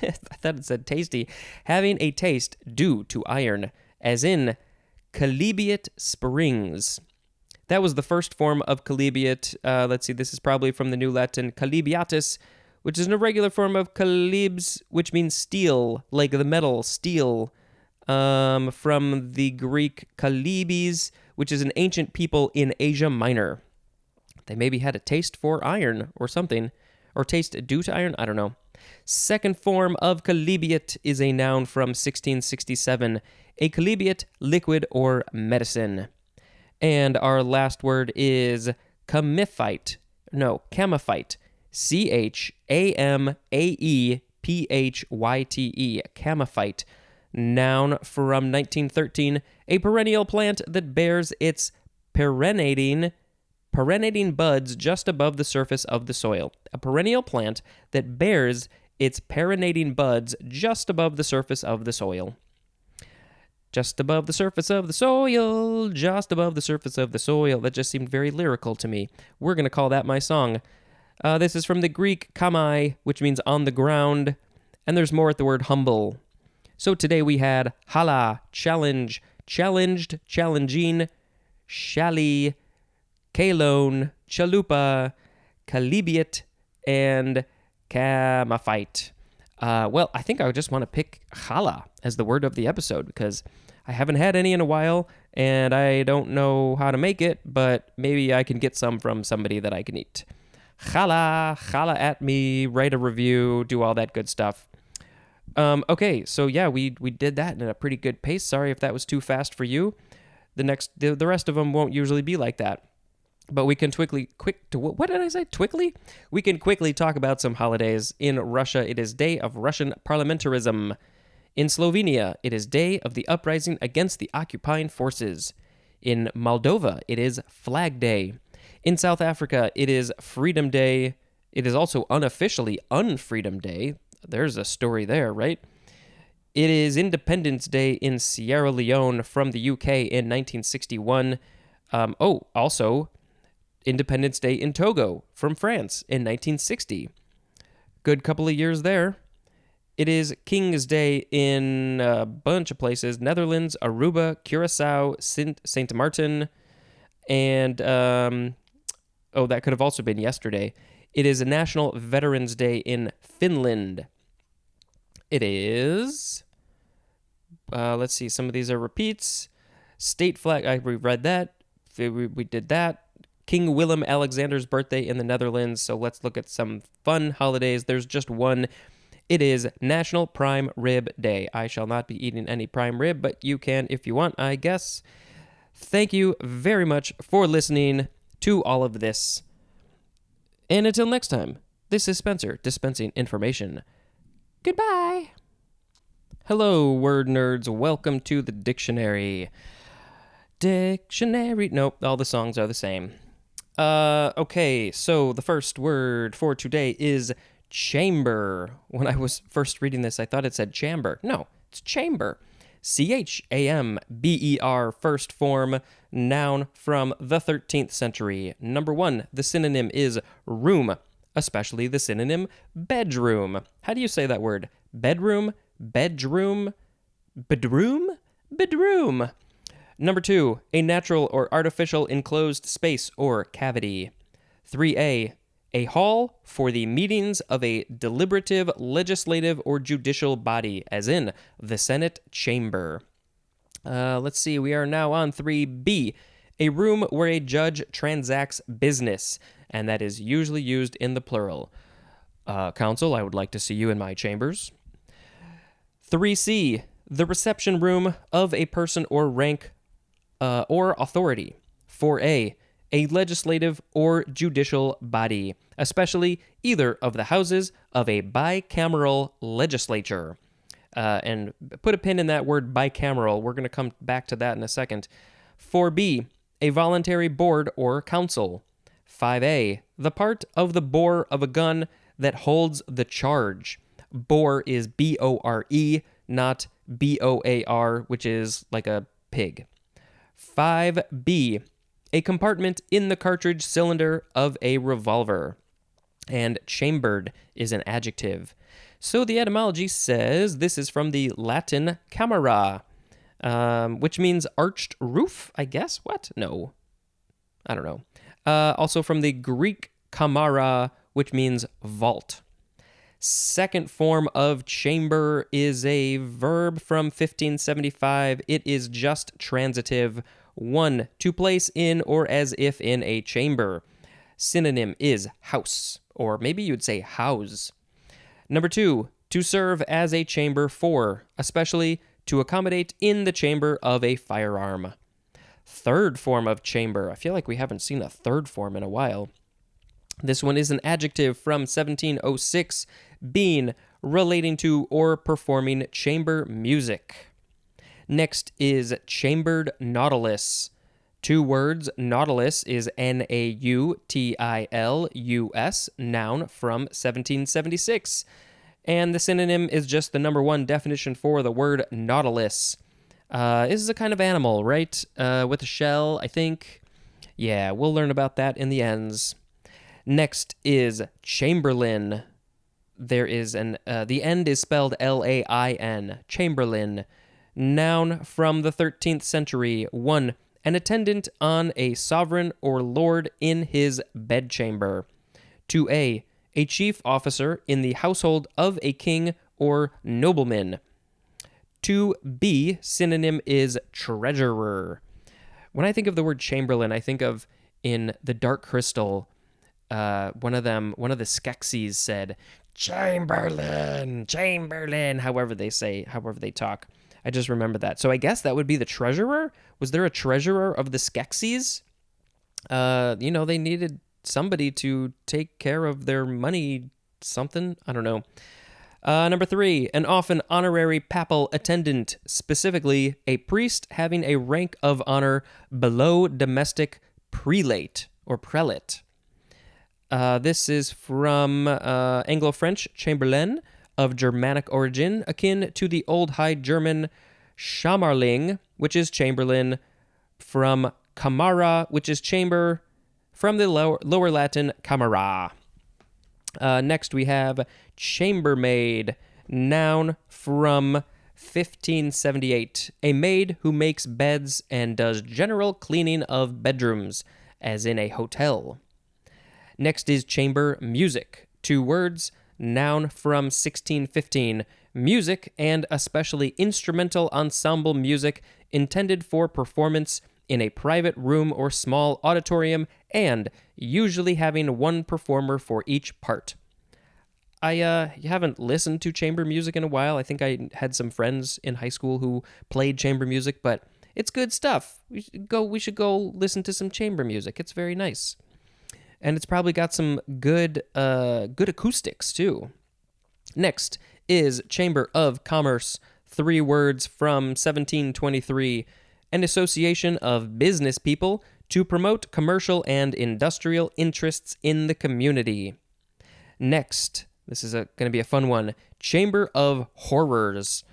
I thought it said tasty. Having a taste due to iron, as in chalybeate springs. That was the first form of chalybeate. Let's see, this is probably from the New Latin chalybeatus, which is an irregular form of chalybs, which means steel, like the metal steel. From the Greek Chalybes, which is an ancient people in Asia Minor. They maybe had a taste for iron or something, or taste due to iron, I don't know. Second form of chalybeate is a noun from 1667, a chalybeate liquid or medicine. And our last word is chamiphyte. Chamaphyte, chamiphyte. Noun from 1913, a perennial plant that bears its perennating perennating buds just above the surface of the soil. A perennial plant that bears its perennating buds just above the surface of the soil. Just above the surface of the soil, just above the surface of the soil. That just seemed very lyrical to me. We're going to call that my song. This is from the Greek kamai, which means on the ground, and there's more at the word humble. So today we had hala, challenge, challenged, challenging, shally, kalone, chalupa, kalibiat, and kamafite. Well, I think I would just want to pick challah as the word of the episode because I haven't had any in a while and I don't know how to make it, but maybe I can get some from somebody that I can eat. Challah at me, write a review, do all that good stuff. Okay, so yeah, we did that in a pretty good pace. Sorry if that was too fast for you. The rest of them won't usually be like that. But we can what did I say? Quickly? We can quickly talk about some holidays. In Russia, it is Day of Russian Parliamentarism. In Slovenia, it is Day of the Uprising Against the Occupying Forces. In Moldova, it is Flag Day. In South Africa, it is Freedom Day. It is also unofficially Unfreedom Day. There's a story there, right? It is Independence Day in Sierra Leone from the UK in 1961. Also Independence Day in Togo from France in 1960. Good couple of years there. It is King's Day in a bunch of places. Netherlands, Aruba, Curacao, Saint Martin, and that could have also been yesterday. It is a National Veterans Day in Finland. It is, let's see, some of these are repeats. State flag, we read that. We did that. King Willem Alexander's birthday in the Netherlands. So let's look at some fun holidays. There's just one. It is National Prime Rib Day. I shall not be eating any prime rib, but you can if you want, I guess. Thank you very much for listening to all of this. And until next time, this is Spencer dispensing information. Goodbye. Hello, word nerds. Welcome to the dictionary. Nope, all the songs are the same. Okay, so the first word for today is chamber. When I was first reading this, I thought it said chamber. No, it's chamber. Chamber, first form, noun from the 13th century. Number 1, the synonym is room, especially the synonym bedroom. How do you say that word? Bedroom? Bedroom? Bedroom? Bedroom. Number 2, a natural or artificial enclosed space or cavity. 3a, a hall for the meetings of a deliberative, legislative, or judicial body, as in the Senate chamber. Let's see, we are now on 3b, a room where a judge transacts business, and that is usually used in the plural. Counsel, I would like to see you in my chambers. 3c, the reception room of a person or rank or authority. 4a, a legislative or judicial body, especially either of the houses of a bicameral legislature. And put a pin in that word bicameral. We're going to come back to that in a second. 4b, a voluntary board or council. 5a, the part of the bore of a gun that holds the charge. Bore is B-O-R-E, not B-O-A-R, which is like a pig. 5b, a compartment in the cartridge cylinder of a revolver. And chambered is an adjective. So the etymology says this is from the Latin camera, which means arched roof, I guess. What? No. I don't know. Also from the Greek kamara, which means vault. Second form of chamber is a verb from 1575. It is just transitive. 1, to place in or as if in a chamber. Synonym is house, or maybe you'd say house. Number 2, to serve as a chamber for, especially to accommodate in the chamber of a firearm. Third form of chamber. I feel like we haven't seen a third form in a while. This one is an adjective from 1706, being relating to or performing chamber music. Next is chambered nautilus. Two words, nautilus is Nautilus, noun from 1776. And the synonym is just the number one definition for the word nautilus. This is a kind of animal, right? With a shell, I think. Yeah, we'll learn about that in the ends. Next is chamberlain. There is the end is spelled Lain, chamberlain. Noun from the 13th century. 1. An attendant on a sovereign or lord in his bedchamber. 2a. A chief officer in the household of a king or nobleman. 2b. Synonym is treasurer. When I think of the word chamberlain, I think of in The Dark Crystal, one of the Skeksis said, Chamberlain, however they talk. I just remember that. So I guess that would be the treasurer. Was there a treasurer of the Skeksis? They needed somebody to take care of their money, something. I don't know. Number 3, an often honorary papal attendant, specifically a priest having a rank of honor below domestic prelate or prelate. This is from Anglo-French chamberlain of Germanic origin, akin to the Old High German Schämmerling, which is chamberlain, from camara, which is chamber, from the lower Latin camera. Next we have chambermaid, noun from 1578, a maid who makes beds and does general cleaning of bedrooms, as in a hotel. Next is chamber music, 2 words, noun from 1615, music and especially instrumental ensemble music intended for performance in a private room or small auditorium, and usually having one performer for each part. I haven't listened to chamber music in a while. I think I had some friends in high school who played chamber music, but it's good stuff. We should go listen to some chamber music. It's very nice. And it's probably got some good acoustics too. Next is Chamber of Commerce, 3 words from 1723, an association of business people to promote commercial and industrial interests in the community. Next, this is going to be a fun one, Chamber of Horrors,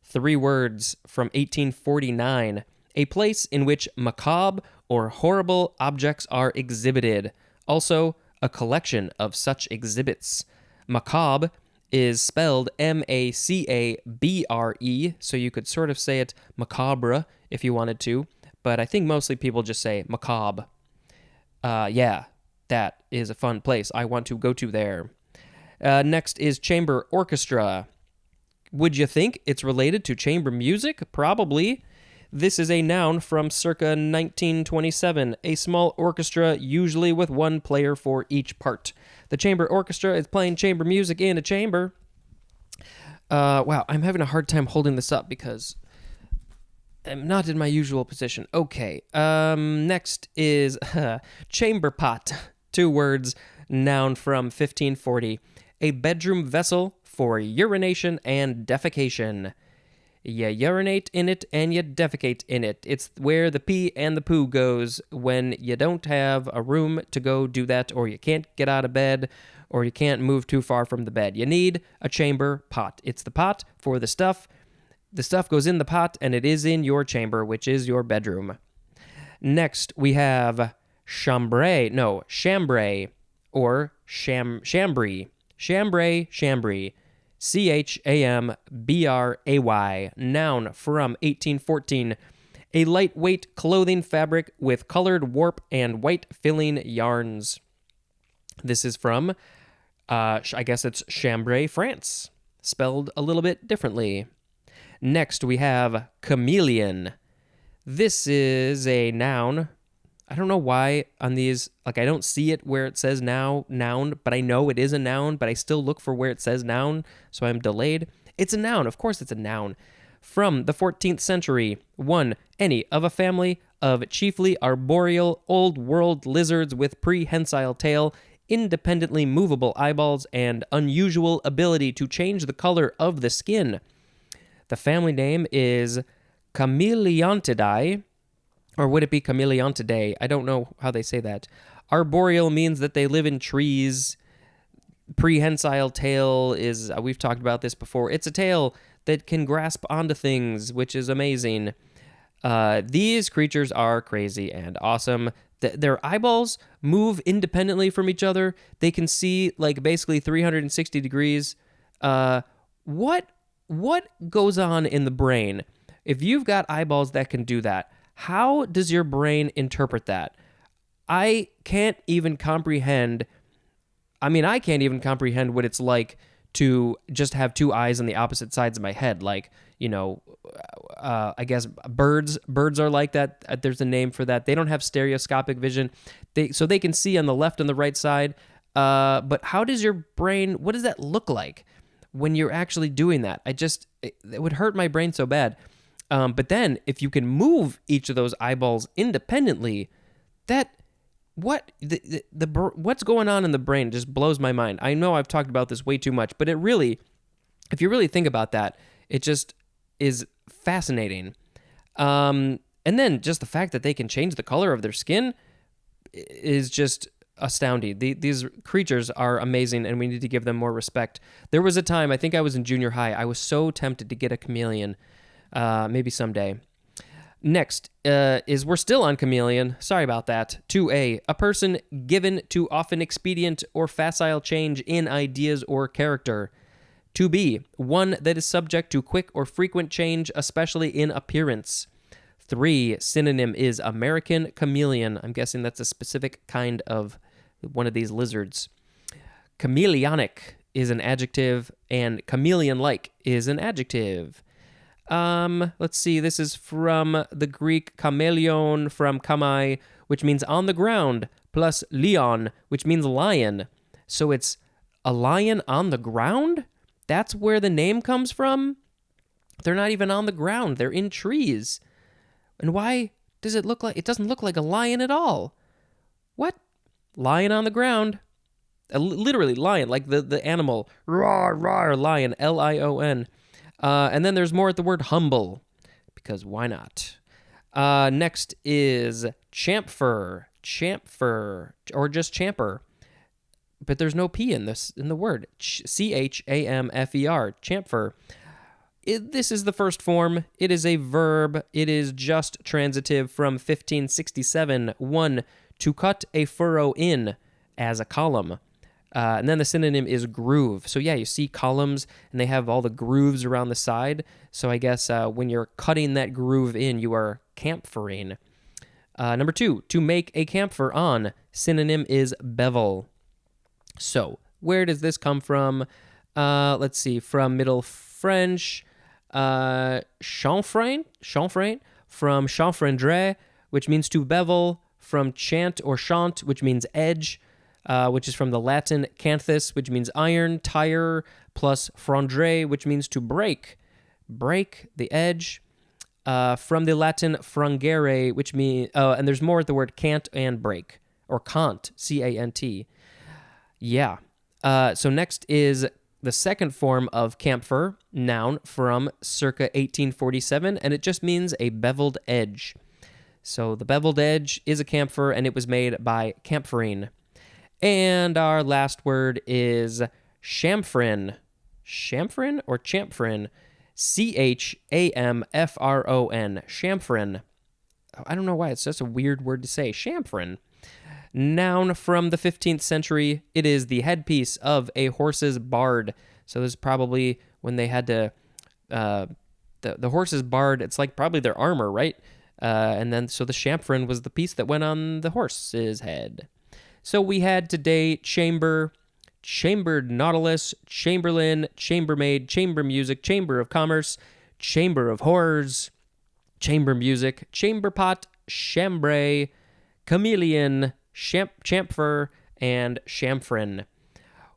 3 words from 1849, a place in which macabre or horrible objects are exhibited. Also, a collection of such exhibits. Macabre is spelled Macabre, so you could sort of say it macabre if you wanted to, but I think mostly people just say macabre. Yeah, that is a fun place. I want to go to there. Next is chamber orchestra. Would you think it's related to chamber music? Probably. This is a noun from circa 1927, a small orchestra, usually with 1 player for each part. The chamber orchestra is playing chamber music in a chamber. Wow, I'm having a hard time holding this up because I'm not in my usual position. Okay, next is chamber pot, 2 words, noun from 1540, a bedroom vessel for urination and defecation. You urinate in it and you defecate in it. It's where the pee and the poo goes when you don't have a room to go do that, or you can't get out of bed, or you can't move too far from the bed. You need a chamber pot. It's the pot for the stuff. The stuff goes in the pot, and it is in your chamber, which is your bedroom. Next, we have chambray, or chambray. Chambray. Chambray, noun from 1814, a lightweight clothing fabric with colored warp and white filling yarns. This is from, I guess it's Chambray, France, spelled a little bit differently. Next, we have chameleon. This is a noun. I don't know why on these, I don't see it where it says noun, but I know it is a noun, but I still look for where it says noun, so I'm delayed. It's a noun. Of course it's a noun. From the 14th century, 1, any of a family of chiefly arboreal old world lizards with prehensile tail, independently movable eyeballs, and unusual ability to change the color of the skin. The family name is Chameleontidae, Or would it be chameleontidae? I don't know how they say that. Arboreal means that they live in trees. Prehensile tail is, we've talked about this before. It's a tail that can grasp onto things, which is amazing. These creatures are crazy and awesome. Their eyeballs move independently from each other. They can see like basically 360 degrees. What goes on in the brain? If you've got eyeballs that can do that, how does your brain interpret that? I can't even comprehend. I can't even comprehend what it's like to just have two eyes on the opposite sides of my head. Like, I guess birds are like that. There's a name for that. They don't have stereoscopic vision. So they can see on the left and the right side. But how does your brain, what does that look like when you're actually doing that? It would hurt my brain so bad. But then if you can move each of those eyeballs independently, what's going on in the brain just blows my mind. I know I've talked about this way too much, but if you really think about that, it just is fascinating. And then just the fact that they can change the color of their skin is just astounding. These creatures are amazing, and we need to give them more respect. There was a time, I think I was in junior high, I was so tempted to get a chameleon. Maybe someday. Next is we're still on chameleon. Sorry about that. 2A, a person given to often expedient or facile change in ideas or character. 2B, one that is subject to quick or frequent change, especially in appearance. 3, synonym is American chameleon. I'm guessing that's a specific kind of one of these lizards. Chameleonic is an adjective, and chameleon-like is an adjective. Let's see, this is from the Greek chameleon from chamai, which means on the ground, plus leon, which means lion. So it's a lion on the ground? That's where the name comes from? They're not even on the ground, they're in trees. And why does it look like, it doesn't look like a lion at all? What? Lion on the ground. Literally lion, like the animal. Roar, roar, lion, Lion. And then there's more at the word humble, because why not? Next is chamfer, or just champer. But there's no P in the word. Chamfer, chamfer. This is the first form. It is a verb. It is just transitive from 1567. 1, to cut a furrow in as a column. And then the synonym is groove. So yeah, you see columns and they have all the grooves around the side. So I guess when you're cutting that groove in, you are chamfering. Number 2, to make a chamfer on. Synonym is bevel. So where does this come from? Let's see, from Middle French, chanfrein, from chanfreindre, which means to bevel, from chant or chant, which means edge, which is from the Latin canthus, which means iron, tire, plus frondre, which means to break the edge. From the Latin frangere, which means, and there's more at the word cant and break, or cant, C-A-N-T. Yeah. So next is the second form of chamfer, noun, from circa 1847, and it just means a beveled edge. So the beveled edge is a chamfer, and it was made by chamfering. And our last word is chamfrin. Chamfrin or chamfrin? C-H-A-M-F-R-O-N. Chamfrin. I don't know why. It's just a weird word to say. Chamfrin. Noun from the 15th century. It is the headpiece of a horse's bard. So this is probably when they had to... the horse's bard, it's like probably their armor, right? And then so the chamfrin was the piece that went on the horse's head. So we had today chamber, chambered nautilus, chamberlain, chambermaid, chamber music, chamber of commerce, chamber of horrors, chamber music, chamber pot, chambray, chameleon, chamfer, and chamfrin.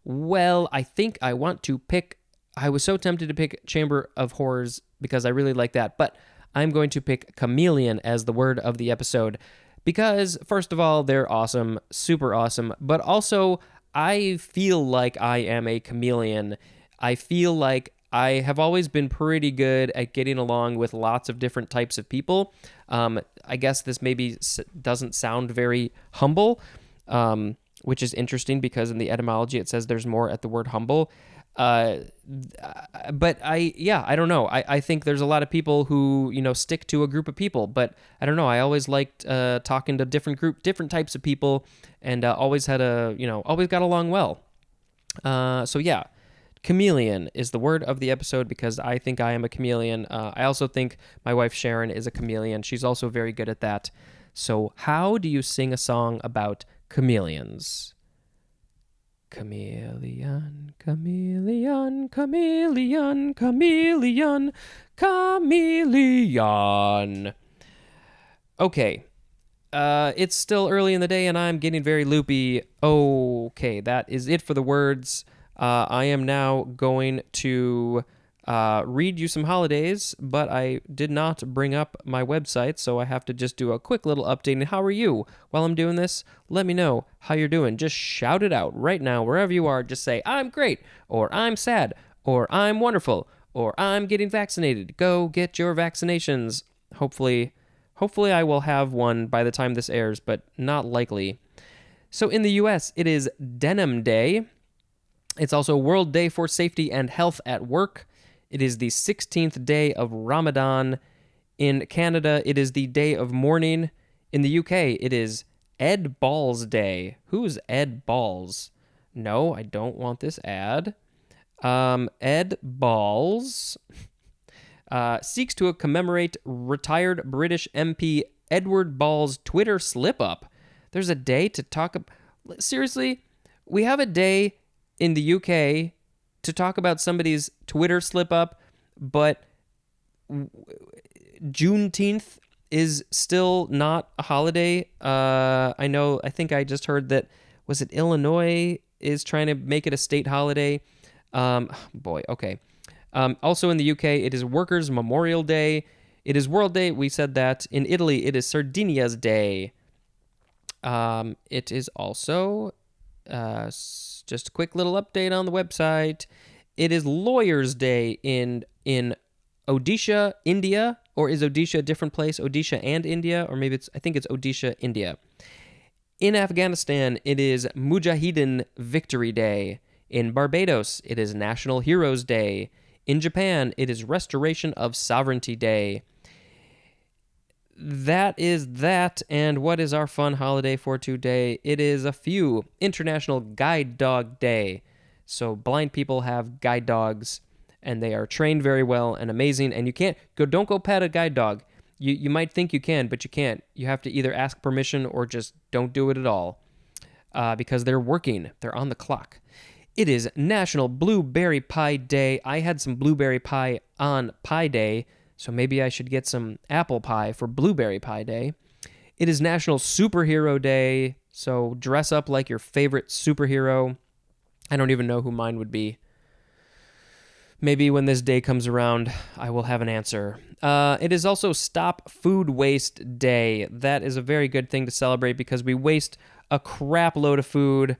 Well, I think I want to pick... I was so tempted to pick chamber of horrors because I really like that, but I'm going to pick chameleon as the word of the episode. Because, first of all, they're awesome, super awesome, but also I feel like I am a chameleon. I feel like I have always been pretty good at getting along with lots of different types of people. I guess this maybe doesn't sound very humble, which is interesting because in the etymology it says there's more at the word humble. But I don't know. I think there's a lot of people who, stick to a group of people, but I don't know. I always liked talking to different types of people, and always always got along well. So yeah, chameleon is the word of the episode because I think I am a chameleon. I also think my wife Sharon is a chameleon. She's also very good at that. So how do you sing a song about chameleons? Chameleon, chameleon, chameleon, chameleon, chameleon. Okay. It's still early in the day and I'm getting very loopy. Okay, that is it for the words. I am now going to read you some holidays, but I did not bring up my website, so I have to just do a quick little update. And how are you? While I'm doing this, let me know how you're doing. Just shout it out right now, wherever you are. Just say, I'm great, or I'm sad, or I'm wonderful, or I'm getting vaccinated. Go get your vaccinations. Hopefully I will have one by the time this airs, but not likely. So in the US, it is Denim Day. It's also World Day for Safety and Health at Work. It is the 16th day of Ramadan. In Canada, it is the day of mourning. In the UK, it is Ed Balls Day. Who's Ed Balls? No, I don't want this ad. Ed Balls seeks to commemorate retired British MP Edward Ball's Twitter slip-up. There's a day to talk about... Seriously? We have a day in the UK to talk about somebody's Twitter slip-up, but Juneteenth is still not a holiday. I think I just heard that, was it Illinois is trying to make it a state holiday? Okay. Also in the UK, it is Workers' Memorial Day. It is World Day. We said that. In Italy, it is Sardinia's Day. It is also, just a quick little update on the website. It is Lawyers' Day in Odisha, India. Or is Odisha a different place? Odisha and India? Or maybe I think it's Odisha, India. In Afghanistan, it is Mujahideen Victory Day. In Barbados, it is National Heroes Day. In Japan, it is Restoration of Sovereignty Day. That is that, and what is our fun holiday for today? It is International Guide Dog Day. So blind people have guide dogs, and they are trained very well and amazing, and don't go pet a guide dog. You might think you can, but you can't. You have to either ask permission or just don't do it at all, because they're working. They're on the clock. It is National Blueberry Pie Day. I had some blueberry pie on Pie Day, so maybe I should get some apple pie for Blueberry Pie Day. It is National Superhero Day, so dress up like your favorite superhero. I don't even know who mine would be. Maybe when this day comes around, I will have an answer. It is also Stop Food Waste Day. That is a very good thing to celebrate because we waste a crap load of food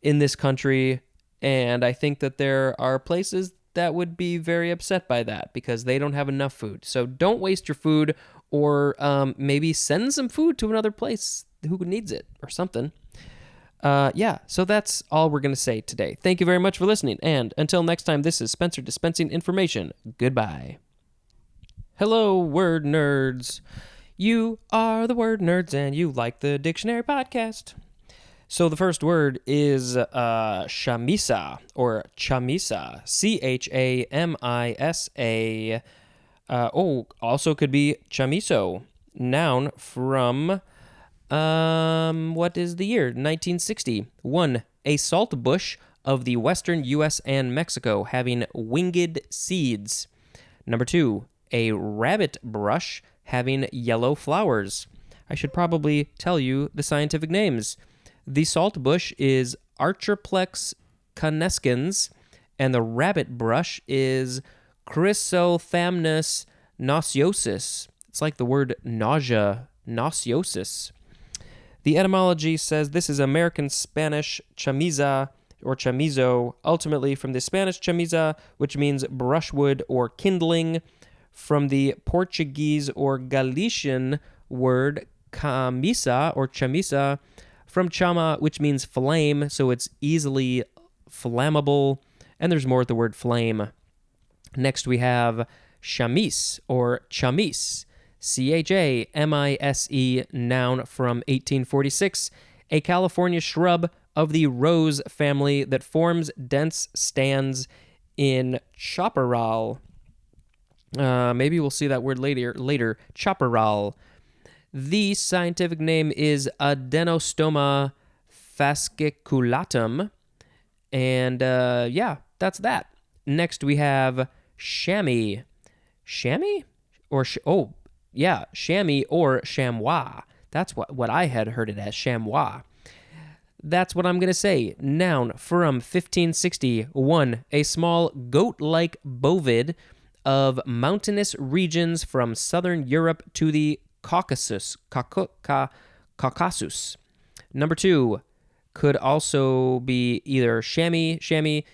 in this country. And I think that there are places that would be very upset by that because they don't have enough food. So don't waste your food, or maybe send some food to another place who needs it or something. So that's all we're going to say today. Thank you very much for listening. And until next time, this is Spencer dispensing information. Goodbye. Hello, word nerds. You are the word nerds and you like the Dictionary Podcast. So the first word is chamisa or chamisa, Chamisa. Also could be chamiso, noun from, what is the year? 1960. 1. A salt bush of the western U.S. and Mexico having winged seeds. Number 2. A rabbit brush having yellow flowers. I should probably tell you the scientific names. The salt bush is Archiplex canescens, and the rabbit brush is Chrysothamnus nauseosus. It's like the word nausea, nauseosis. The etymology says this is American Spanish chamisa, or chamizo, ultimately from the Spanish chamiza, which means brushwood or kindling, from the Portuguese or Galician word camisa or chamisa, from chama, which means flame, so it's easily flammable, and there's more at the word flame. Next we have chamise or chamis, chamise, noun from 1846, a California shrub of the rose family that forms dense stands in chaparral. Maybe we'll see that word later. Chaparral. The scientific name is Adenostoma fasciculatum. And that's that. Next we have chamois. Chamois? Chamois or chamois. That's what I had heard it as, chamois. That's what I'm going to say. Noun from 1560. 1. A small goat-like bovid of mountainous regions from southern Europe to the Caucasus. Number 2. Could also be either chamois, chammy.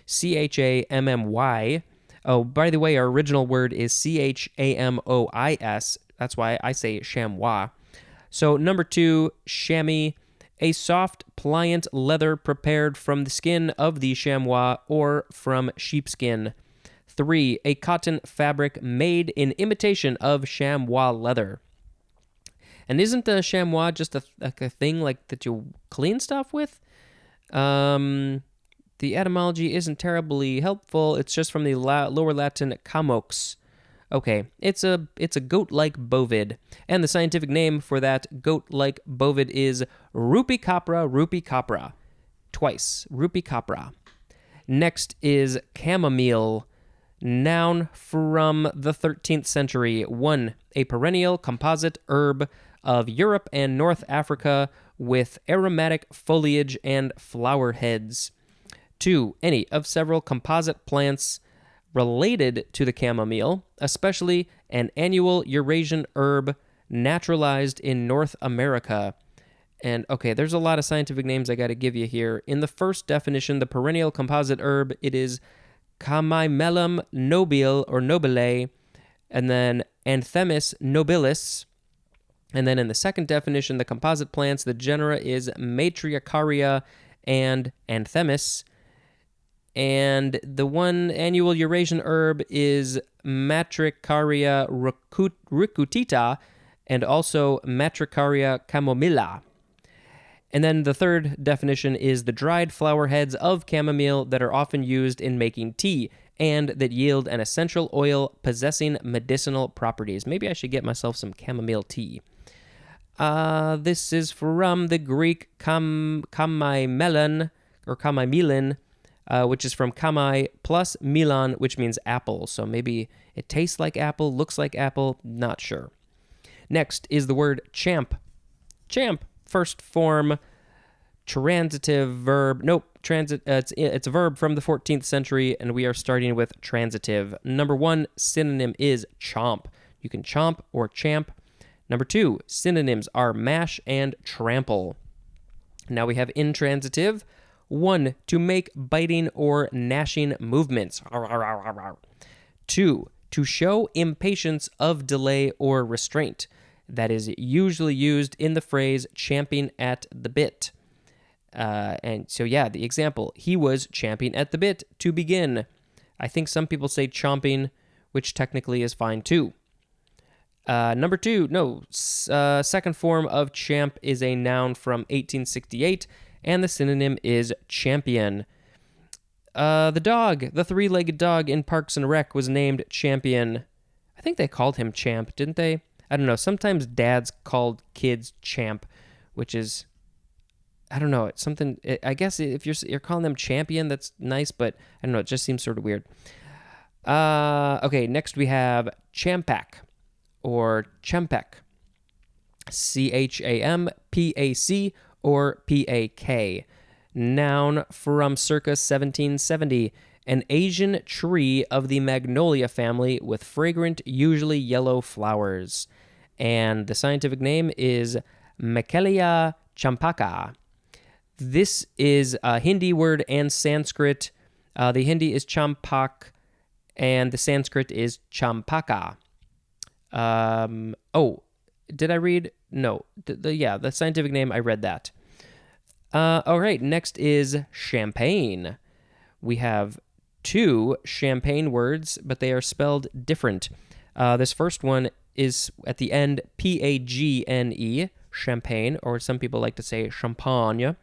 Oh, by the way, our original word is chamois. That's why I say chamois. So number 2, chamois, a soft, pliant leather prepared from the skin of the chamois or from sheepskin. 3, a cotton fabric made in imitation of chamois leather. And isn't the chamois just a thing like that you clean stuff with? The etymology isn't terribly helpful. It's just from the Lower Latin camox. Okay, it's a goat-like bovid, and the scientific name for that goat-like bovid is Rupicapra. Twice, Rupicapra. Next is chamomile, noun from the 13th century. 1, a perennial composite herb of Europe and North Africa with aromatic foliage and flower heads. 2, any of several composite plants related to the chamomile, especially an annual Eurasian herb naturalized in North America. And okay, there's a lot of scientific names I got to give you here. In the first definition, the perennial composite herb, it is Chamaemelum nobile or nobile, and then Anthemis nobilis. And then in the second definition, the composite plants, the genera is Matriarcharia and Anthemis. And the one annual Eurasian herb is Matricaria ricutita and also Matricaria chamomilla. And then the third definition is the dried flower heads of chamomile that are often used in making tea and that yield an essential oil possessing medicinal properties. Maybe I should get myself some chamomile tea. This is from the Greek chamaemelon or chamaemelin, which is from chamai plus milan, which means apple. So maybe it tastes like apple, looks like apple, not sure. Next is the word champ. Champ, first form, transitive verb. Nope, it's a verb from the 14th century, and we are starting with transitive. Number 1, synonym is chomp. You can chomp or champ. Number 2, synonyms are mash and trample. Now we have intransitive. 1, to make biting or gnashing movements. 2, to show impatience of delay or restraint. That is usually used in the phrase champing at the bit. And so, the example, he was champing at the bit to begin. I think some people say chomping, which technically is fine too. Number 2, second form of champ is a noun from 1868, and the synonym is champion. The three-legged dog in Parks and Rec was named Champion. I think they called him Champ, didn't they? I don't know. Sometimes dads called kids Champ, which is, I don't know. It's something. I guess if you're calling them Champion, that's nice, but I don't know. It just seems sort of weird. Okay, next we have Champac or Champek. Champac or Pak. Noun from circa 1770. An Asian tree of the magnolia family with fragrant, usually yellow flowers. And the scientific name is Mechelia champaca. This is a Hindi word and Sanskrit. The Hindi is champak, and the Sanskrit is champaka. Did I read? No. The scientific name, I read that. All right, next is champagne. We have two champagne words, but they are spelled different. This first one is at the end Pagne, champagne, or some people like to say champagne.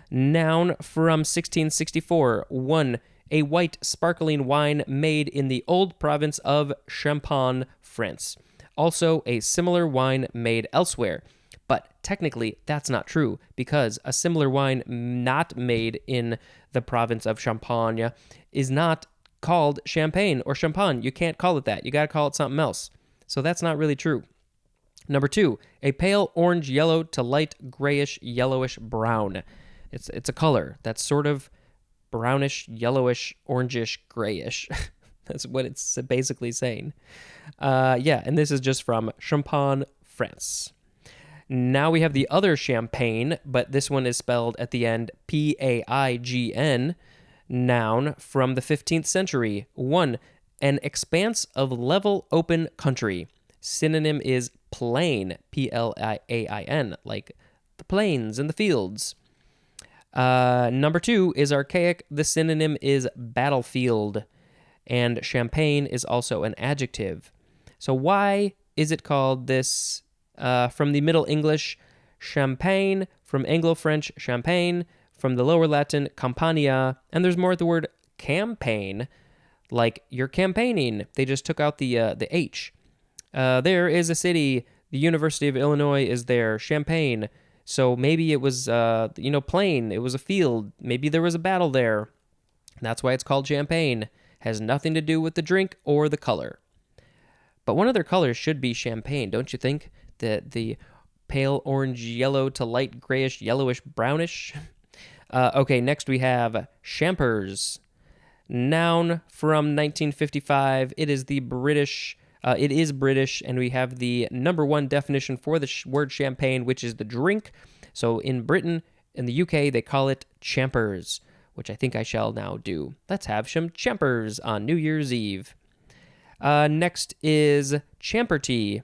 Noun from 1664. 1. A white sparkling wine made in the old province of Champagne, France. Also, a similar wine made elsewhere. But technically, that's not true, because a similar wine not made in the province of Champagne is not called champagne or champagne. You can't call it that. You got to call it something else. So that's not really true. Number 2, a pale orange yellow to light grayish yellowish brown. It's a color that's sort of brownish, yellowish, orangish, grayish. That's what it's basically saying. And this is just from Champagne, France. Now we have the other champagne, but this one is spelled at the end Paign. Noun from the 15th century. 1. An expanse of level open country. Synonym is plain, Plain, like the plains and the fields. Number 2 is archaic. The synonym is battlefield. And champagne is also an adjective. So why is it called this? From the Middle English, champagne, from Anglo-French, champagne, from the Lower Latin, campania, and there's more at the word campaign, like you're campaigning. They just took out the H. There is a city. The University of Illinois is there. Champaign. So maybe it was, plain. It was a field. Maybe there was a battle there. That's why it's called champagne. Has nothing to do with the drink or the color. But one of their colors should be champagne, don't you think? The pale orange yellow to light grayish yellowish brownish. Okay, next we have champers. Noun from 1955. It is the British. It is British, and we have the number 1 definition for the word champagne, which is the drink. So in Britain, in the UK, they call it champers, which I think I shall now do. Let's have some champers on New Year's Eve. Next is champerty.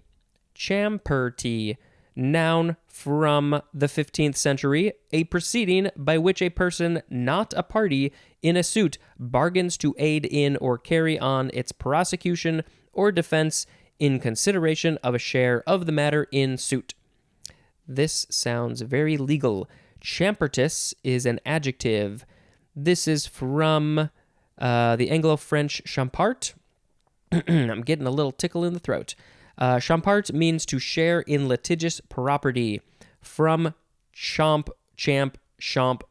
Champerty. Noun from the 15th century, a proceeding by which a person not a party in a suit bargains to aid in or carry on its prosecution or defense in consideration of a share of the matter in suit. This sounds very legal. Champertus is an adjective. This is from the Anglo-French champart. I'm getting a little tickle in the throat. Champart means to share in litigious property. From champ,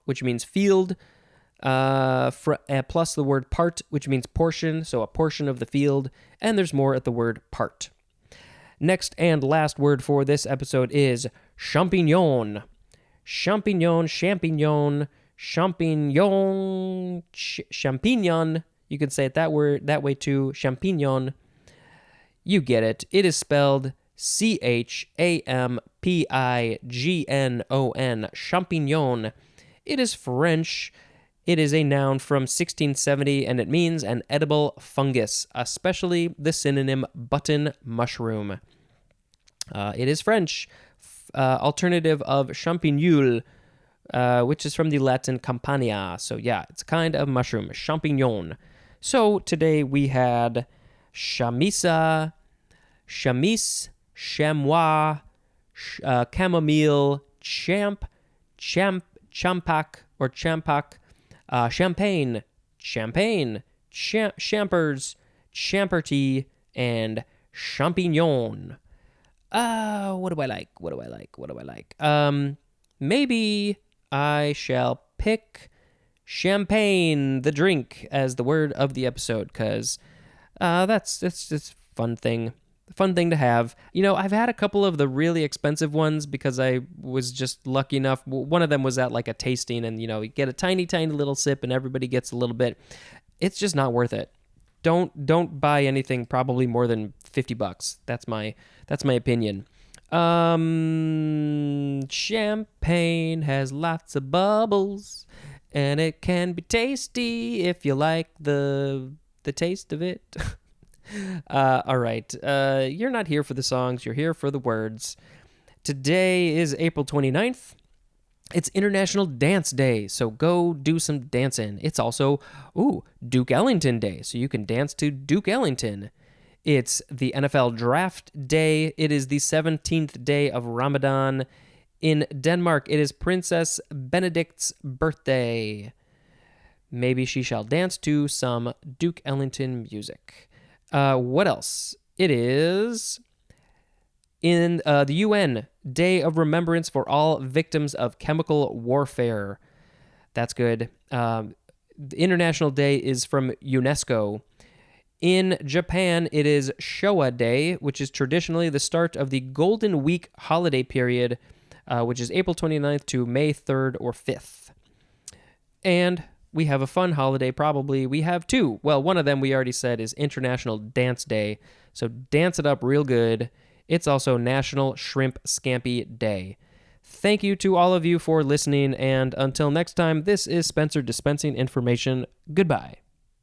which means field, plus the word part, which means portion, so a portion of the field, and there's more at the word part. Next and last word for this episode is champignon. Champignon. You can say it that way too. Champignon. You get it. It is spelled Champignon. Champignon. It is French. It is a noun from 1670, and it means an edible fungus, especially the synonym button mushroom. It is French. Alternative of champignon, which is from the Latin campania. So yeah, it's a kind of mushroom, champignon. So today we had chamisa, chamise, chamois, chamomile, champak or champak, champagne, champers, champerty, and champignon. What do I like? Maybe I shall pick champagne, the drink, as the word of the episode, because that's just fun thing to have. I've had a couple of the really expensive ones because I was just lucky enough. One of them was at like a tasting, and you get a tiny little sip, and everybody gets a little bit. It's just not worth it. Don't buy anything probably more than $50. That's my opinion. Champagne has lots of bubbles, and it can be tasty if you like the taste of it. All right. You're not here for the songs. You're here for the words. Today is April 29th. It's International Dance Day, so go do some dancing. It's also, Duke Ellington Day, so you can dance to Duke Ellington. It's the NFL Draft Day. It is the 17th day of Ramadan. In Denmark, it is Princess Benedict's birthday. Maybe she shall dance to some Duke Ellington music. What else? It is in the UN Day of Remembrance for all victims of chemical warfare. That's good. The International Day is from UNESCO. In Japan, it is Showa Day, which is traditionally the start of the Golden Week holiday period, which is April 29th to May 3rd or 5th. And we have a fun holiday, probably. We have two. Well, one of them we already said is International Dance Day, so dance it up real good. It's also National Shrimp Scampi Day. Thank you to all of you for listening, and until next time, this is Spencer dispensing information. Goodbye.